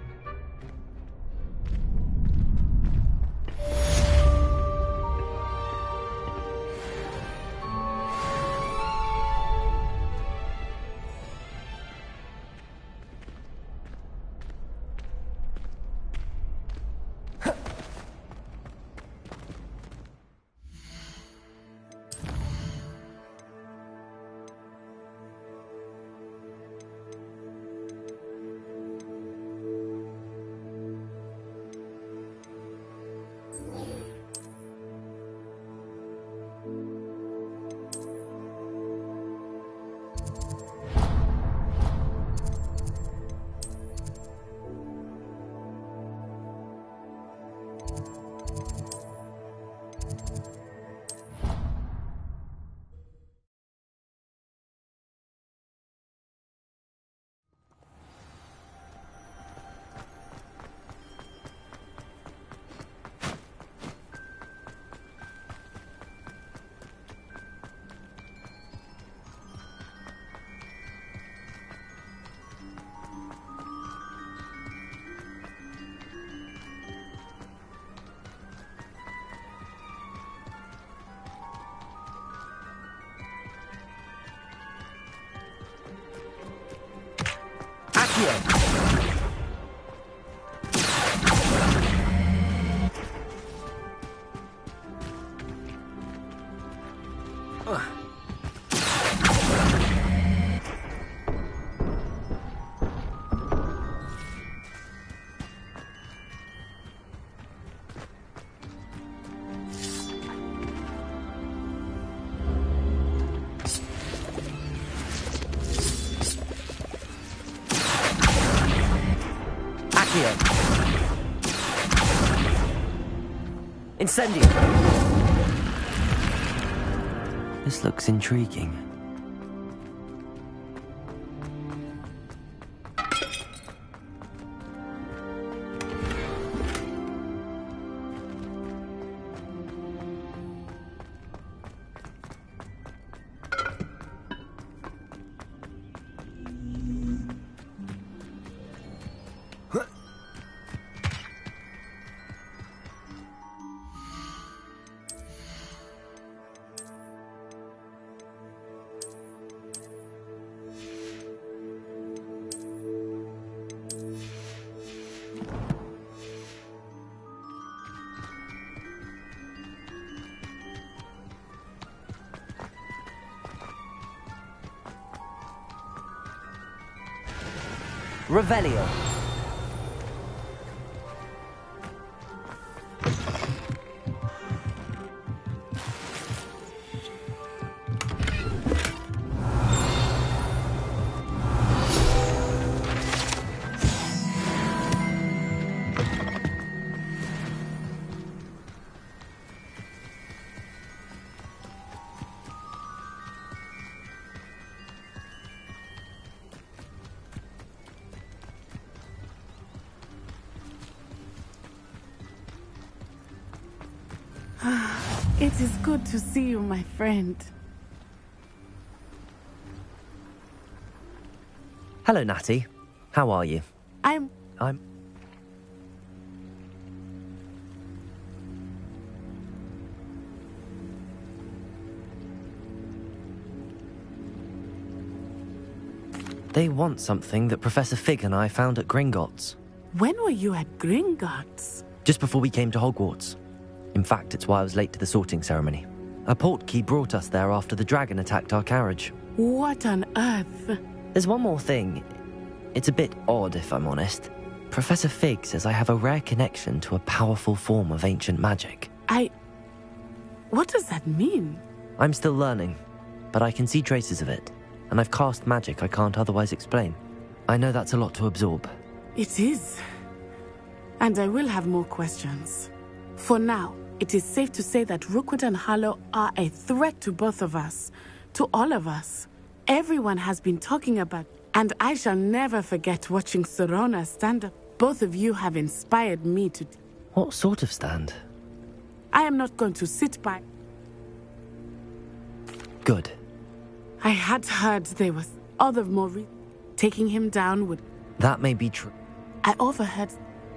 Incendio! This looks intriguing. Revelio. It is good to see you, my friend. Hello, Natty. How are you? I'm... They want something that Professor Fig and I found at Gringotts. When were you at Gringotts? Just before we came to Hogwarts. In fact, it's why I was late to the sorting ceremony. A portkey brought us there after the dragon attacked our carriage. What on earth? There's one more thing. It's a bit odd, if I'm honest. Professor Fig says I have a rare connection to a powerful form of ancient magic. What does that mean? I'm still learning, but I can see traces of it, and I've cast magic I can't otherwise explain. I know that's a lot to absorb. It is. And I will have more questions. For now, it is safe to say that Rookwood and Harlow are a threat to both of us. To all of us. Everyone has been talking about, and I shall never forget watching Sorona stand up. Both of you have inspired me to... What sort of stand? I am not going to sit by... Good. I had heard there was other more taking him down would... That may be true. I overheard...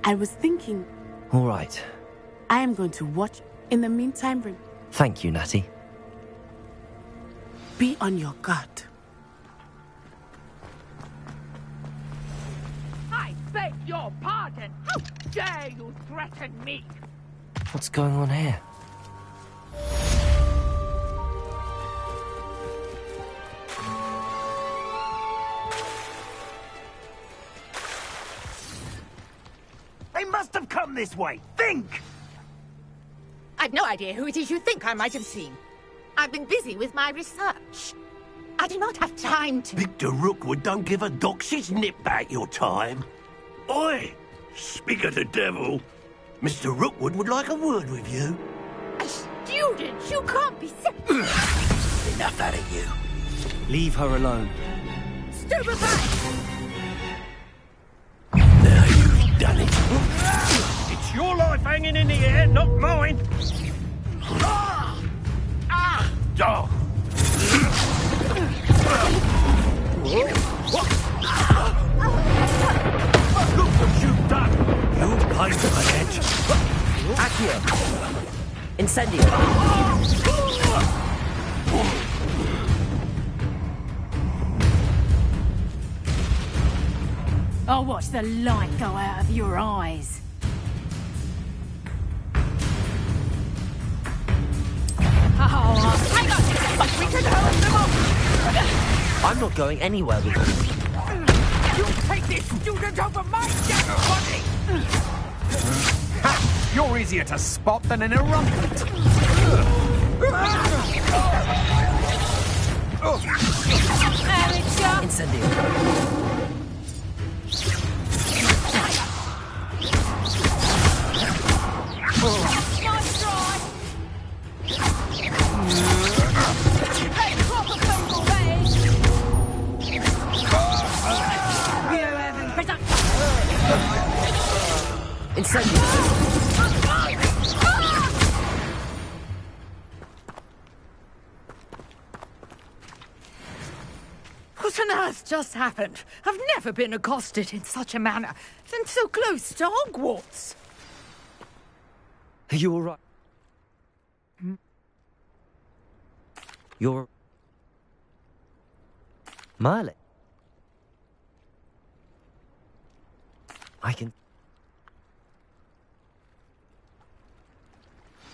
I was thinking... All right. I am going to watch. In the meantime, Thank you, Natty. Be on your guard. I beg your pardon. How dare you threaten me? What's going on here? They must have come this way. Think! I've no idea who it is you think I might have seen. I've been busy with my research. I do not have time to... Victor Rookwood don't give a doxy's nip back your time. Oi! Speak of the devil. Mr. Rookwood would like a word with you. A student? You can't be sick. Enough out of you. Leave her alone. Stupefy! Now you've done it. It's your life hanging in the air, not mine. Dog. Look what you've done. You paid to my edge. Accio. Incendio. I'll watch the light go out of your eyes. Oh, hang on! We can help them off! I'm not going anywhere with you. You take this student over my dead body! Ha! You're easier to spot than an eruptant. Incendio. Nice try! Hey, proper focal phase! You haven't better... Incendio. What on earth just happened? I've never been accosted in such a manner, and so close to Hogwarts. Are you all right? You're... Merlin? I can...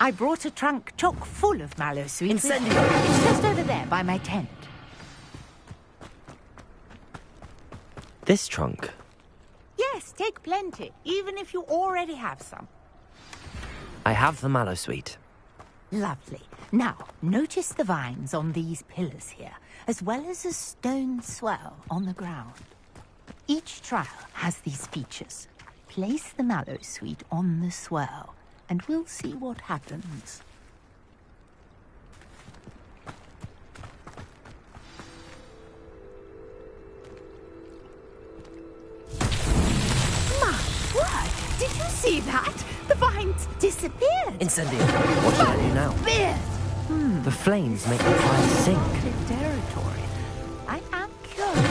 I brought a trunk chock full of mallow sweets. Incendio! It's just over there by my tent. This trunk? Yes, take plenty, even if you already have some. I have the mallow sweet. Lovely. Now, notice the vines on these pillars here, as well as a stone swell on the ground. Each trial has these features. Place the mallow sweet on the swell, and we'll see what happens. My word! Did you see that? The vines disappeared. Incendio. What should I do now? Disappeared. The flames make the fire sink. Territory. I am curious.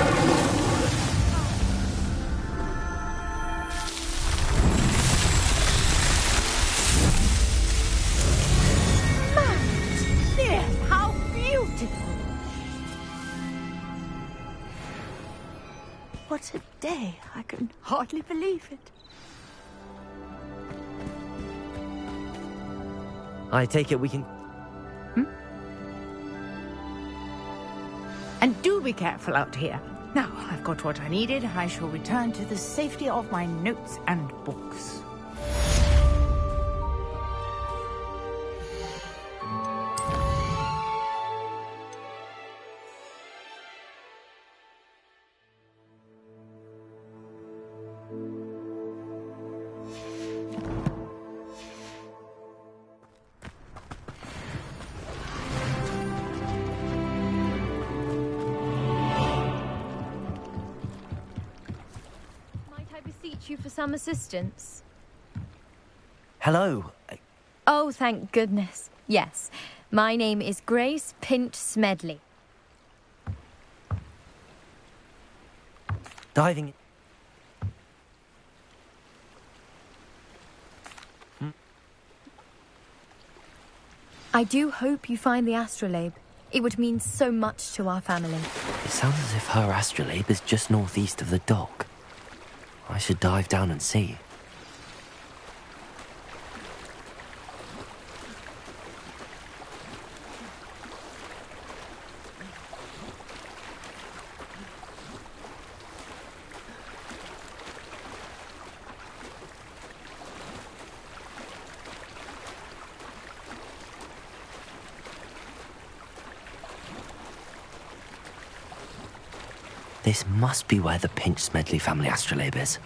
Yes, how beautiful! What a day. I can hardly believe it. I take it we can... And do be careful out here. Now, I've got what I needed. I shall return to the safety of my notes and books. You for some assistance? Hello. Oh, thank goodness. Yes. My name is Grace Pinch Smedley. Diving. I do hope you find the astrolabe. It would mean so much to our family. It sounds as if her astrolabe is just northeast of the dock. I should dive down and see. This must be where the Pinch Smedley family astrolabe is.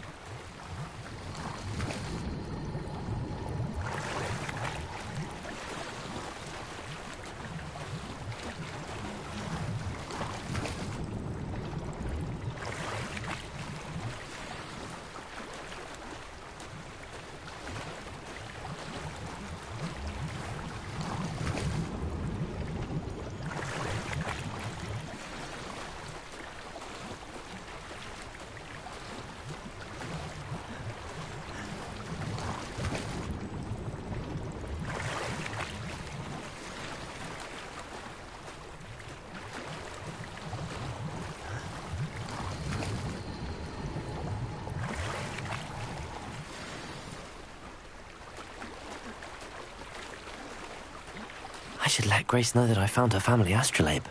I should let Grace know that I found her family astrolabe.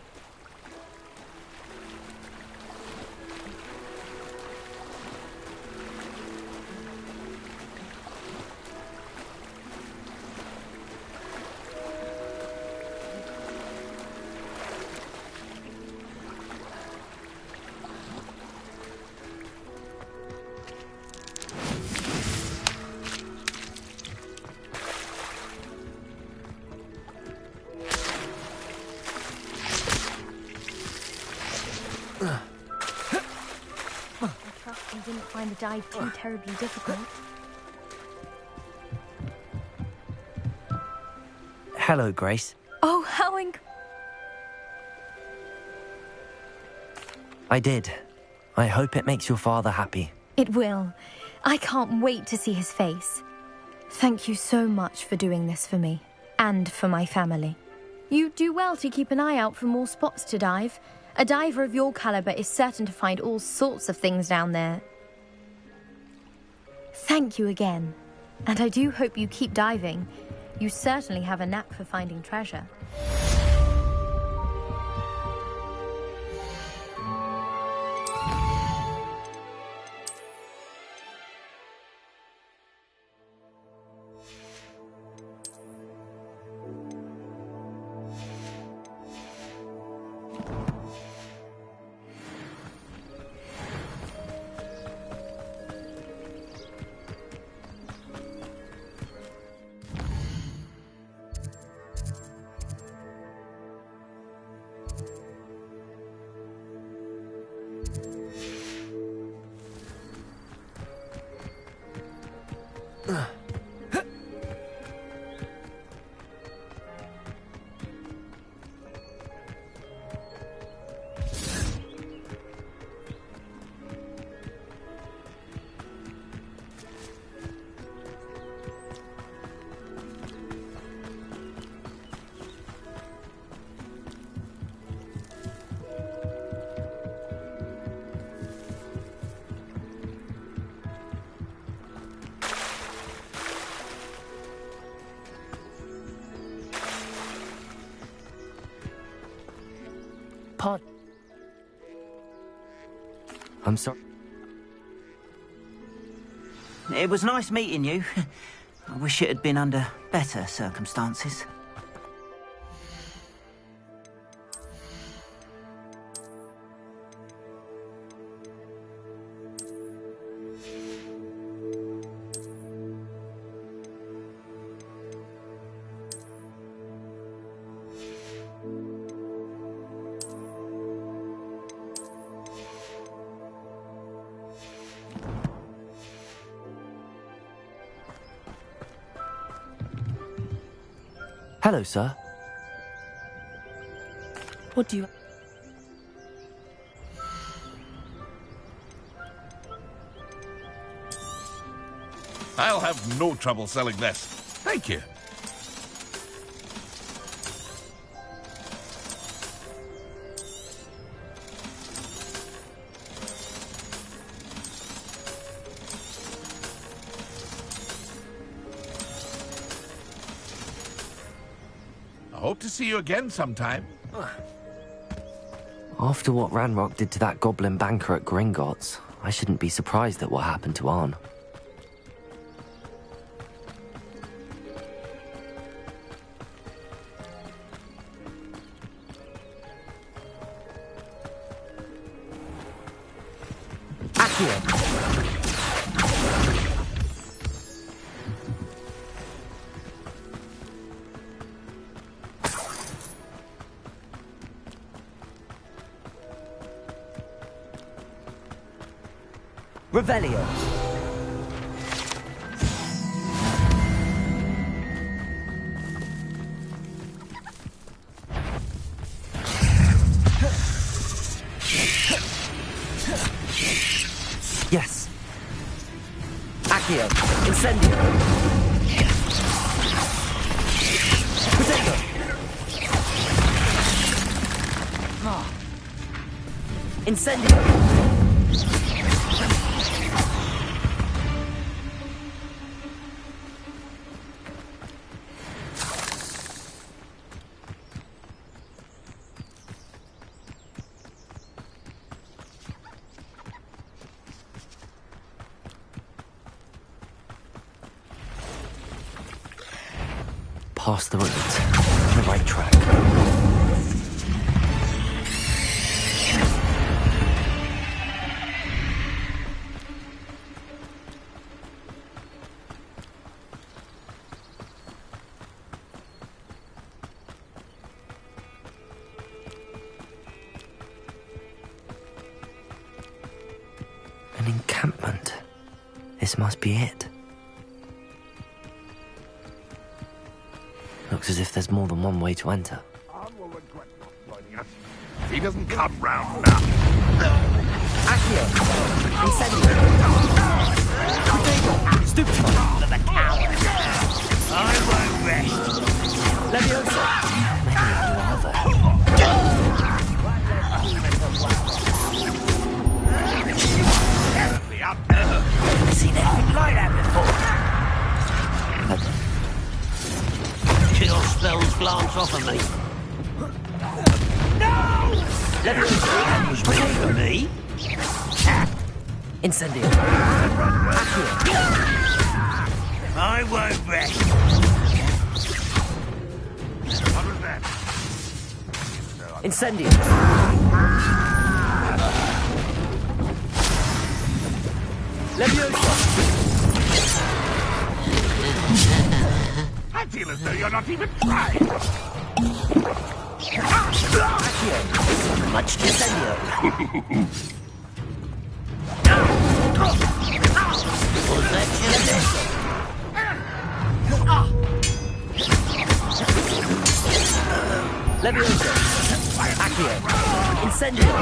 Didn't find the dive too terribly difficult. Hello, Grace. Oh, how I did. I hope it makes your father happy. It will. I can't wait to see his face. Thank you so much for doing this for me and for my family. You do well to keep an eye out for more spots to dive. A diver of your caliber is certain to find all sorts of things down there. Thank you again. And I do hope you keep diving. You certainly have a knack for finding treasure. I'm sorry. It was nice meeting you. I wish it had been under better circumstances. Hello, sir. What do you... I'll have no trouble selling this. Thank you. I hope to see you again sometime. After what Ranrock did to that goblin banker at Gringotts, I shouldn't be surprised at what happened to Arn. Revelio. Yes. Accio. Incendio. Potato. Incendio. Past the route. On the right track. An encampment. This must be it. Looks as if there's more than one way to enter. If he doesn't come round now. Accio! Incendio! Potato! Stoop to the coward! I won't rest! Leviosa! Maybe you I've seen anything like that before. Chill spells glance off of me. No! Leviosa! Potato! Me? Incendio! Accio! I won't rest! What was that? Incendio! Leviosa! I feel as though you're not even trying. Accio! Much Incendio! Leviosa! Accio! Incendio!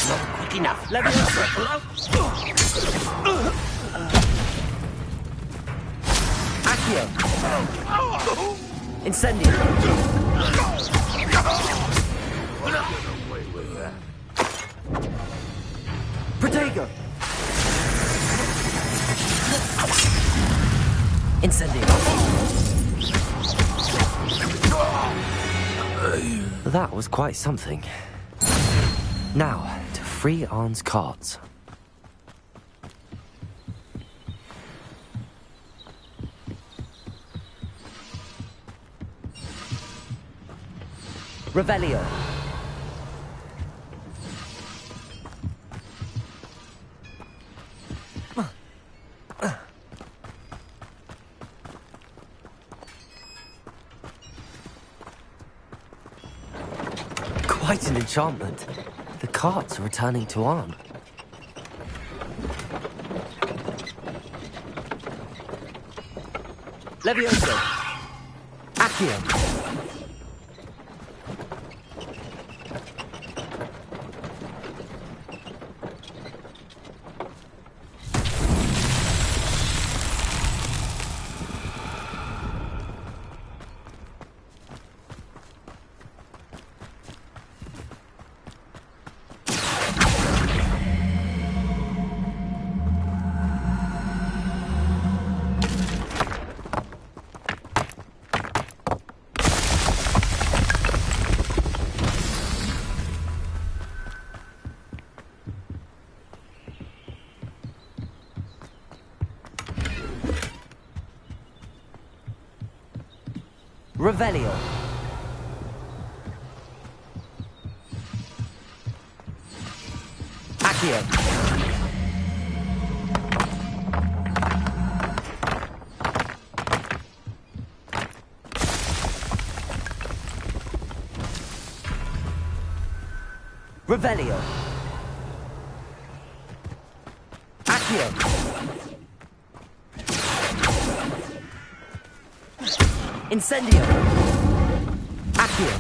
Not quick enough! Leviosa! Accio! Incendio! Protego! Incendio! That was quite something. Now, to free Arn's cards. Revelio. Quite an enchantment. The cards are returning to Arn. Levioso. Accio. Revelio. Accio. Revelio. Accio. Incendio. Accio.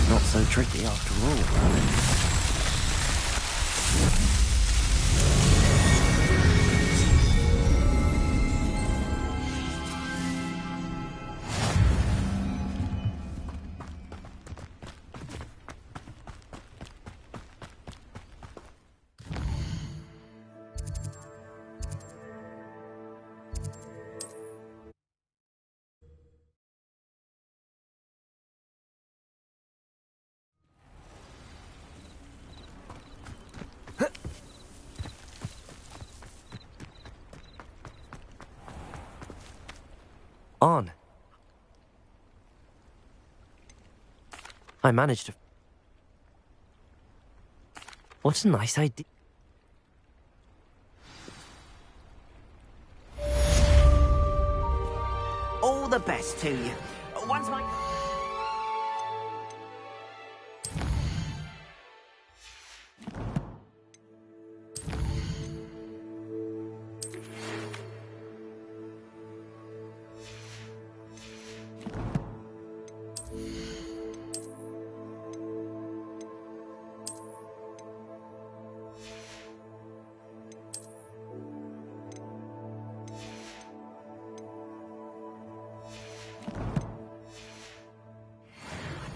Not so tricky after all, Arn. I managed to... What a nice idea. All the best to you. Once my...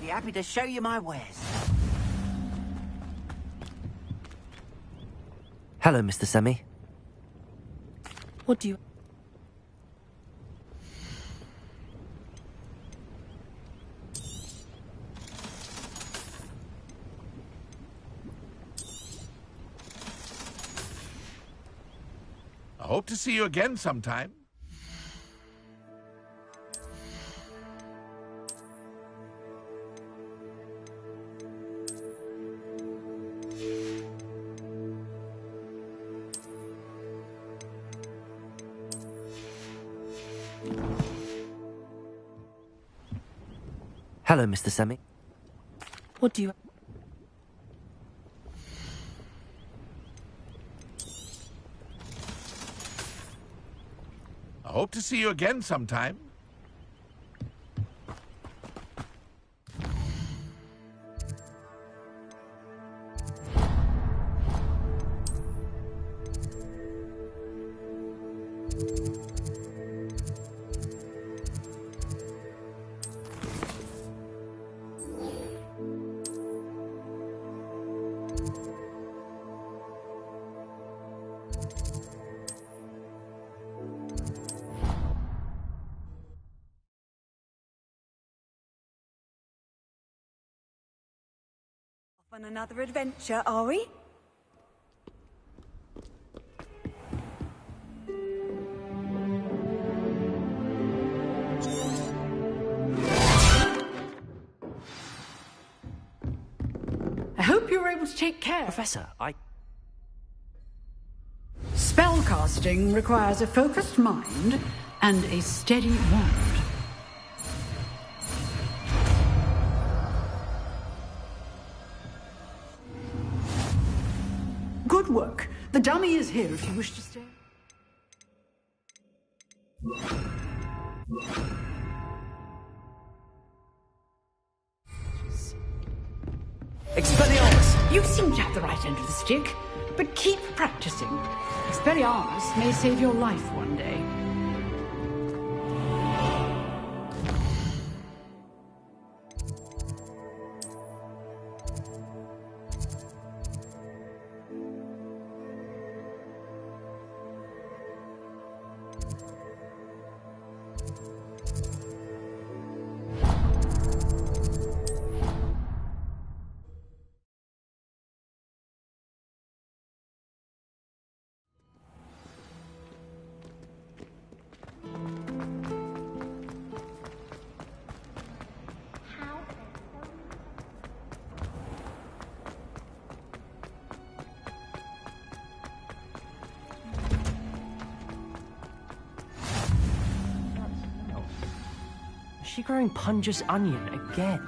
Be happy to show you my wares. Hello, Mr. Semi. What do you... I hope to see you again sometime. Hello, Mr. Semi. What do you... I hope to see you again sometime. On another adventure, are we? I hope you're able to take care. Professor, Spellcasting requires a focused mind and a steady wand. Good work. The dummy is here if you wish to stay. Expelliarmus! You seem to have the right end of the stick, but keep practicing. Expelliarmus may save your life one day. Is she growing Punja's onion again?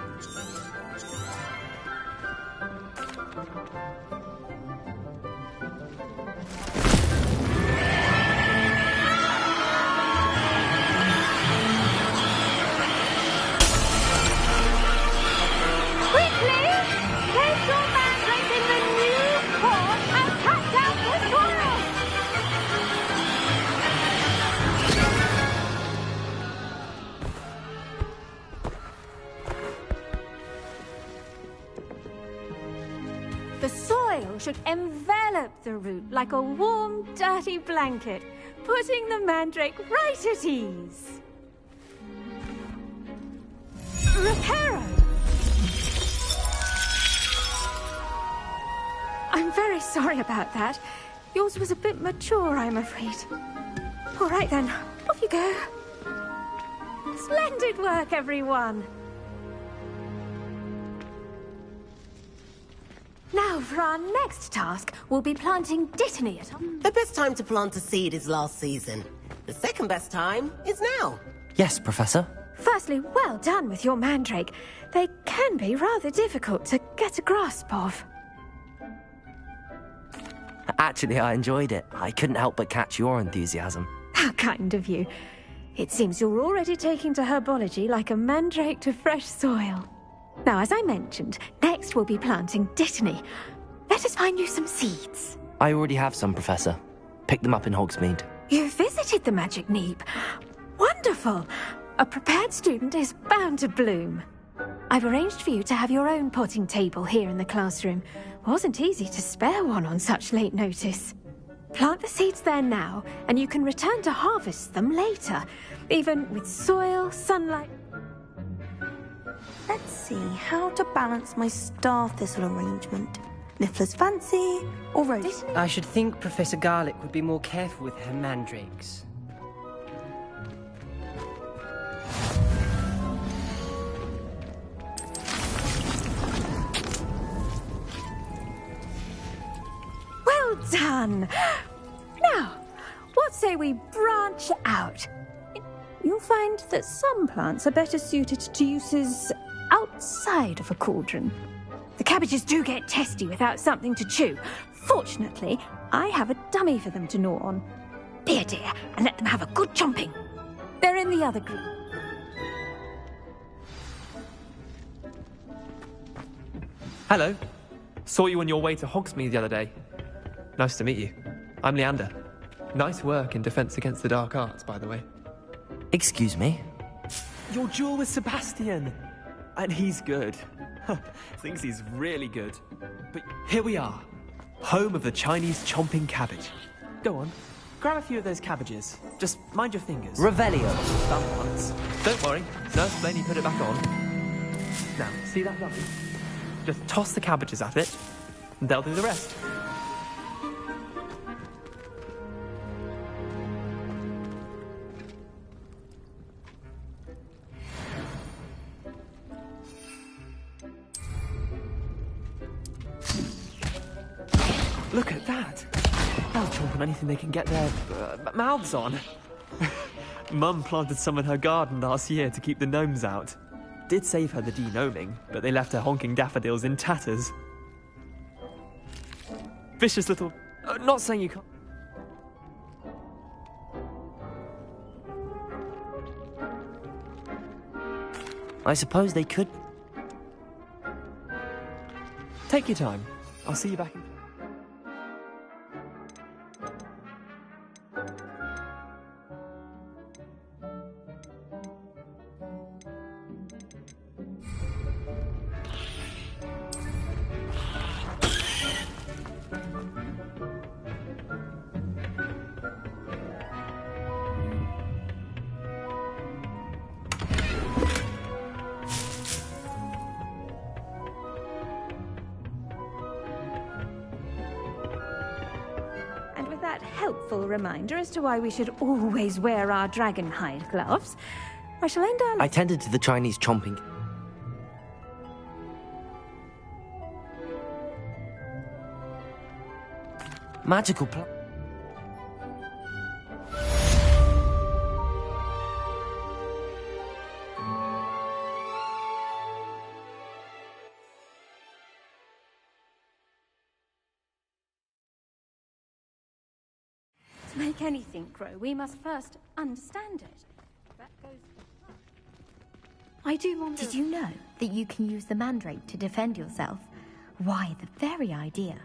The soil should envelop the root like a warm, dirty blanket, putting the mandrake right at ease. Reparo! I'm very sorry about that. Yours was a bit mature, I'm afraid. All right then, off you go. Splendid work, everyone. Now, for our next task, we'll be planting Dittany at home. The best time to plant a seed is last season. The second best time is now. Yes, Professor. Firstly, well done with your mandrake. They can be rather difficult to get a grasp of. Actually, I enjoyed it. I couldn't help but catch your enthusiasm. How kind of you. It seems you're already taking to herbology like a mandrake to fresh soil. Now, as I mentioned, next we'll be planting Dittany. Let us find you some seeds. I already have some, Professor. Picked them up in Hogsmeade. You visited the Magic Neep. Wonderful! A prepared student is bound to bloom. I've arranged for you to have your own potting table here in the classroom. Wasn't easy to spare one on such late notice. Plant the seeds there now, and you can return to harvest them later, even with soil, sunlight. Let's see how to balance my star thistle arrangement. Niffler's fancy or rose? I should think Professor Garlick would be more careful with her mandrakes. Well done! Now, what say we branch out? You'll find that some plants are better suited to uses outside of a cauldron. The cabbages do get testy without something to chew. Fortunately, I have a dummy for them to gnaw on. Be a dear and let them have a good chomping. They're in the other group. Hello. Saw you on your way to Hogsmeade the other day. Nice to meet you. I'm Leander. Nice work in Defense Against the Dark Arts, by the way. Excuse me? Your duel with Sebastian! And he's good. Thinks he's really good. But here we are. Home of the Chinese chomping cabbage. Go on. Grab a few of those cabbages. Just mind your fingers. Revelio. Done once. Don't worry. Nurse Blaney put it back on. Now, see that button? Just toss the cabbages at it, and they'll do the rest. Look at that! They'll chomp on anything they can get their mouths on. Mum planted some in her garden last year to keep the gnomes out. Did save her the de-gnoming, but they left her honking daffodils in tatters. Vicious little... not saying you can't... I suppose they could... Take your time. I'll see you back in... Helpful reminder as to why we should always wear our dragon hide gloves. I shall end our... I tended to the Chinese chomping. Magical plant. To make anything grow, we must first understand it. That goes... I do wonder... Did you know that you can use the mandrake to defend yourself? Why, the very idea